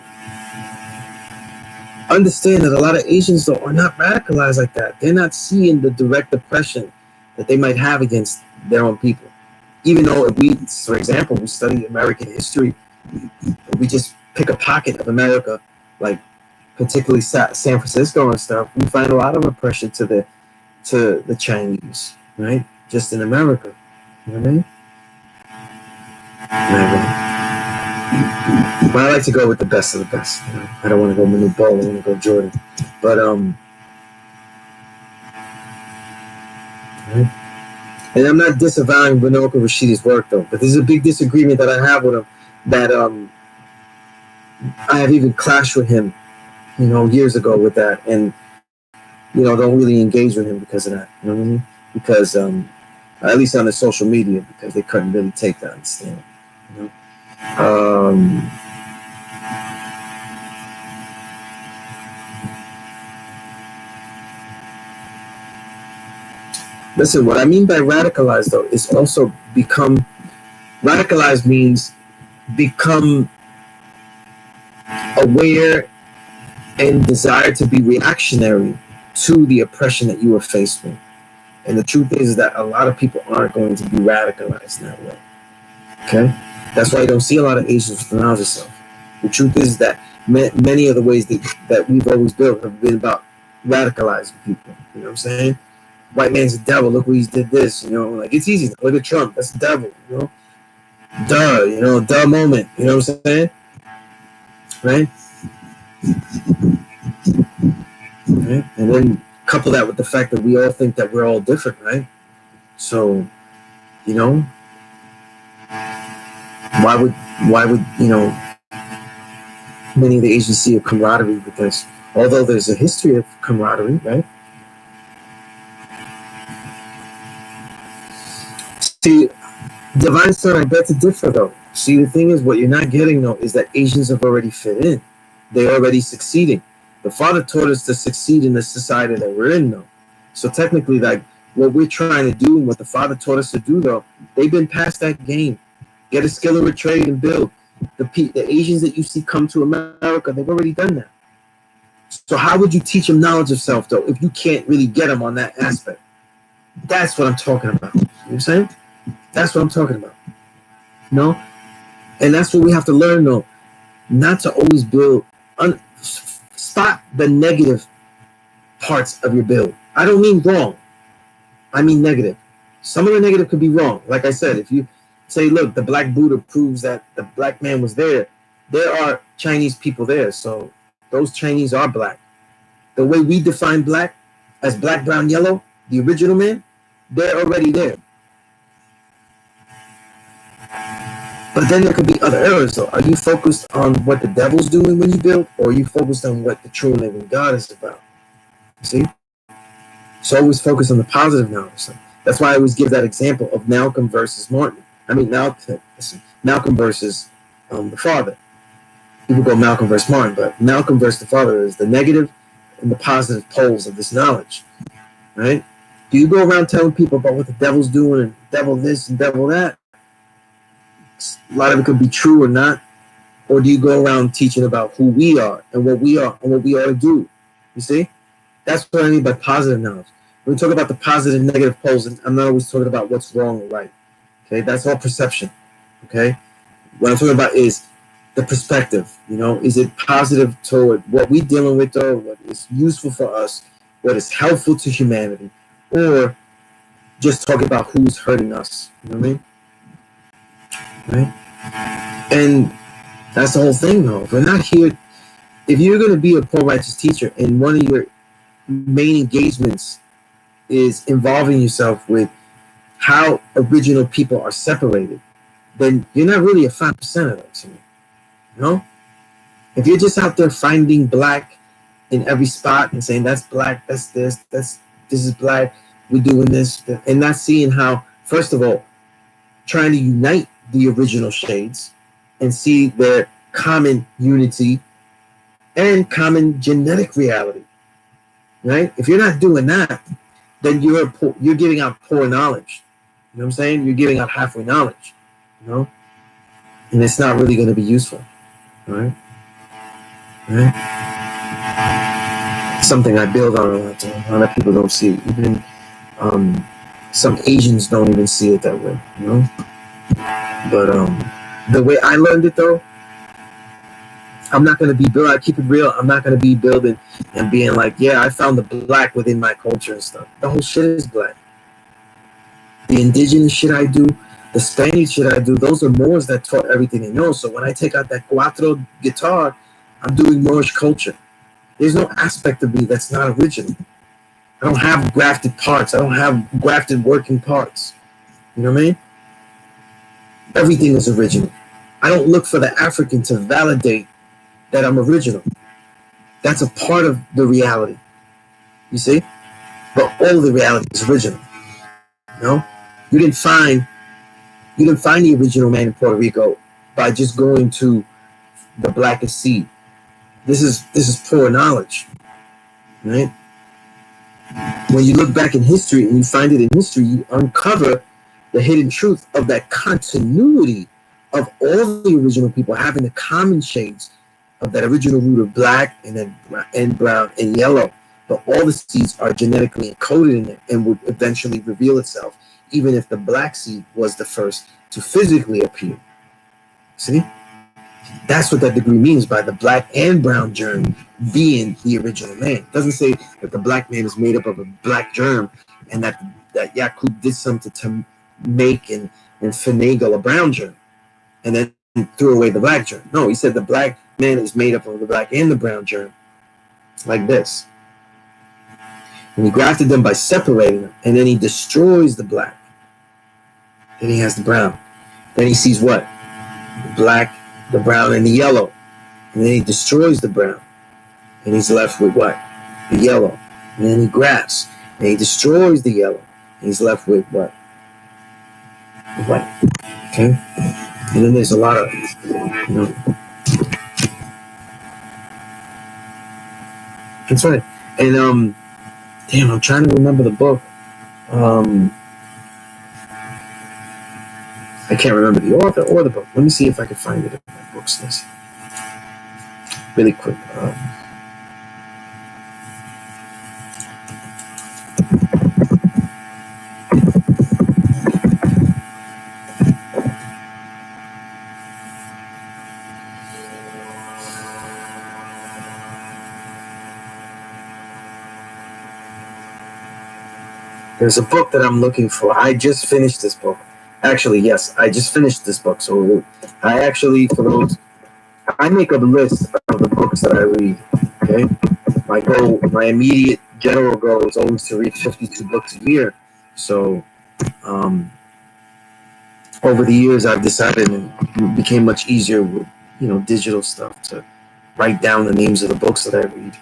understand that a lot of Asians, though, are not radicalized like that. They're not seeing the direct oppression that they might have against their own people. Even though if we, for example, we study American history, we just pick a pocket of America, like particularly San Francisco and stuff, we find a lot of oppression to the Chinese, right? Just in America. You know what I mean? But I like to go with the best of the best. You know? I don't want to go Manu Ball, I want to go Jordan. But right? And I'm not disavowing Binoka Rashidi's work, though. But there's a big disagreement that I have with him. That I have even clashed with him, you know, years ago with that, and you know, don't really engage with him because of that. You know what I mean? Because at least on the social media, because they couldn't really take that and stand. You know? Listen, what I mean by radicalized, though, is also become, radicalized means become aware and desire to be reactionary to the oppression that you are faced with. And the truth is that a lot of people aren't going to be radicalized that way. Okay? That's why you don't see a lot of Asians with knowledge of self. The truth is that many of the ways that we've always built have been about radicalizing people. You know what I'm saying? White man's the devil. Look what he did this. You know, like it's easy. Look at Trump. That's the devil. You know, duh. You know, duh moment. You know what I'm saying? Right? Right? And then couple that with the fact that we all think that we're all different, right? So, you know, why would you know many of the Asians see a camaraderie with us? Although there's a history of camaraderie, right? See, Divine Son, I bet to differ though. See, the thing is, what you're not getting though is that Asians have already fit in. They're already succeeding. The Father taught us to succeed in the society that we're in though. So technically, like what we're trying to do and what the Father taught us to do though, they've been past that game. Get a skill of a trade and build. The Asians that you see come to America, they've already done that. So how would you teach them knowledge of self though if you can't really get them on that aspect? That's what I'm talking about. You know what I'm saying? That's what I'm talking about. You know? And that's what we have to learn though. Not to always build, spot the negative parts of your build. I don't mean wrong. I mean negative. Some of the negative could be wrong. Like I said, if you say, look, the Black Buddha proves that the black man was there. There are Chinese people there. So those Chinese are black. The way we define black as black, brown, yellow, the original man, they're already there. But then there could be other errors. So are you focused on what the devil's doing when you build, or are you focused on what the true living God is about? See? So always focus on the positive now. So that's why I always give that example of Malcolm versus Martin. I mean, Malcolm versus the Father. People go Malcolm versus Martin, but Malcolm versus the Father is the negative and the positive poles of this knowledge, right? Do you go around telling people about what the devil's doing and devil this and devil that? A lot of it could be true or not. Or do you go around teaching about who we are and what we are and what we ought to do? You see? That's what I mean by positive knowledge. When we talk about the positive and negative poles, I'm not always talking about what's wrong or right. Okay, that's all perception. Okay? What I'm talking about is the perspective. You know, is it positive toward what we're dealing with, or what is useful for us, what is helpful to humanity, or just talking about who's hurting us? You know what I mean? Right? And that's the whole thing, though. We're not here if you're going to be a poor righteous teacher and one of your main engagements is involving yourself with how original people are separated, then you're not really a 5% of that to me. You know? If you're just out there finding black in every spot and saying that's black, that's this is black, we're doing this, and not seeing how, first of all, trying to unite the original shades and see their common unity and common genetic reality, right? If you're not doing that, then you're giving out poor knowledge. You know what I'm saying? You're giving out halfway knowledge, you know, and it's not really going to be useful, right? Right? Something I build on a lot. A lot of people don't see it. Even some Asians don't even see it that way, you know. But the way I learned it, though, I'm not going to be building. I keep it real. I'm not going to be building and being like, yeah, I found the black within my culture and stuff. The whole shit is black. The indigenous shit I do, the Spanish shit I do, those are Moors that taught everything they know. So when I take out that cuatro guitar, I'm doing Moorish culture. There's no aspect of me that's not original. I don't have grafted parts. I don't have grafted working parts. You know what I mean? Everything is original. I don't look for the African to validate that I'm original. That's a part of the reality. You see? But all of the reality is original. You know? You didn't find the original man in Puerto Rico by just going to the blackest seed. This is poor knowledge. Right? When you look back in history and you find it in history, you uncover the hidden truth of that continuity of all the original people having the common shades of that original root of black and brown and yellow. But all the seeds are genetically encoded in it and would eventually reveal itself, even if the black seed was the first to physically appear. See? That's what that degree means by the black and brown germ being the original man. It doesn't say that the black man is made up of a black germ and that Yakub did something to make and finagle a brown germ and then threw away the black germ. No, he said the black man is made up of the black and the brown germ, like this. And he grafted them by separating them, and then he destroys the black. Then he has the brown. Then he sees what? The black, the brown, and the yellow. And then he destroys the brown. And he's left with what? The yellow. And then he grafts. And he destroys the yellow. And he's left with what? The white. Okay? And then there's a lot of, you know. That's right. And, damn, I'm trying to remember the book. I can't remember the author or the book. Let me see if I can find it in my books list. Really quick. There's a book that I'm looking for. I just finished this book. Actually, yes, I just finished this book. So I actually, for those, I make a list of the books that I read. Okay, my immediate general goal is always to read 52 books a year. So, over the years, I've decided, and it became much easier with digital stuff to write down the names of the books that I read.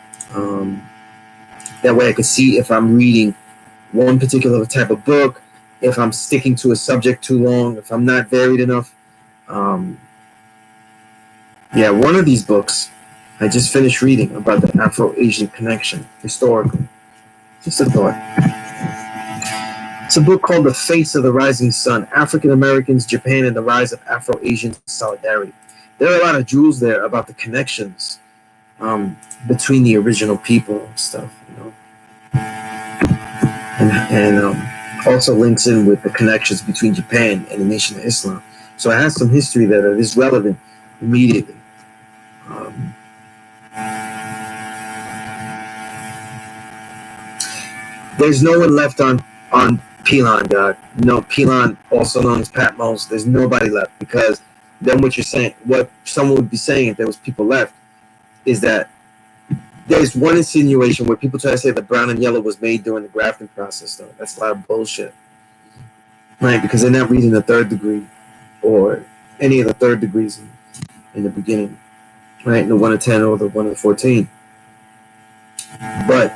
That way, I could see if I'm reading one particular type of book, if I'm sticking to a subject too long, if I'm not varied enough. One of these books I just finished reading about the Afro-Asian connection historically. Just a thought. It's a book called The Face of the Rising Sun, African Americans, Japan, and the Rise of Afro-Asian Solidarity. There are a lot of jewels there about the connections between the original people and stuff, and also links in with the connections between Japan and the Nation of Islam. So it has some history that is relevant immediately. There's no one left on P.E.A.C.E, God. No, P.E.A.C.E, also known as Patmos, there's nobody left, because then what someone would be saying if there was people left is that there's one insinuation where people try to say that brown and yellow was made during the grafting process, though. That's a lot of bullshit, right? Because they're not reading the third degree or any of the third degrees in the beginning, right? The 1 to 10 or the 1 to 14. But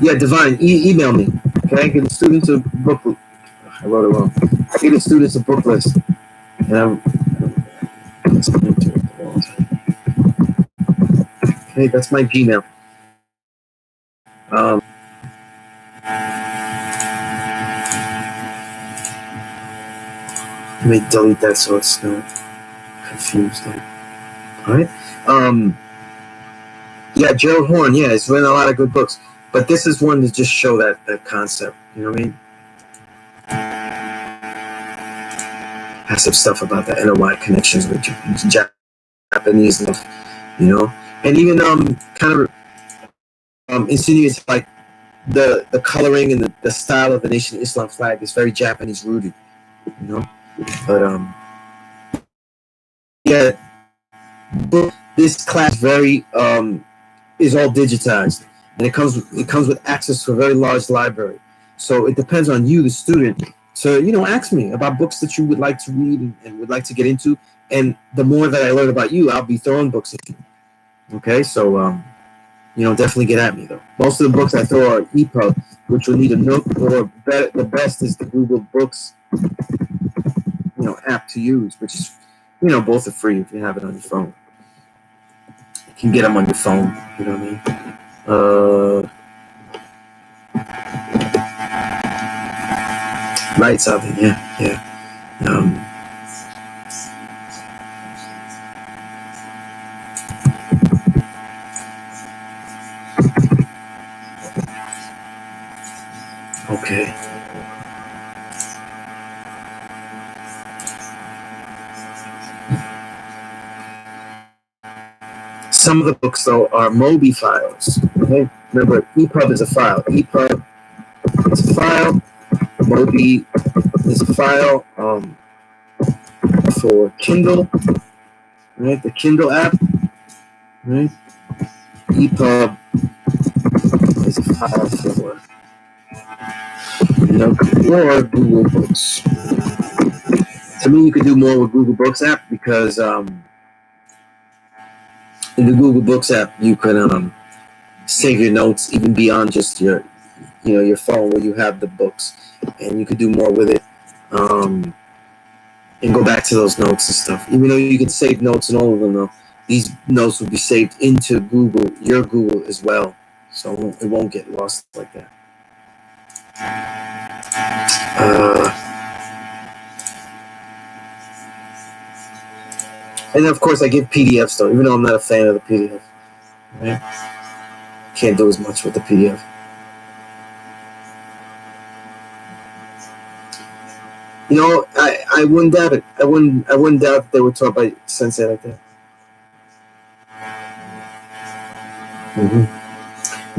yeah, Divine, email me. Okay, get the students a book. I wrote it wrong. I get the students a book list, and okay, that's my Gmail. Let me delete that so it's not confused. All right. Yeah, Gerald Horn. Yeah, he's written a lot of good books, but this is one to just show that concept. You know what I mean? Has some stuff about the NOI connections with Japanese stuff, you know, and even kind of insinuates like the coloring and the style of the Nation of Islam flag is very Japanese rooted, you know. But yeah, this class very is all digitized, and it comes with access to a very large library. So it depends on you, the student, to ask me about books that you would like to read and would like to get into. And the more that I learn about you, I'll be throwing books at you. Okay, so definitely get at me though. Most of the books I throw are EPUB, which will need a Nook, or the best is the Google Books, app to use, which is, both are free if you have it on your phone. You can get them on your phone. You know what I mean? Right, something, yeah. Okay. Some of the books, though, are MOBI files. Okay? Remember, EPUB is a file. EPUB is a file. MOBI is a file for Kindle, right? The Kindle app, right? EPUB is a file for or Google Books. To me, you could do more with Google Books app because in the Google Books app, you can save your notes even beyond just your phone where you have the books, and you could do more with it and go back to those notes and stuff. Even though you can save notes in all of them, though, these notes will be saved into Google, your Google as well, so it won't get lost like that. And of course, I give PDFs though, even though I'm not a fan of the PDF. Right? Can't do as much with the PDF. I wouldn't doubt it. I wouldn't doubt that they were taught by Sensei like that. Mm-hmm.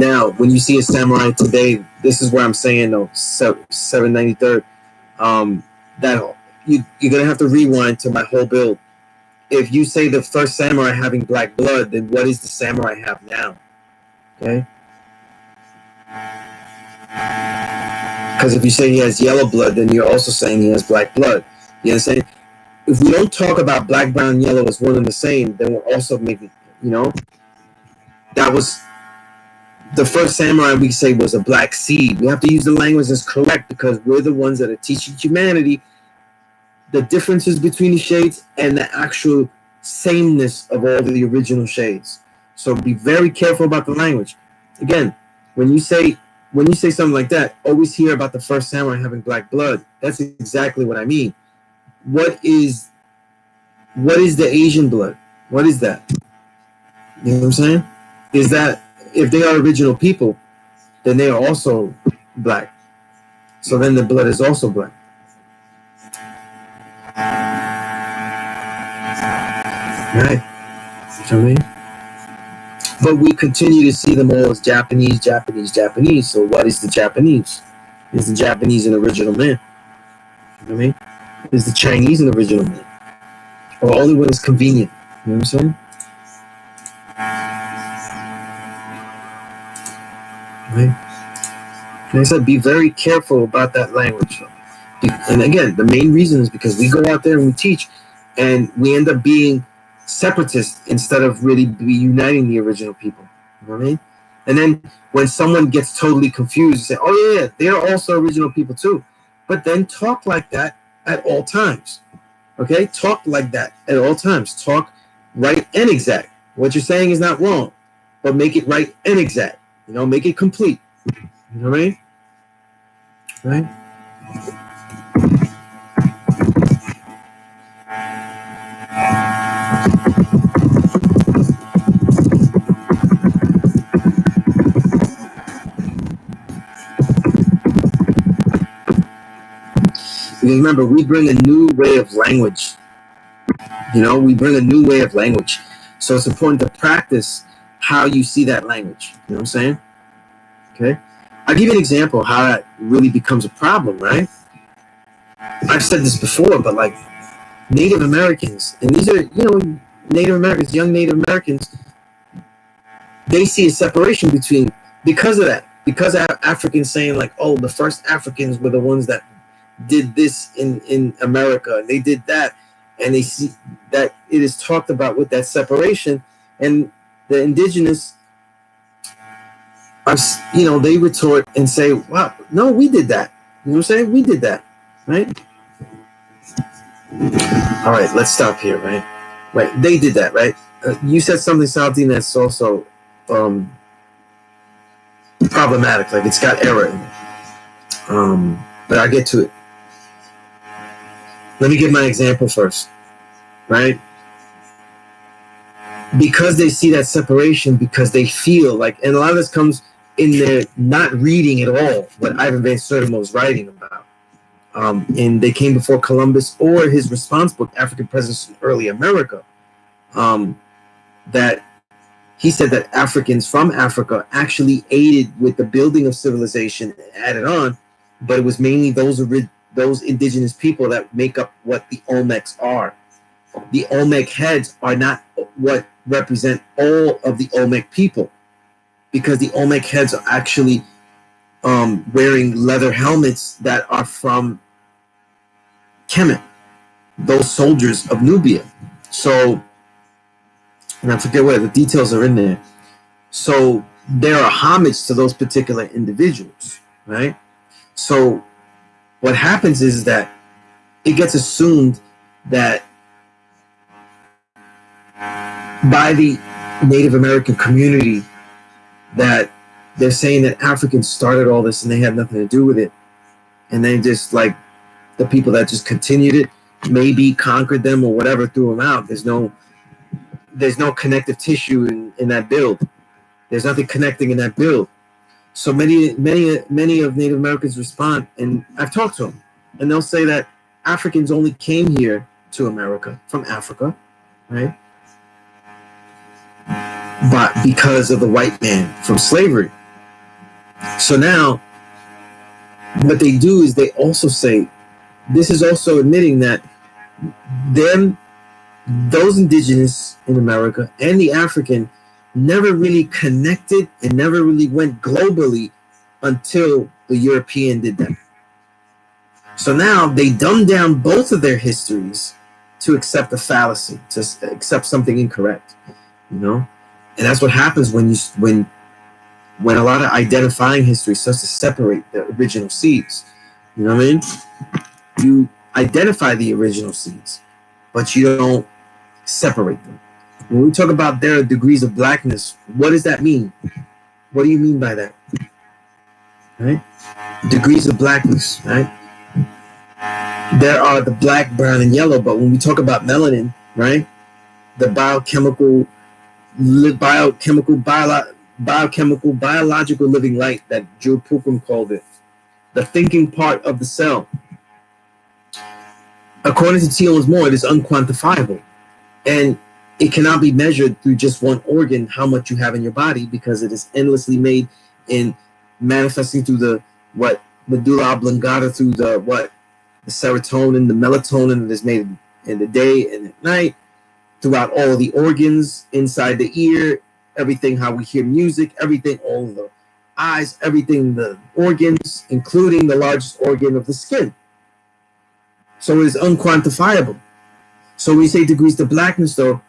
Now, when you see a samurai today, this is where I'm saying though, 793rd. That you're gonna have to rewind to my whole build. If you say the first samurai having black blood, then what does the samurai have now? Okay. Because if you say he has yellow blood, then you're also saying he has black blood. You understand? If we don't talk about black, brown, yellow as one and the same, then we're also making, that was the first samurai we say was a black seed. We have to use the language that's correct because we're the ones that are teaching humanity the differences between the shades and the actual sameness of all the original shades. So be very careful about the language. Again, when you say something like that, always hear about the first samurai having black blood. That's exactly what I mean. What is the Asian blood? What is that? You know what I'm saying? Is that if they are original people, then they are also black. So then the blood is also black. Right. You know what I mean? But we continue to see them all as Japanese. So what is the Japanese? Is the Japanese an original man? You know what I mean? Is the Chinese an original man? Or only when it's convenient? You know what I'm saying? Right? Like I said, be very careful about that language. And again, the main reason is because we go out there and we teach, and we end up being separatists instead of really be uniting the original people. You know what I mean? And then when someone gets totally confused, you say, "Oh yeah, they're also original people too," but then talk like that at all times. Okay, talk like that at all times. Talk right and exact. What you're saying is not wrong, but make it right and exact. You know, make it complete. You know what I mean? Right? Because remember, we bring a new way of language. You know, we bring a new way of language. So it's important to practice how you see that language. You know what I'm saying? Okay. I'll give you an example how that really becomes a problem, right? I've said this before, but like Native Americans, and these are, you know, Native Americans, young Native Americans, they see a separation between, because of that, because Africans saying like, oh, the first Africans were the ones that did this in America, and they did that, and they see that it is talked about with that separation, and the indigenous are, you know, they retort and say, wow, no, we did that. You know what I'm saying? We did that, right? All right, let's stop here, right? Right, they did that, right? You said something, Saltine, that's also problematic, like it's got error in it. But I'll get to it. Let me give my example first, right? Because they see that separation, because they feel like, and a lot of this comes in their not reading at all what Ivan Van Sertima was writing about. And they came before Columbus, or his response book, African Presence in Early America, that he said that Africans from Africa actually aided with the building of civilization, added on, but it was mainly those indigenous people that make up what the Olmecs are. The Olmec heads are not what represent all of the Olmec people, because the Olmec heads are actually wearing leather helmets that are from Kemet, those soldiers of Nubia. So, and I forget where the details are in there. So there are homage to those particular individuals, right? So what happens is that it gets assumed that by the Native American community that they're saying that Africans started all this and they had nothing to do with it. And they just, like, the people that just continued it, maybe conquered them or whatever, threw them out. There's no connective tissue in that build. There's nothing connecting in that build. So many of Native Americans respond, and I've talked to them, and they'll say that Africans only came here to America from Africa, right? But because of the white man from slavery. So now, what they do is they also say, this is also admitting that those indigenous in America and the African never really connected and never really went globally until the European did that. So now they dumb down both of their histories to accept a fallacy, to accept something incorrect, you know? And that's what happens when a lot of identifying history starts to separate the original seeds. You know what I mean? You identify the original seeds, but you don't separate them. When we talk about there are degrees of blackness, what does that mean? What do you mean by that? Right? Degrees of blackness, right? There are the black, brown, and yellow, but when we talk about melanin, right? The biochemical, biological living light that Jules Pookrum called it, the thinking part of the cell. According to Thiele's Moore, it is unquantifiable, and it cannot be measured through just one organ, how much you have in your body, because it is endlessly made in manifesting through the medulla oblongata, through the serotonin, the melatonin that is made in the day and at night, throughout all of the organs inside the ear, everything, how we hear music, everything, all of the eyes, everything, the organs, including the largest organ of the skin. So it is unquantifiable. So when you say degrees to blackness, though,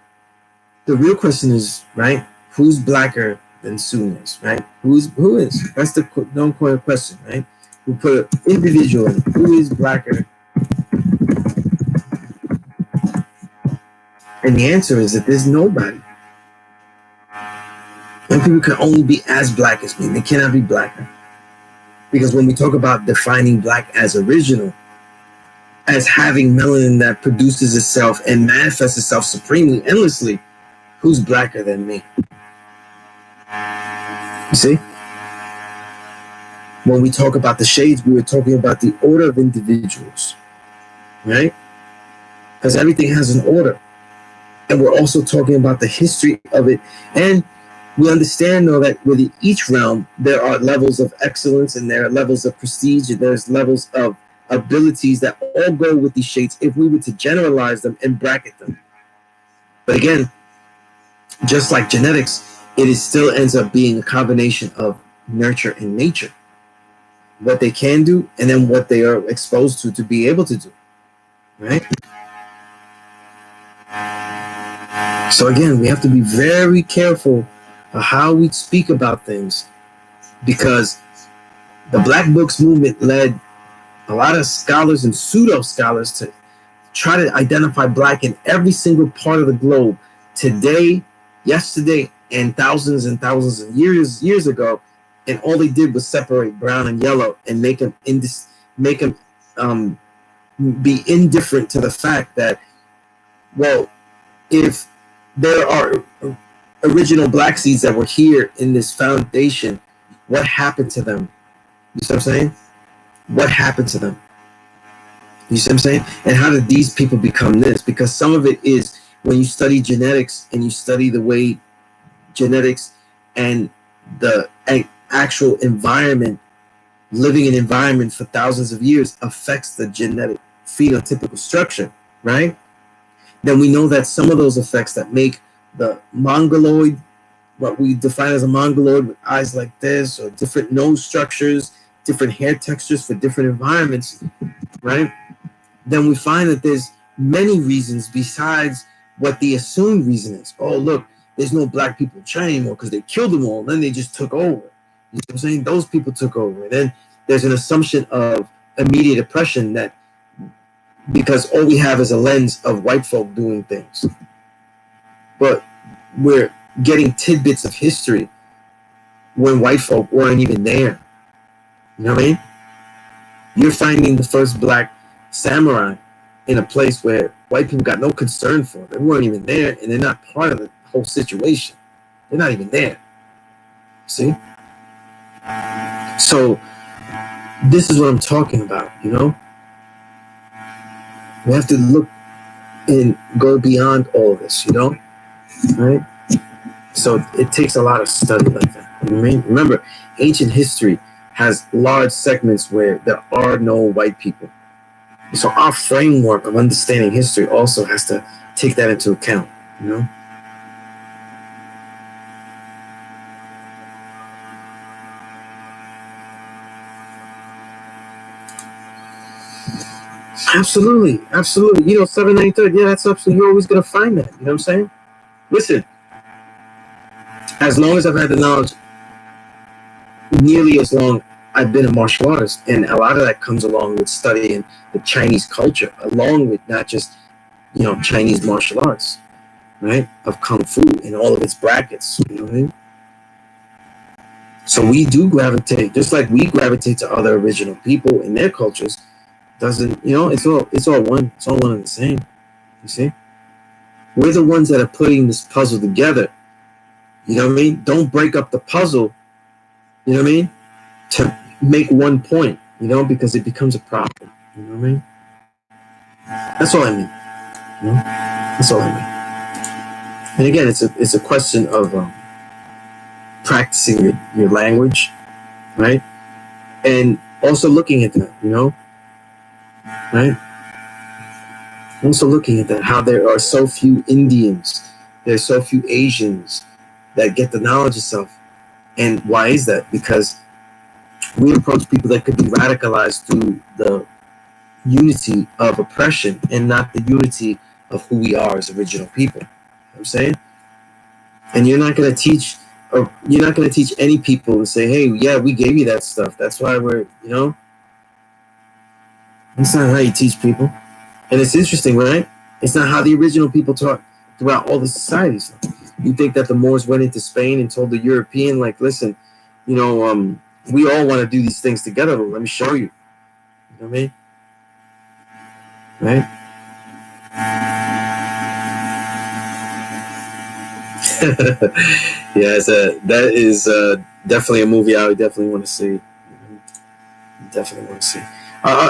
the real question is, right, who's blacker than Sunez, right? Who is? That's the no question, right? We put an individual in. Who is blacker? And the answer is that there's nobody. And people can only be as black as me. They cannot be blacker. Because when we talk about defining black as original, as having melanin that produces itself and manifests itself supremely, endlessly, who's blacker than me? You see? When we talk about the shades, we were talking about the order of individuals, right? Because everything has an order. And we're also talking about the history of it. And we understand, though, that within each realm, there are levels of excellence and there are levels of prestige and there's levels of abilities that all go with these shades if we were to generalize them and bracket them. But again, just like genetics, it still ends up being a combination of nurture and nature. What they can do and then what they are exposed to be able to do, right? So again, we have to be very careful of how we speak about things, because the Black Books movement led a lot of scholars and pseudo scholars to try to identify black in every single part of the globe today, yesterday, and thousands of years ago, and all they did was separate brown and yellow and make them be indifferent to the fact that, well, if there are original black seeds that were here in this foundation, what happened to them? You see what I'm saying? What happened to them? You see what I'm saying? And how did these people become this? Because some of it is when you study genetics and you study the way genetics and the actual environment, living in environment for thousands of years affects the genetic phenotypical structure, right? Then we know that some of those effects that make the mongoloid, what we define as a mongoloid with eyes like this, or different nose structures, different hair textures for different environments, right? Then we find that there's many reasons besides what the assumed reason is. Oh, look, there's no black people in China anymore because they killed them all. Then they just took over. You know what I'm saying? Those people took over. And then there's an assumption of immediate oppression that because all we have is a lens of white folk doing things. But we're getting tidbits of history when white folk weren't even there. You know what I mean? You're finding the first black samurai in a place where white people got no concern for. They weren't even there, and they're not part of the whole situation. They're not even there. See? So this is what I'm talking about, you know? We have to look and go beyond all this, you know? Right? So it takes a lot of study like that. You know what I mean? Remember, ancient history has large segments where there are no white people. So our framework of understanding history also has to take that into account, you know? Absolutely, absolutely. You know, 793rd, yeah, that's absolutely, you're always going to find that. You know what I'm saying? Listen, as long as I've had the knowledge, nearly as long I've been a martial artist, and a lot of that comes along with studying the Chinese culture, along with not just, you know, Chinese martial arts, right? Of Kung Fu and all of its brackets, you know what I mean? So we do gravitate, just like we gravitate to other original people in their cultures. Doesn't, you know, it's all one, it's all one and the same. You see? We're the ones that are putting this puzzle together. You know what I mean? Don't break up the puzzle, you know what I mean? To make one point, you know, because it becomes a problem. You know what I mean? That's all I mean. You know? That's all I mean. And again, it's a question of practicing your language, right? And also looking at that, you know, right? Also looking at that, how there are so few Indians, there's so few Asians that get the knowledge itself. And why is that? Because we approach people that could be radicalized through the unity of oppression and not the unity of who we are as original people. You know what I'm saying? And you're not going to teach, or you're not going to teach any people and say, hey, yeah, we gave you that stuff. That's why we're, you know, that's not how you teach people. And it's interesting, right? It's not how the original people taught throughout all the societies. You think that the Moors went into Spain and told the European, like, listen, you know, we all want to do these things together, but let me show you. You know what I mean? Right? Yeah, that is definitely a movie I would definitely want to see. Definitely want to see.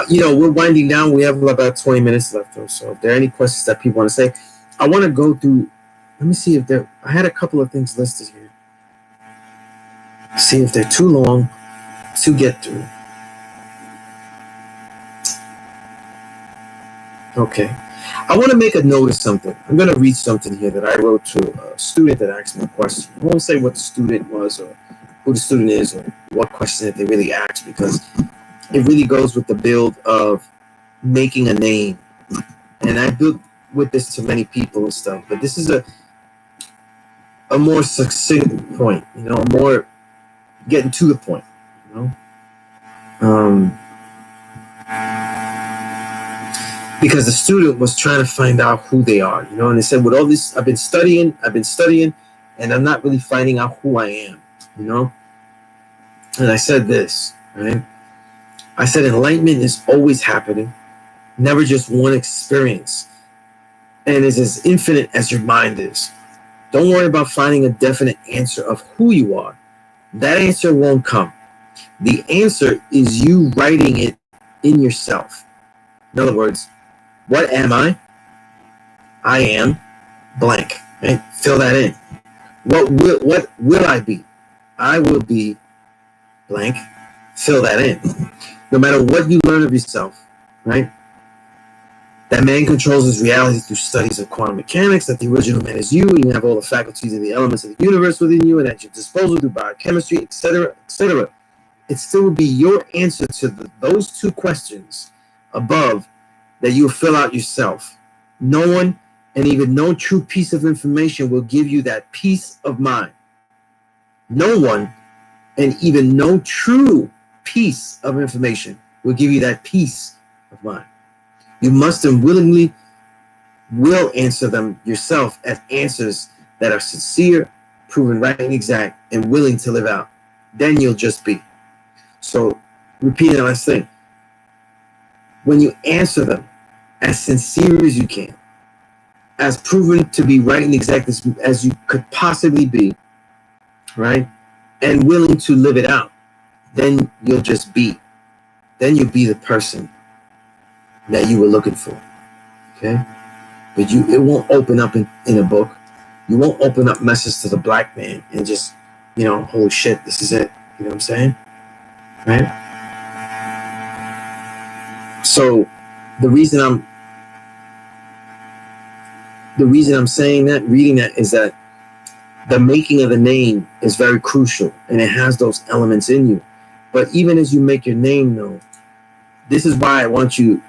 You know, we're winding down. We have about 20 minutes left, though. So if there are any questions that people want to say, I want to go through. Let me see if there. I had a couple of things listed here. See if they're too long to get through. Okay. I want to make a note of something. I'm going to read something here that I wrote to a student that asked me a question. I won't say what the student was or who the student is or what question that they really asked, because it really goes with the build of making a name. And I built with this to many people and stuff, but this is a more succinct point, you know, more getting to the point, you know. Because the student was trying to find out who they are, you know, and they said, with all this, I've been studying, and I'm not really finding out who I am, you know. And I said this, right? I said, enlightenment is always happening, never just one experience, and is as infinite as your mind is. Don't worry about finding a definite answer of who you are. That answer won't come. The answer is you writing it in yourself. In other words, what am I? I am blank. Right? Fill that in. What will I be? I will be blank. Fill that in. No matter what you learn of yourself, right? That man controls his reality through studies of quantum mechanics, that the original man is you, and you have all the faculties and the elements of the universe within you and at your disposal through biochemistry, etc., etc. It still would be your answer to those two questions above that you will fill out yourself. No one, and even no true piece of information, will give you that peace of mind. No one, and even no true piece of information will give you that peace of mind. You must and willingly will answer them yourself as answers that are sincere, proven right and exact, and willing to live out. Then you'll just be. So, repeat the last thing. When you answer them as sincere as you can, as proven to be right and exact as you could possibly be, right, and willing to live it out, then you'll just be. Then you'll be the person that you were looking for. Okay? But it won't open up in a book. You won't open up message to the black man and just, you know, holy shit, this is it. You know what I'm saying? Right? So the reason I'm saying that, reading that, is that the making of the name is very crucial, and it has those elements in you. But even as you make your name known, this is why I want you,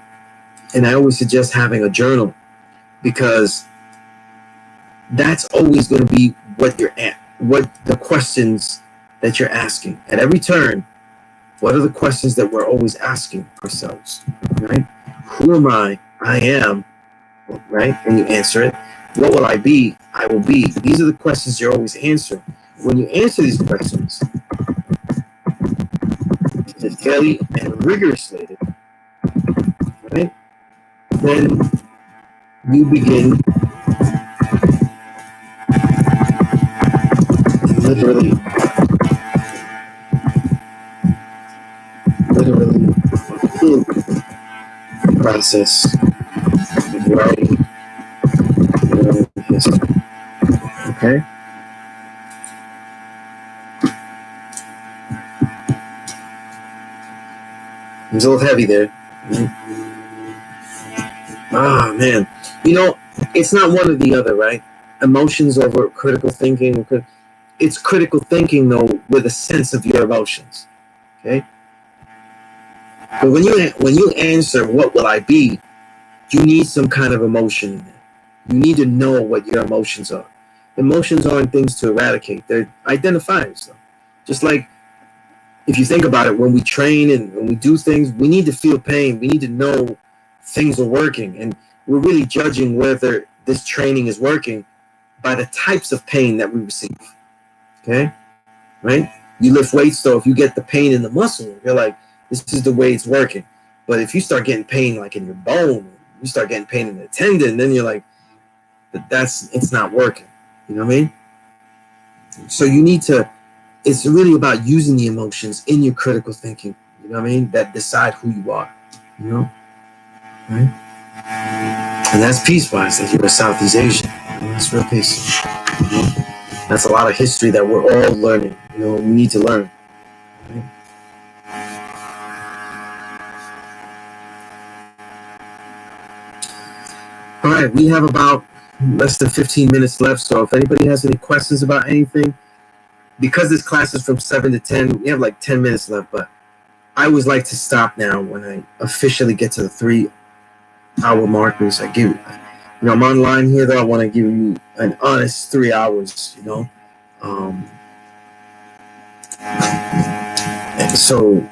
and I always suggest having a journal, because that's always going to be what the questions that you're asking at every turn. What are the questions that we're always asking ourselves, right? Who am I? I am, right? And you answer it. What will I be? I will be. These are the questions you're always answering. When you answer these questions fairly and rigorously, right, then you begin literally in the process of writing history. Okay? It's a little heavy there. Ah, man. You know, it's not one or the other, right? Emotions over critical thinking. It's critical thinking, though, with a sense of your emotions. Okay? But when you answer, what will I be? You need some kind of emotion in there. You need to know what your emotions are. Emotions aren't things to eradicate. They're identifiers, though. Just like, if you think about it, when we train and when we do things, we need to feel pain. We need to know things are working. And we're really judging whether this training is working by the types of pain that we receive. Okay? Right? You lift weights, though, if you get the pain in the muscle, you're like, this is the way it's working. But if you start getting pain like in your bone, you start getting pain in the tendon, then you're like, it's not working. You know what I mean? So you need to, it's really about using the emotions in your critical thinking. You know what I mean? That decide who you are. You know? Right? And that's peace-wise, that you're a Southeast Asian. You know, that's real peace. You know? That's a lot of history that we're all learning. You know, we need to learn. Right? All right, we have about less than 15 minutes left, so if anybody has any questions about anything, because this class is from 7 to 10, we have like 10 minutes left, but I always like to stop now when I officially get to the 3-hour markers. I give, you know, I'm online here, though. I want to give you an honest 3 hours, you know. So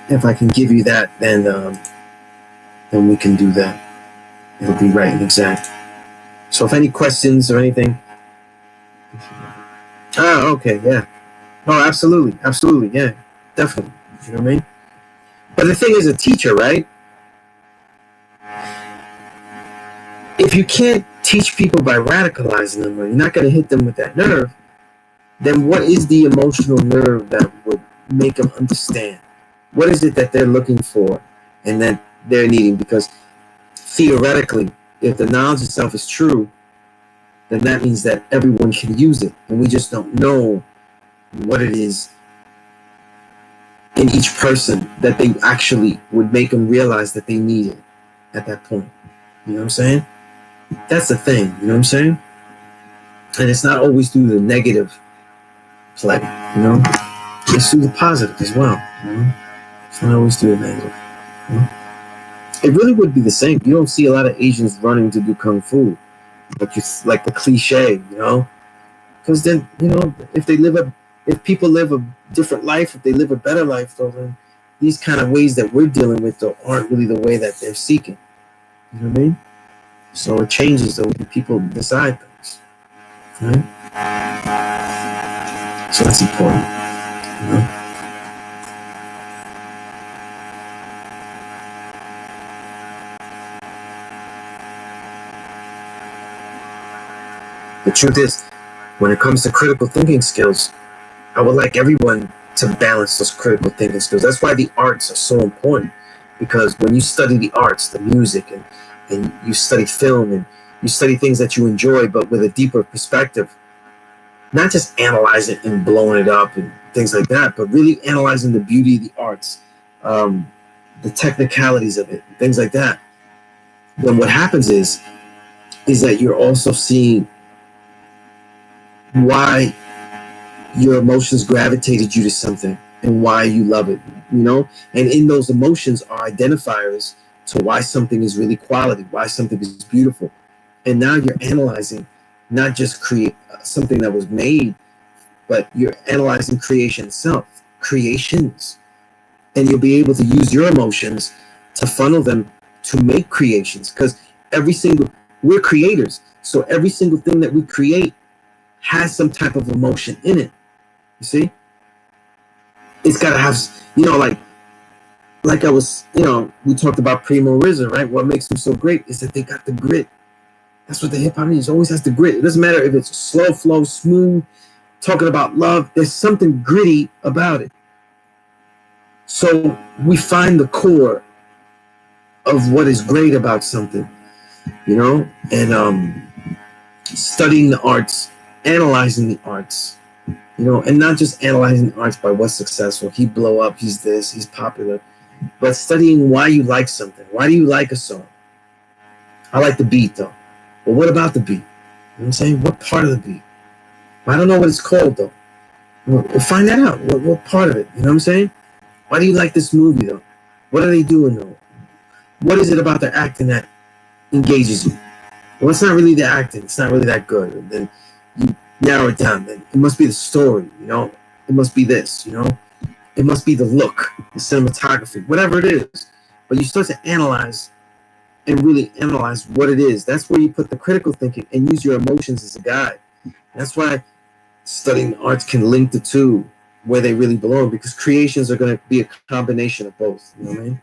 if I can give you that, then we can do that. It'll be right and exact. So if any questions or anything. Okay, yeah. Oh, absolutely, yeah, definitely. You know what I mean? But the thing is, a teacher, right? If you can't teach people by radicalizing them, or you're not going to hit them with that nerve, then what is the emotional nerve that would make them understand? What is it that they're looking for and that they're needing? Because theoretically, if the knowledge itself is true, then that means that everyone can use it, and we just don't know what it is in each person that they actually would make them realize that they need it at that point. You know what I'm saying? That's the thing. You know what I'm saying? And it's not always through the negative play, you know? It's through the positive as well, you know? It's not always through the negative. You know? It really would be the same. You don't see a lot of Asians running to do kung fu, like the cliche, you know? Because then, you know, if people live a different life, if they live a better life, though, then these kind of ways that we're dealing with, though, aren't really the way that they're seeking. You know what I mean? So it changes the way people decide things. Right? So that's important. You know? The truth is, when it comes to critical thinking skills, I would like everyone to balance those critical thinking skills. That's why the arts are so important. Because when you study the arts, the music, and you study film, and you study things that you enjoy, but with a deeper perspective, not just analyzing and blowing it up and things like that, but really analyzing the beauty of the arts, the technicalities of it, things like that. Then what happens is that you're also seeing why your emotions gravitated you to something and why you love it, you know? And in those emotions are identifiers to why something is really quality, why something is beautiful. And now you're analyzing not just create something that was made, but you're analyzing creation itself, creations. And you'll be able to use your emotions to funnel them to make creations, because we're creators. So every single thing that we create has some type of emotion in it. You see? It's got to have, you know, like I was, you know, we talked about Primo Rizzo, right? What makes them so great is that they got the grit. That's what the hip hop is. Always has the grit. It doesn't matter if it's a slow flow, smooth, talking about love. There's something gritty about it. So we find the core of what is great about something, you know, and studying the arts, analyzing the arts, you know, and not just analyzing the arts by what's successful. He blow up, he's this, he's popular, but studying why you like something. Why do you like a song? I like the beat, though. But what about the beat? what I'm saying? What part of the beat? I don't know what it's called though. We'll find that out. What part of it? You know what I'm saying? Why do you like this movie though? What are they doing though? What is it about the acting that engages you? Well, it's not really the acting. It's not really that good. And then you narrow it down. Then it must be the story. You know, it must be this. You know, it must be the look, the cinematography, whatever it is. But you start to analyze and really analyze what it is. That's where you put the critical thinking and use your emotions as a guide. That's why studying the arts can link the two where they really belong, because creations are going to be a combination of both. You know what I mean?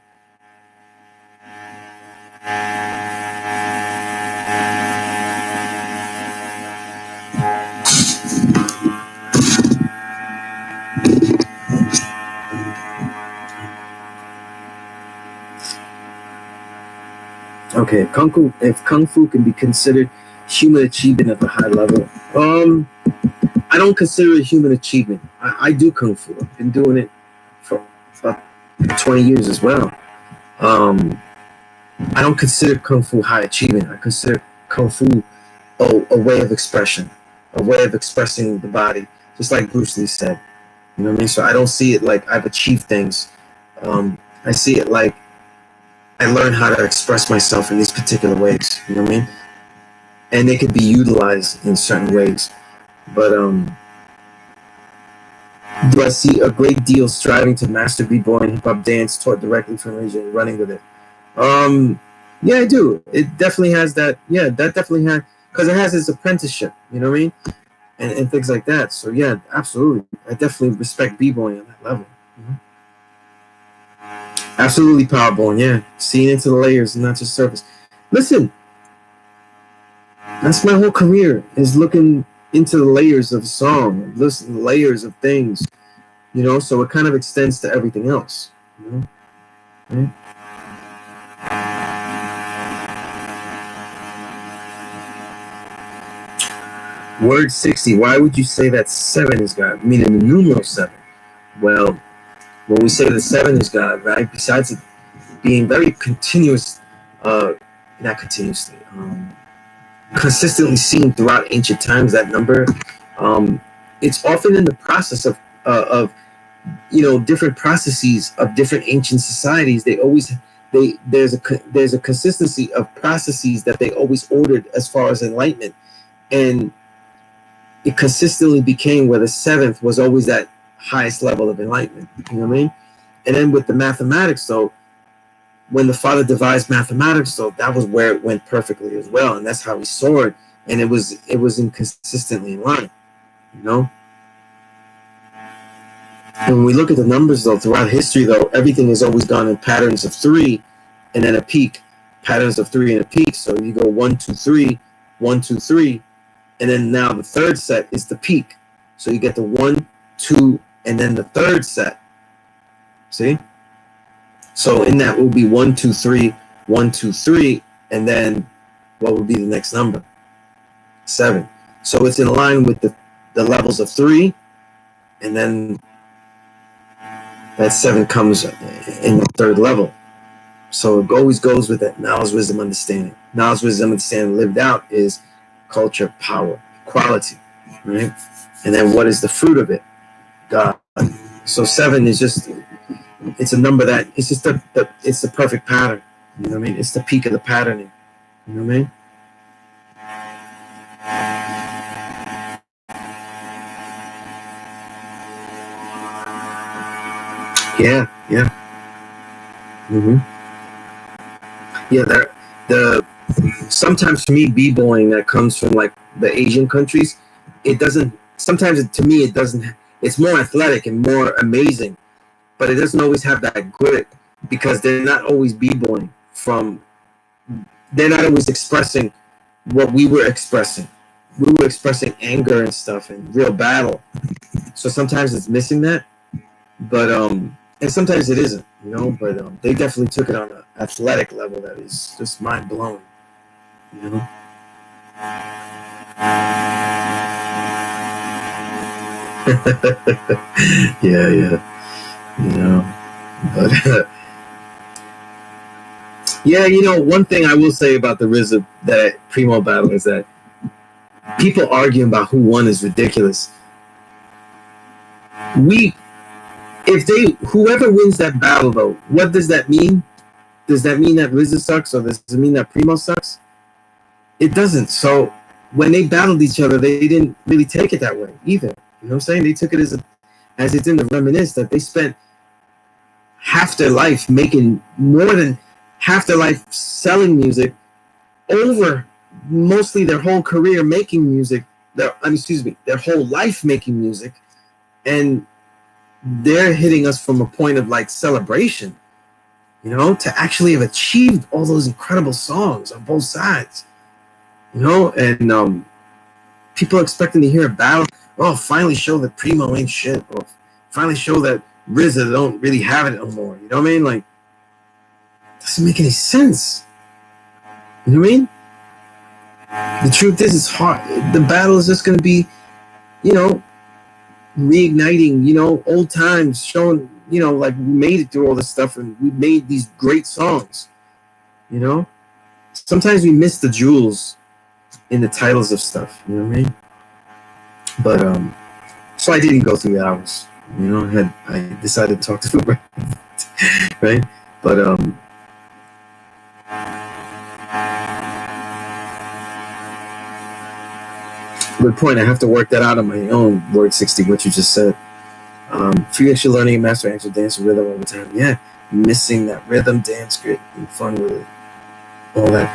Okay, if Kung Fu can be considered human achievement at the high level, I don't consider it human achievement. I do Kung Fu. I've been doing it for about 20 years as well. I don't consider Kung Fu high achievement. I consider Kung Fu a way of expression, a way of expressing the body, just like Bruce Lee said. You know what I mean? So I don't see it like I've achieved things. I see it like I learned how to express myself in these particular ways. You know what I mean? And they could be utilized in certain ways. But do I see a great deal striving to master b-boy and hip-hop dance taught directly from Asia and running with it? Yeah, I do. It definitely has that. Yeah, that definitely has, because it has its apprenticeship. You know what I mean? And things like that. So yeah, absolutely. I definitely respect b-boy on that level. Mm-hmm. Absolutely powerborn, yeah. Seeing into the layers and not just surface. Listen, that's my whole career, is looking into the layers of song, listen to layers of things, you know, so it kind of extends to everything else. You know? Right? Word 60, why would you say that 7 is God? Meaning the numeral 7. Well, when we say the 7 is God, right, besides it being very continuous, not continuously, consistently seen throughout ancient times, that number, it's often in the process of you know, different processes of different ancient societies. There's a consistency of processes that they always ordered as far as enlightenment, and it consistently became where the 7th was always that highest level of enlightenment. You know what I mean? And then with the mathematics, though, when the Father devised mathematics, though, that was where it went perfectly as well, and that's how he saw it, and it was inconsistently in line. You know. And when we look at the numbers, though, throughout history, though, everything has always gone in patterns of 3, and then a peak. Patterns of 3 and a peak. So you go 1, 2, 3, 1, 2, 3, and then now the third set is the peak. So you get the 1, 2, and then the third set. See? So in that will be 1, 2, 3, 1, 2, 3, and then what would be the next number? 7. So it's in line with the levels of 3, and then that 7 comes in the third level. So it always goes with that knowledge, wisdom, understanding. Knowledge, wisdom, understanding lived out is culture, power, quality, right? And then what is the fruit of it? God. So 7 is just, it's a number that, it's just it's the perfect pattern. You know what I mean? It's the peak of the patterning. You know what I mean? Yeah, yeah. Mm-hmm. Yeah, the sometimes for me, b-boying that comes from like the Asian countries, it doesn't, sometimes to me it doesn't, it's more athletic and more amazing, but it doesn't always have that grit, because they're not always b-boying from, they're not always expressing what we were expressing. We were expressing anger and stuff and real battle. So sometimes it's missing that, but and sometimes it isn't, you know. But they definitely took it on an athletic level that is just mind blowing, you know. Yeah, you know. But yeah, you know, one thing I will say about the RZA, that Primo battle, is that People arguing about who won is ridiculous. Whoever wins that battle though, what does that mean? Does that mean that RZA sucks, or does it mean that Primo sucks? It doesn't. So when they battled each other, they didn't really take it that way either. You know what I'm saying? They took it as it's in the reminisce that they spent half their life making more than half their life selling music, over mostly their whole career making music, their whole life making music, and they're hitting us from a point of like celebration, you know, to actually have achieved all those incredible songs on both sides, you know, and people are expecting to hear a battle. Oh, finally show that Primo ain't shit, or finally show that RZA don't really have it no more. You know what I mean? Like, doesn't make any sense. You know what I mean? The truth is, it's hard. The battle is just going to be, you know, reigniting, you know, old times, showing, you know, like we made it through all this stuff and we made these great songs, you know. Sometimes we miss the jewels in the titles of stuff, you know what I mean? But so I didn't go through the hours, you know. I decided to talk to Uber, right? But good point. I have to work that out on my own. Word 60, what you just said. Free actually learning and master actual dance and rhythm all the time. Yeah, missing that rhythm, dance grit, and fun with it. All that.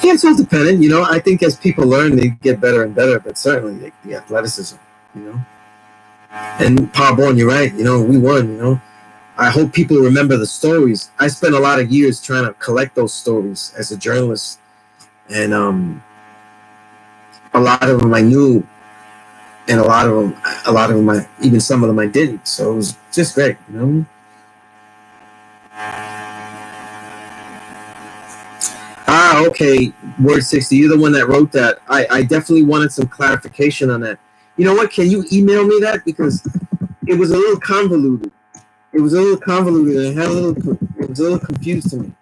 Yeah, it's all dependent. You know, I think as people learn, they get better and better. But certainly, like, the athleticism, you know. And Paul, you're right. You know, we won. You know, I hope people remember the stories. I spent a lot of years trying to collect those stories as a journalist, and a lot of them I knew, and a lot of them, even some of them I didn't. So it was just great, you know. Okay, word 60. You're the one that wrote that. I definitely wanted some clarification on that. You know what? Can you email me that, because it was a little convoluted. It was a little convoluted. It was a little confused to me.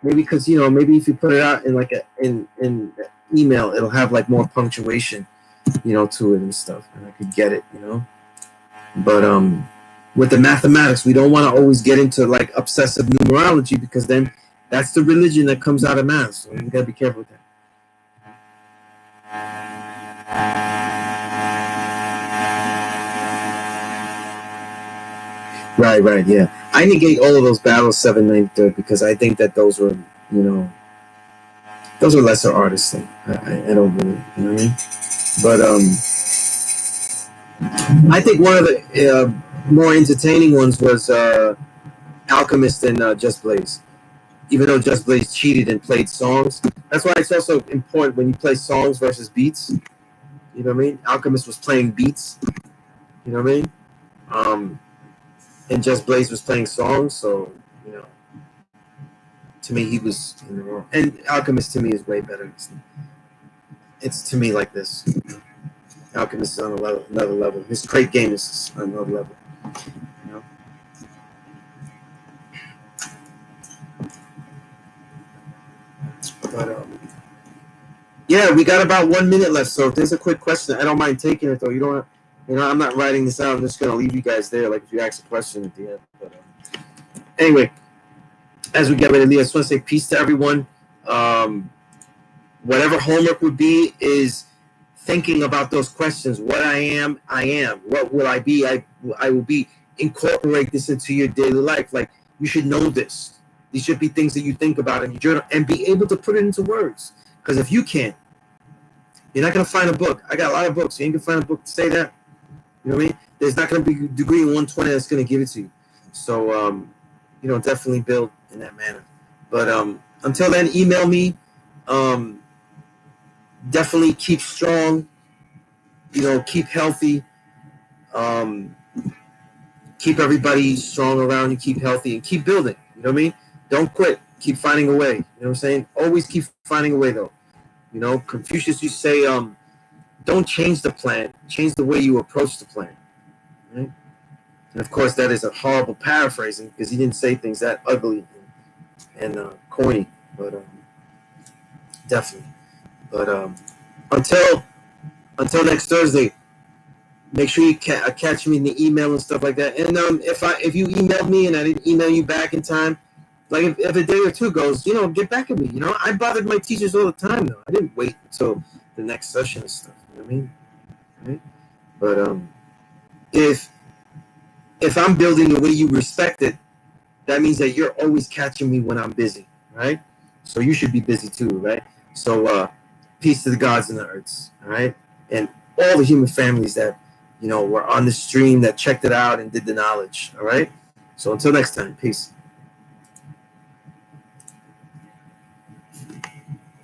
Maybe because, you know, maybe if you put it out in like in email, it'll have like more punctuation, you know, to it and stuff, and I could get it, you know. But with the mathematics, we don't want to always get into like obsessive numerology, because then that's the religion that comes out of math. So you gotta be careful with that. Right, yeah. I negate all of those battles 7, 9, 3 because I think that those were, you know, those are lesser artists. I don't really, you know what I mean? But I think one of the more entertaining ones was Alchemist and Just Blaze. Even though Just Blaze cheated and played songs, that's why it's also important when you play songs versus beats. You know what I mean? Alchemist was playing beats. You know what I mean? And Just Blaze was playing songs, so, you know, to me he was in the wrong. And Alchemist to me is way better. It's to me like this. Alchemist is on another level. His crate game is on another level. You know? But yeah, we got about 1 minute left. So if there's a quick question, I don't mind taking it though. You don't, you know, I'm not writing this out. I'm just gonna leave you guys there. Like if you ask a question at the end. But anyway, as we get ready to leave, I just want to say peace to everyone. Whatever homework would be is thinking about those questions. What I am. What will I be? I will be. Incorporate this into your daily life. Like, you should know this. These should be things that you think about in your journal and be able to put it into words. Because if you can't, you're not going to find a book. I got a lot of books. You ain't going to find a book to say that. You know what I mean? There's not going to be a degree in 120 that's going to give it to you. So, you know, definitely build in that manner. But until then, email me. Definitely keep strong. You know, keep healthy. Keep everybody strong around you. Keep healthy and keep building. You know what I mean? Don't quit. Keep finding a way. You know what I'm saying? Always keep finding a way, though. You know, Confucius used to say, don't change the plan. Change the way you approach the plan. Right? And of course, that is a horrible paraphrasing because he didn't say things that ugly and corny, but definitely. But until next Thursday, make sure you catch me in the email and stuff like that. And if you emailed me and I didn't email you back in time, like if a day or two goes, get back at me. I bothered my teachers all the time though. I didn't wait until the next session and stuff. You know what I mean? Right? But if I'm building the way you respect it, that means that you're always catching me when I'm busy, right? So you should be busy too, right? So peace to the gods and the earths, all right? And all the human families that, were on the stream that checked it out and did the knowledge, all right? So until next time, peace.